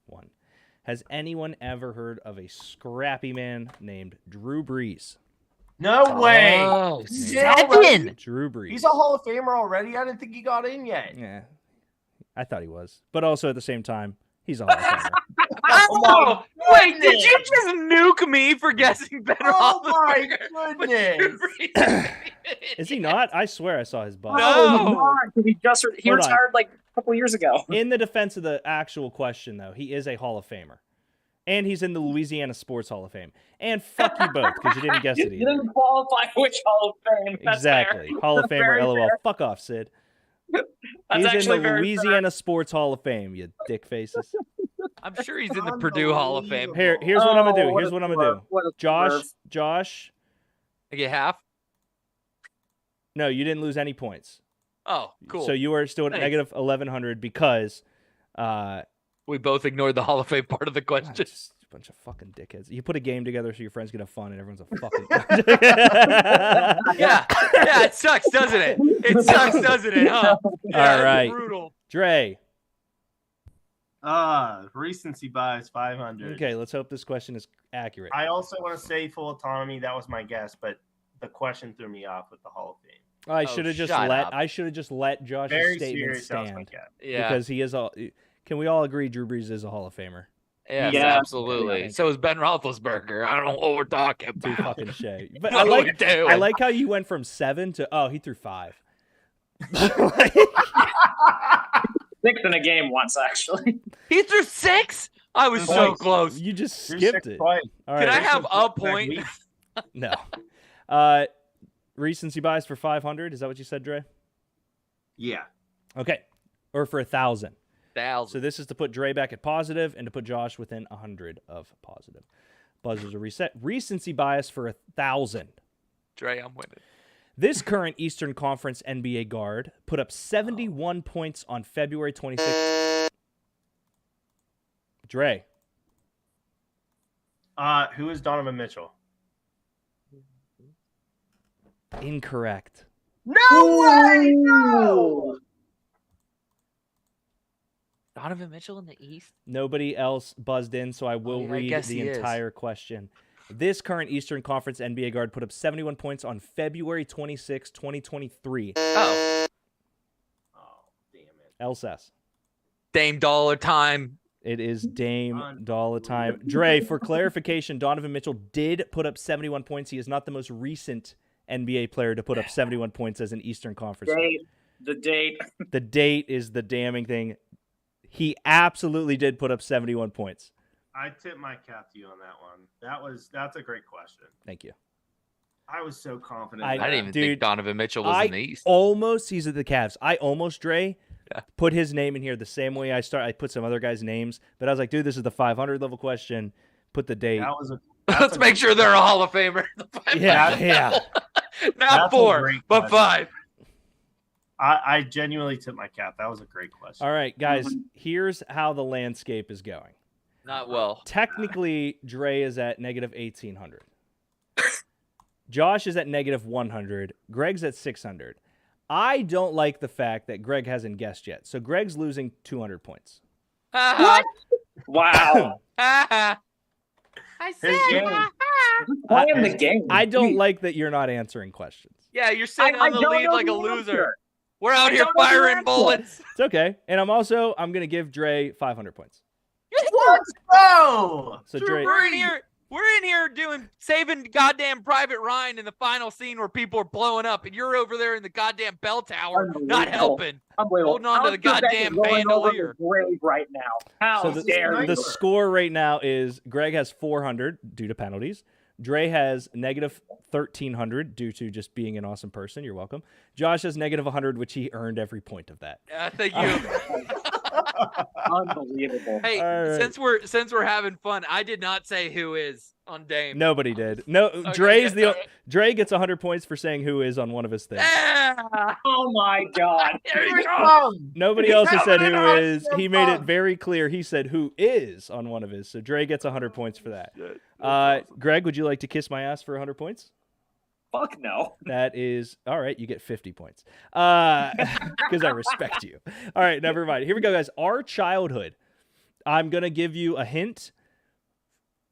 1. Has anyone ever heard of a scrappy man named Drew Brees? No way. Oh, He's 7. Drew Brees. He's a Hall of Famer already. I didn't think he got in yet. Yeah, I thought he was, but also at the same time, he's a Hall of Famer. Oh, wait, did you just nuke me for guessing Ben Oh my Roethlisberger? goodness. Is he not? I swear I saw his butt. No. He Hold on. retired like a couple years ago. In the defense of the actual question, though, he is a Hall of Famer. And he's in the Louisiana Sports Hall of Fame. And fuck you both, because you didn't guess it You either. didn't qualify which Hall of Fame. That's Exactly. fair. Hall of Famer, Very LOL. fair. Fuck off, Sid. That's He's in actually the very Louisiana Sports Hall of Fame, you dick faces. I'm sure he's in the Purdue Hall of Fame. Here's what I'm going to do. Oh, Here's what I'm going to do. What a Josh, swerve. Josh, I get half? no, you didn't lose any points. Oh, cool. So you are still at Thanks. negative 1,100 because We both ignored the Hall of Fame part of the God, question. just a bunch of fucking dickheads. You put a game together so your friends can have fun and everyone's a fucking... Yeah, it sucks, doesn't it? It sucks, doesn't it? Huh? Yeah, All right. It's brutal. Dre. Recency bias 500. Okay, let's hope this question is accurate. I also want to say full autonomy. That was my guess, but the question threw me off with the Hall of Fame. I Oh, should have just shut let up. I should have just let Josh's Very statement serious. That was my stand guess. Yeah, because he is a. Can we all agree Drew Brees is a Hall of Famer? yes, Yeah. absolutely. So is Ben Roethlisberger. I don't know what we're talking Too about. fucking shit. But No, I we like do. I like how you went from 7 to he threw 5. 6 in a game once, actually. He threw 6? I was so Twice. close. You just You're skipped sick it. twice. All Can right. I have a point? No. Recency bias for 500. Is that what you said, Dre? Yeah. Okay. Or for 1,000. 1,000. So this is to put Dre back at positive and to put Josh within 100 of positive. Buzzers are reset. Recency bias for 1,000. Dre, I'm winning. This current Eastern Conference NBA guard put up 71 points on February 26th. Dre. Who is Donovan Mitchell? Incorrect. No way! No! Donovan Mitchell in the East? Nobody else buzzed in, so I will yeah, I read guess the he is. entire question. This current Eastern Conference NBA guard put up 71 points on February 26, 2023. Oh, Oh, damn it. LSS. Dame Dollar time. It is Dame Dollar time. Dre, for clarification, Donovan Mitchell did put up 71 points. He is not the most recent NBA player to put up 71 points as an Eastern Conference. The date. The date is the damning thing. He absolutely did put up 71 points. I tip my cap to you on that one. That's a great question. Thank you. I was so confident. I didn't even think Donovan Mitchell was in the East. He's at the Cavs. I almost, Dre, put his name in here the same way I put some other guys' names. But I was like, dude, this is the 500 level question. Put the date. Let's make sure they're a Hall of Famer. Yeah. Not 4, but 5. I genuinely tip my cap. That was a great question. All right, guys, here's how the landscape is going. Not well. Technically, Dre is at negative 1,800. Josh is at negative 100. Greg's at 600. I don't like the fact that Greg hasn't guessed yet. So Greg's losing 200 points. What? Wow. I said, Playing the game. I don't like that you're not answering questions. yeah, you're sitting on the don't lead know like a the loser. answer. We're out here don't know the firing answer. bullets. It's okay. And I'm going to give Dre 500 points. Let's go! So Dre, We're in here saving goddamn Private Ryan in the final scene where people are blowing up, and you're over there in the goddamn bell tower, not helping. Unbelievable. Holding on to the Alex Trebek goddamn is going over bandolier. the grave right now. How so dare you? the score right now is Greg has 400 due to penalties. Dre has negative 1,300 due to just being an awesome person. You're welcome. Josh has negative 100, which he earned every point of that. Thank you. Unbelievable. Hey, All right. since we're having fun, I did not say who is on Dame. Nobody did. No, Okay, Dre's yeah, Dre gets 100 points for saying who is on one of his things. Yeah. Oh my God. There you go. Nobody else has said who Coming is. out He so made it fun. very clear. He said who is on one of his. So Dre gets 100 points for that. Greg, would you like to kiss my ass for 100 points? Fuck no. That is all right. You get 50 points because I respect you. All right, never mind. Here we go, guys. Our childhood. I'm gonna give you a hint.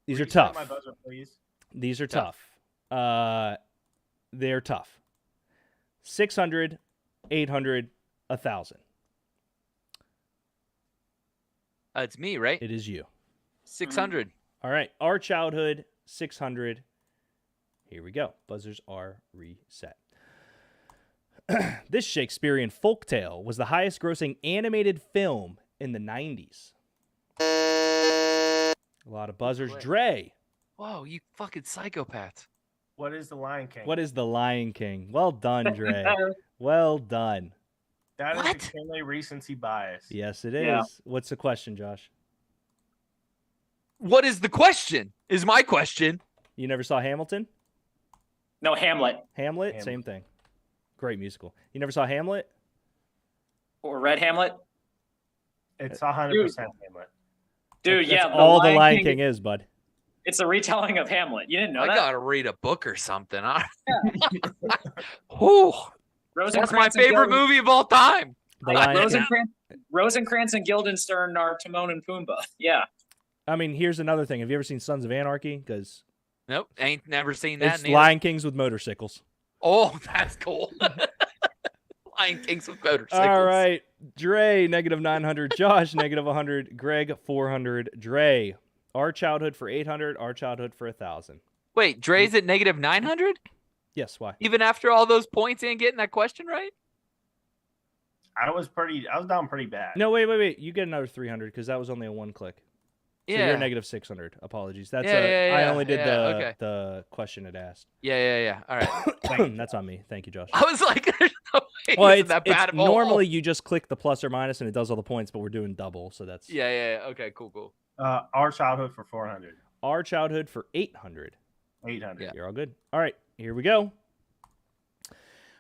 These are Reset tough. My buzzer, please. These are tough. They're tough. 600, 800, 1,000. It's me, right? It is you. 600. All right. Our childhood, 600. Here we go. Buzzers are reset. This Shakespearean folktale was the highest grossing animated film in the 90s. A lot of buzzers. Dre. Whoa, you fucking psychopaths. What is the Lion King? What is The Lion King? Well done, Dre. Well done. That is What? extremely recency bias. Yes, it is. Yeah. What's the question, Josh? What is the question? Is my question. You never saw Hamilton? No, Hamlet Hamlet? Same thing. Great musical. You never saw Hamlet? or Red Hamlet. It's 100% Hamlet. Dude, yeah. That's all The Lion King is, bud. It's a retelling of Hamlet. You didn't know I that? gotta read a book or something. Whew. That's my favorite movie of all time. The Lion King. Rosencrantz and Guildenstern are Timon and Pumbaa. Yeah. I mean, here's another thing. Have you ever seen Sons of Anarchy? Because Nope, ain't never seen that. it's neither. Lion Kings with motorcycles. Oh, that's cool. Lion Kings with motorcycles. All right. Dre, negative 900. Josh, negative 100. Greg, 400. Dre, our childhood for 800. Our childhood for 1,000. Wait, Dre's at negative 900? Yes, why? Even after all those points and getting that question right? I was down pretty bad. No, wait. You get another 300 because that was only a one click. So Yeah. you're negative 600. Apologies. That's Yeah, I only did okay. the question it asked. Yeah. All right. That's on me. Thank you, Josh. I was like, there's no way Well, this is it's, that it's bad of all. normally you just click the plus or minus and it does all the points, but we're doing double, so that's Yeah. Okay, cool. Our childhood for 400. our childhood for 800. 800. Yeah. You're all good. All right, here we go.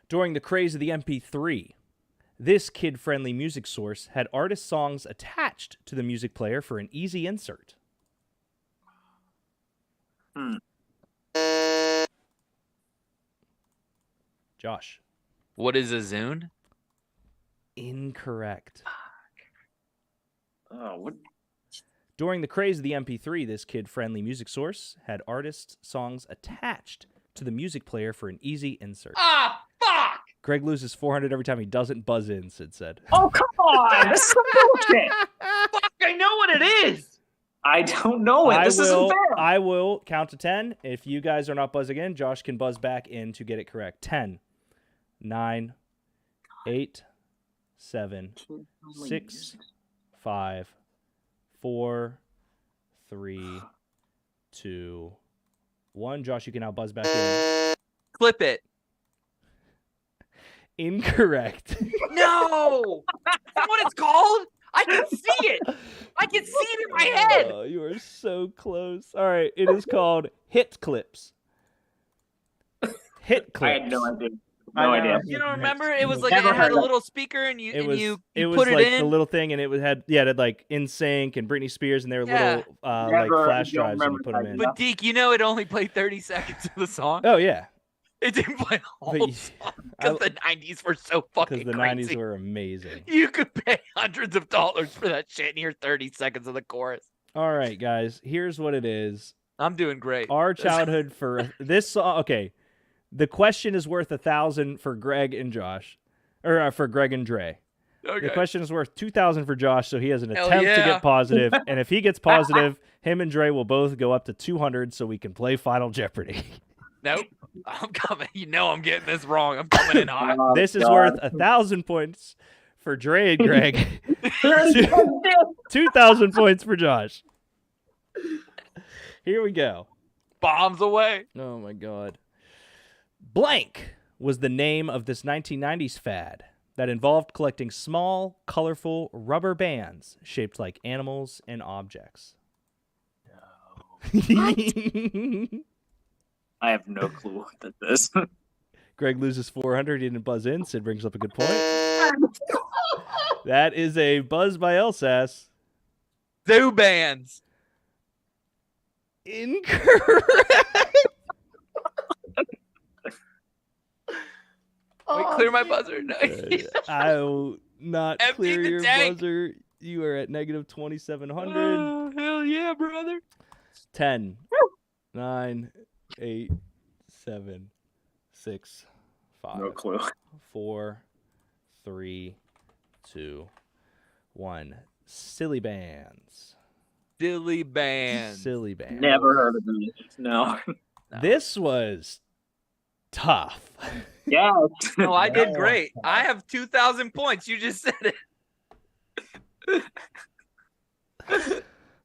During the craze of the MP3, this kid-friendly music source had artist songs attached to the music player for an easy insert. Josh. What is a Zune? Incorrect. Oh, what? During the craze of the MP3, this kid-friendly music source had artists' songs attached to the music player for an easy insert. Ah, fuck! Greg loses 400 every time he doesn't buzz in, Sid said. Oh, come on! This is some bullshit. Fuck, I know what it is. I don't know it. This isn't fair. I will count to 10. If you guys are not buzzing in, Josh can buzz back in to get it correct. 10, 9, 8, 7, 6, 5, 4, 3, 2, 1. Josh, you can now buzz back in. Clip it. Incorrect. No. That's what it's called. I can see it. I can see it in my head. Oh, you are so close. All right, it is called Hit Clips. Hit Clips. I had no idea. I No know. idea. You don't remember? It was like Never it had heard a of it. little speaker and you It was put it like in. the little thing, and it had like In Sync and Britney Spears, and they were Yeah. little like Never flash don't drives, and you remember put them that. in. But Deke, you know it only played 30 seconds of the song. Oh yeah, It didn't play the But whole you- song because the 90s were so fucking because the crazy. '90s were amazing. You could pay hundreds of dollars for that shit and hear 30 seconds of the chorus. All right, guys, here's what it is. I'm doing great. Our childhood for this song. Okay, the question is worth 1,000 for Greg and Josh, or for Greg and Dre. Okay. The question is worth 2,000 for Josh, so he has an Hell attempt to yeah. get positive. And if he gets positive, him and Dre will both go up to 200, so we can play Final Jeopardy. Nope. I'm coming. You know I'm getting this wrong. I'm coming in hot. Oh, This is God. worth 1,000 points for Dre and Greg. 2,000 points for Josh. Here we go. Bombs away. Oh my God. Blank was the name of this 1990s fad that involved collecting small, colorful rubber bands shaped like animals and objects. I have no clue what that is. Greg loses 400. He didn't buzz in. Sid brings up a good point. That is a buzz by Elsass. Zoo bands. Incorrect. Wait, clear my buzzer. No. I will not Empty clear the your tank. buzzer. You are at negative 2,700. Oh, hell yeah, brother. 10, 9, 8, 7, 6, 5, No clue. 4, 3, 2, 1. Silly bands. Silly bands. Silly bands. Never heard of it. No. No. This was tough. Yeah. No, I did great. I have 2,000 points. You just said it.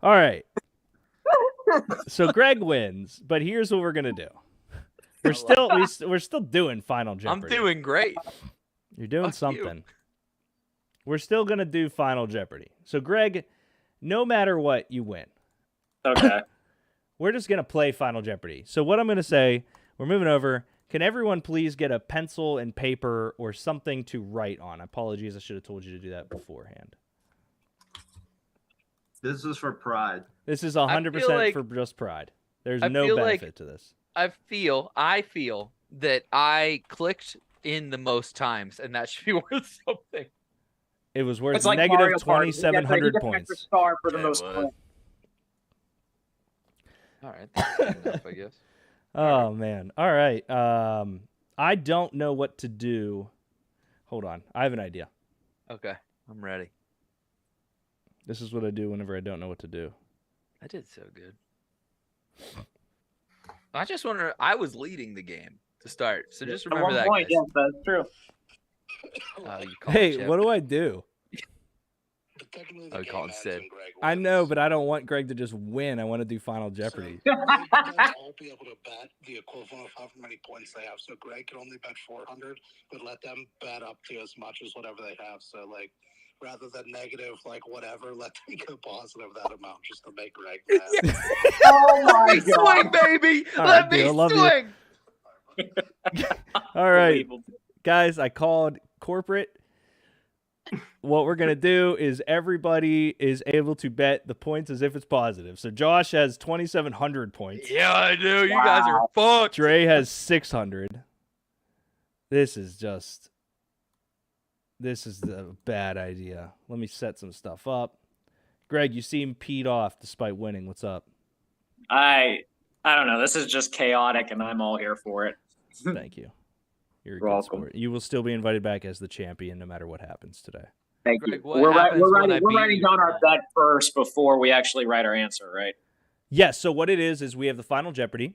All right. So Greg wins, but here's what we're gonna do. We're still doing Final I'm Jeopardy. doing great. You're doing Fuck you. something. We're still gonna do Final Jeopardy. So Greg, no matter what, you win. Okay. We're just gonna play Final Jeopardy. So what I'm gonna say, we're moving over. Can everyone please get a pencil and paper or something to write on? Apologies, I should have told you to do that beforehand. This is for pride. This is feel 100% like- for just pride. There's I no feel like- benefit to this. I feel that I clicked in the most times, and that should be worth something. It was worth It's like negative Mario Party. You get the- 2,700 you get the extra points. star for the Yeah, most it was. points. All right, that's good enough, I guess. Oh man. All right. I don't know what to do. Hold on. I have an idea. Okay, I'm ready. This is what I do whenever I don't know what to do. I did so good. I just wonder. I was leading the game to start, so just At remember one that. point, guys. yes, that's true. You call Hey, Chip. what do I do? I would call it Sid. I know, but I don't want Greg to just win. I want to do Final Jeopardy. So, I'll be able to bet the equivalent of however many points they have. So Greg can only bet 400, but let them bet up to as much as whatever they have. So like, rather than negative, like whatever, let them go positive that amount just to make Greg mad. Oh my Let me swing, baby. All Let right, me dude, I love you. swing. All right, guys, I called corporate. What we're going to do is everybody is able to bet the points as if it's positive. So Josh has 2,700 points. Yeah, I do. You guys are fucked. Dre has 600. This is a bad idea. Let me set some stuff up. Greg, you seem peed off despite winning. What's up? I don't know. This is just chaotic, and I'm all here for it. Thank you. You're a You're good welcome. sport. You will still be invited back as the champion no matter what happens today. Thank Greg, you. what We're happens when I writing beat you? down our bet first before we actually write our answer, right? Yes, so what it is we have the final Jeopardy.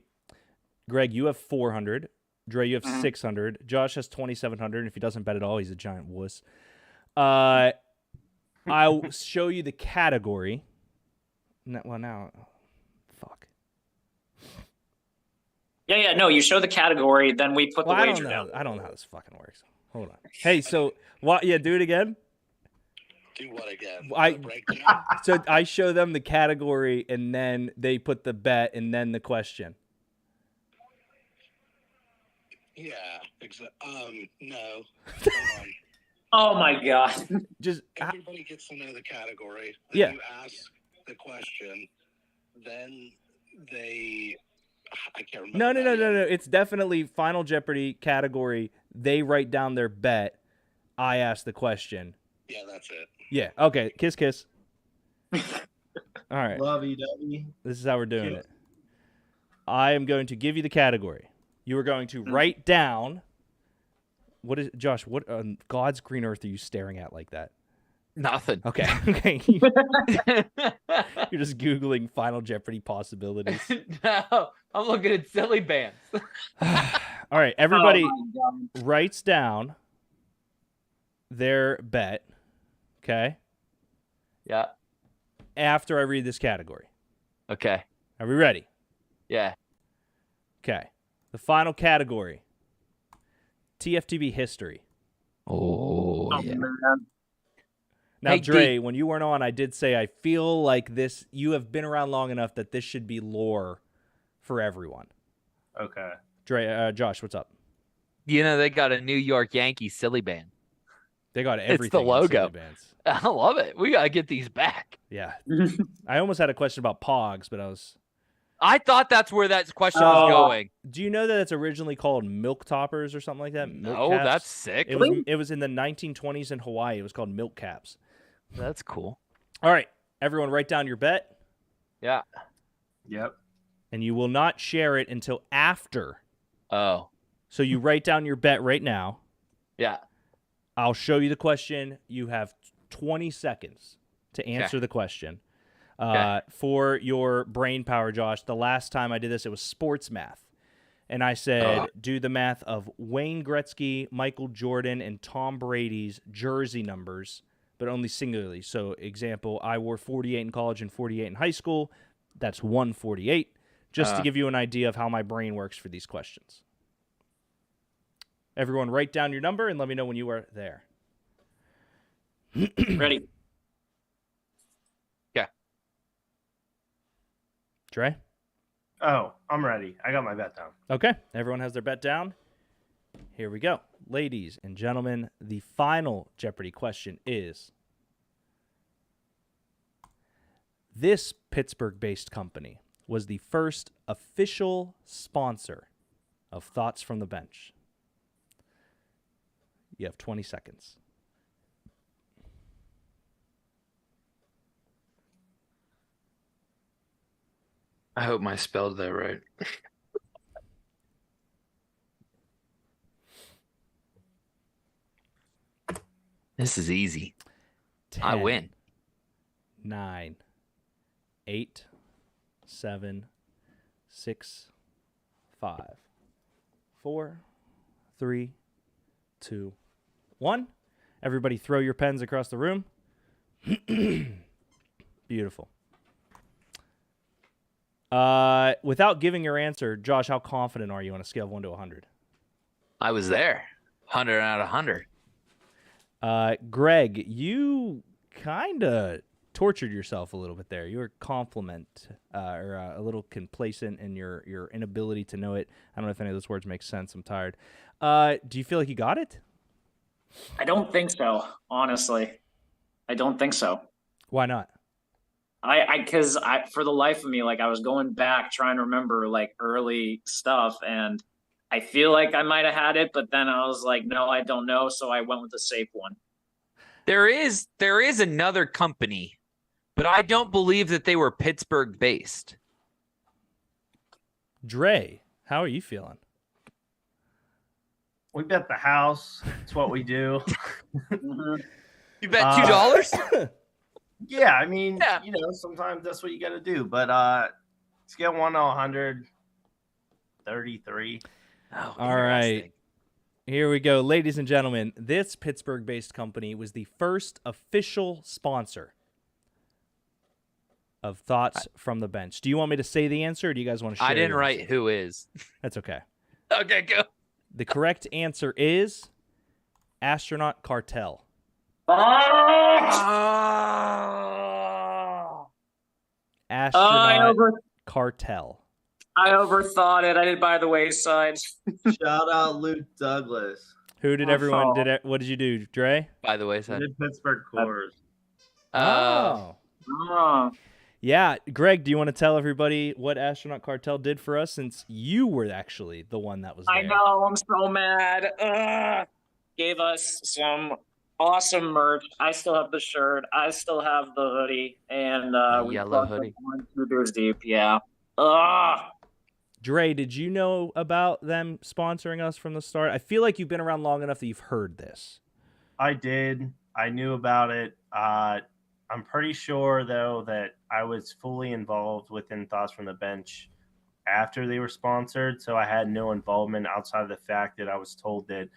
Greg, you have 400. Dre, you have 600. Josh has 2,700. And if he doesn't bet at all, he's a giant wuss. I'll show you the category. Fuck. Yeah. No, you show the category, then we put the wager down. I don't know how this fucking works. Hold on. Hey, so what? Yeah, do it again. Do what again? I- The breakdown? So I show them the category, and then they put the bet, and then the question. Yeah. No. Hold on. Oh my god. Just Everybody gets to know the category. Then Yeah. You ask the question. Then they. I can't remember. no. that yet. It's definitely Final Jeopardy category. They write down their bet. I ask the question. Yeah, that's it. Yeah. Okay. Kiss. All right. Lovey-dovey. This is how we're doing Cute. it. I am going to give you the category. You are going to write down. What is Josh? What on God's green earth are you staring at like that? Nothing. Okay. Okay. You're just googling Final Jeopardy possibilities. No, I'm looking at silly bands. All right. Everybody Oh my God. writes down their bet. Okay. Yeah. After I read this category. Okay. Are we ready? Yeah. Okay. The final category. TFTB history. Oh, Oh, yeah. man. Now, Hey, Dre, when you weren't on, I did say I feel like this. You have been around long enough that this should be lore for everyone. Okay. Dre, Josh, what's up? You know they got a New York Yankees silly band. They got the everything. in logo. silly bands. I love it. We gotta get these back. Yeah. I almost had a question about Pogs, but I was. I thought that's where that question was going. Do you know that it's originally called milk toppers or something like that? Milk No, caps? that's sick. It was in the 1920s in Hawaii. It was called milk caps. That's cool. All right, everyone, write down your bet, Yeah. Yep. and you will not share it until after. Oh. So you write down your bet right now. Yeah. I'll show you the question. You have 20 seconds to answer the question. Okay. For your brain power, Josh, the last time I did this, it was sports math. And I said, do the math of Wayne Gretzky, Michael Jordan, and Tom Brady's jersey numbers, but only singularly. So, example, I wore 48 in college and 48 in high school. That's 148, just to give you an idea of how my brain works for these questions. Everyone, write down your number and let me know when you are there. Ready? Dre? Oh, I'm ready. I got my bet down. Okay, everyone has their bet down. Here we go. Ladies and gentlemen, the final Jeopardy question is, this Pittsburgh-based company was the first official sponsor of Thoughts from the Bench. You have 20 seconds. I hope I spelled that right. This is easy. 10, I win. 9, 8, 7, 6, 5, 4, 3, 2, 1. Everybody throw your pens across the room. Beautiful. Without giving your answer, Josh, how confident are you on a scale of 1 to 100? I was there. 100 out of 100. Greg, you kind of tortured yourself a little bit there. You were a little complacent in your inability to know it. I don't know if any of those words make sense. I'm tired. Do you feel like you got it? I don't think so, honestly. I don't think so. Why not? Because for the life of me, like I was going back trying to remember like early stuff, and I feel like I might have had it, but then I was like, no, I don't know, so I went with the safe one. There is another company, but I don't believe that they were Pittsburgh based. Dre, how are you feeling? We bet the house. It's what we do. You bet $2? Yeah, I mean, Yeah. sometimes that's what you got to do. But scale 1 to 100, 33. Oh, All right. Here we go. Ladies and gentlemen, this Pittsburgh-based company was the first official sponsor of Thoughts from the Bench. Do you want me to say the answer, or do you guys want to share? I didn't your write answers? who is. That's okay. Okay, go. The correct answer is Astronaut Cartel. Astronaut Cartel. I overthought it. I did By the Wayside. Shout out Luke Douglas. Who did everyone did? What did you do, Dre? By the way, He did Pittsburgh Coors. Oh. Yeah, Greg, do you want to tell everybody what Astronaut Cartel did for us, since you were actually the one that was there? I know. I'm so mad. Gave us some awesome merch. I still have the shirt. I still have the hoodie, and we yellow bought, hoodie. like, 2 beers deep. Yeah. Dre, did you know about them sponsoring us from the start? I feel like you've been around long enough that you've heard this. I did. I knew about it. I'm pretty sure, though, that I was fully involved within Thoughts from the Bench after they were sponsored. So I had no involvement outside of the fact that I was told that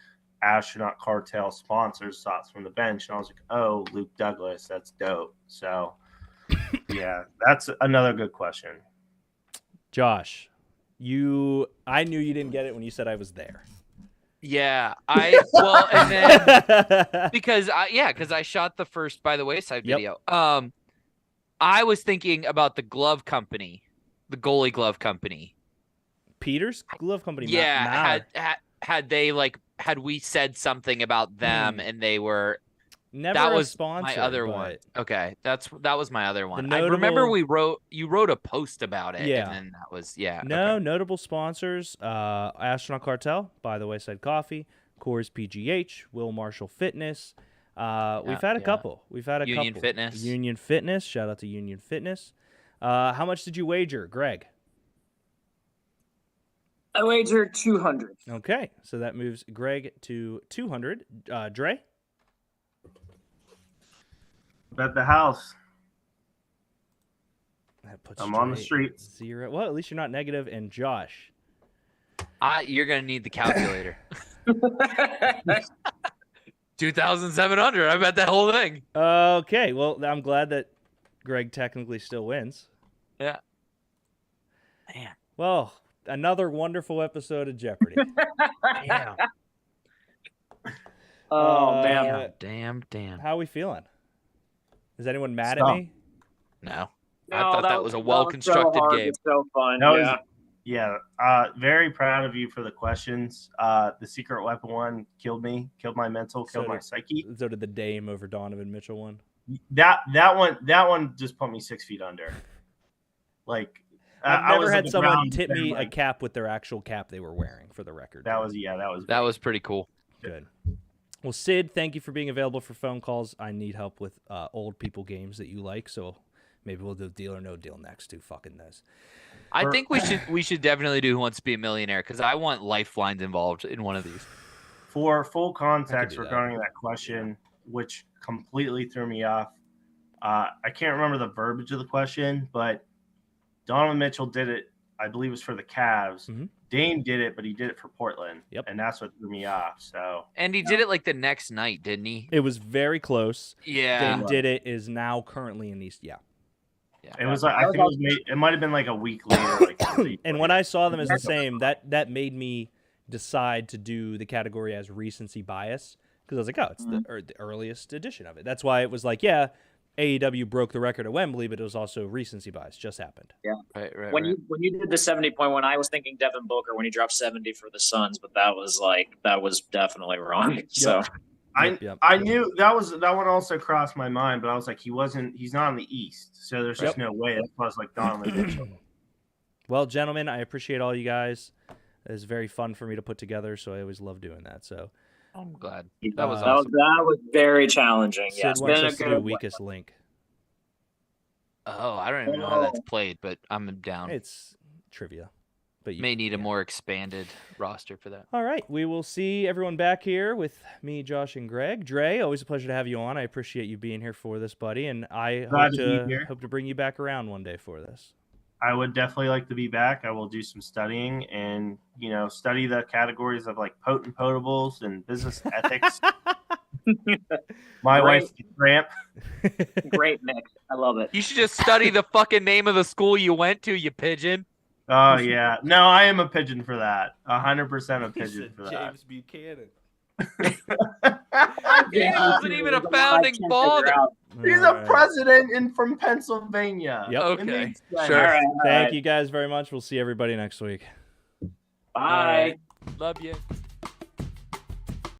Astronaut Cartel sponsors Thoughts from the Bench. And I was like, oh, Luke Douglas, that's dope. So, yeah, that's another good question. Josh, I knew you didn't get it when you said I was there. Yeah, and then because I shot the first By the Wayside video. I was thinking about the glove company, the goalie glove company. Peter's glove company. Yeah, had we said something about them and they were never that a was sponsor, my other but one. Okay, that was my other one. notable- I remember you wrote a post about it. Yeah. And then that was okay. Notable sponsors: Astronaut Cartel, By the Wayside Coffee, Coors PGH, Will Marshall Fitness. We've had a couple. We've had a Union couple. Fitness. Union Fitness. Shout out to Union Fitness. How much did you wager, Greg? I wagered 200. Okay, so that moves Greg to 200. Dre? Bet the house. That puts I'm on the Dre streets. 0. Well, at least you're not negative. And Josh? You're gonna need the calculator. 2,700. I bet that whole thing. Okay, well, I'm glad that Greg technically still wins. Yeah. Man. Well, another wonderful episode of Jeopardy. Damn. Oh, man. Damn. How are we feeling? Is anyone mad at Stop. me? No. No, I thought that was a so well-constructed hard. game. It's so fun. That yeah. was, very proud of you for the questions. The secret weapon one killed me, killed my mental, killed my psyche. So did the Dame over Donovan Mitchell one. That one just put me 6 feet under. Like I've I never was had at the someone ground tip and me a like, cap with their actual cap they were wearing, for the record. that was pretty cool. Good. Well, Sid, thank you for being available for phone calls. I need help with old people games that you like, so maybe we'll do Deal or No Deal next. Who fucking knows? I think we should definitely do Who Wants to Be a Millionaire, because I want lifelines involved in one of these. For full context do that. regarding that question, which completely threw me off. I can't remember the verbiage of the question, but Donovan Mitchell did it. I believe it was for the Cavs. Mhm. Dame did it, but he did it for Portland. Yep. And that's what threw me off. So And he did it like the next night, didn't he? It was very close. Yeah. Dame did it, is now currently in East. Yeah. it was like, I think it might have been like a week later. Like, And when I saw them as the same, that made me decide to do the category as recency bias, because I was like, oh, it's the earliest edition of it. That's why it was like, yeah, AEW broke the record at Wembley, but it was also recency bias. Just happened. Yeah. Right. When you did the 70.1, I was thinking Devin Booker when he dropped 70 for the Suns, but that was definitely wrong. So Yep. I knew that one also crossed my mind, but I was like, he's not in the East, so there's just no way. That's why I was like Donovan Mitchell. Well, gentlemen, I appreciate all you guys. is very fun for me to put together. So I always love doing that. So I'm glad. That was Uh, awesome. That was very challenging. Sid Yeah, it's wants been a us to good do one. weakest link. Oh, I don't even know how that's played, but I'm down. It's trivia, but you May need a yeah. more expanded roster for that. All right, we will see everyone back here with me, Josh, and Greg. Dre, always a pleasure to have you on. I appreciate you being here for this, buddy, and I Glad to be here. hope to bring you back around one day for this. I would definitely like to be back. I will do some studying and, study the categories of like potent potables and business ethics. My wife's a tramp. Great mix. I love it. You should just study the fucking name of the school you went to, you pigeon. Oh, yeah. No, I am a pigeon for that. 100% a pigeon for that. James Buchanan. He wasn't even a founding father. He's a president from Pennsylvania. Yep. Okay, It makes sure. sense. All right. Thank you guys very much. We'll see everybody next week. Bye. Love you.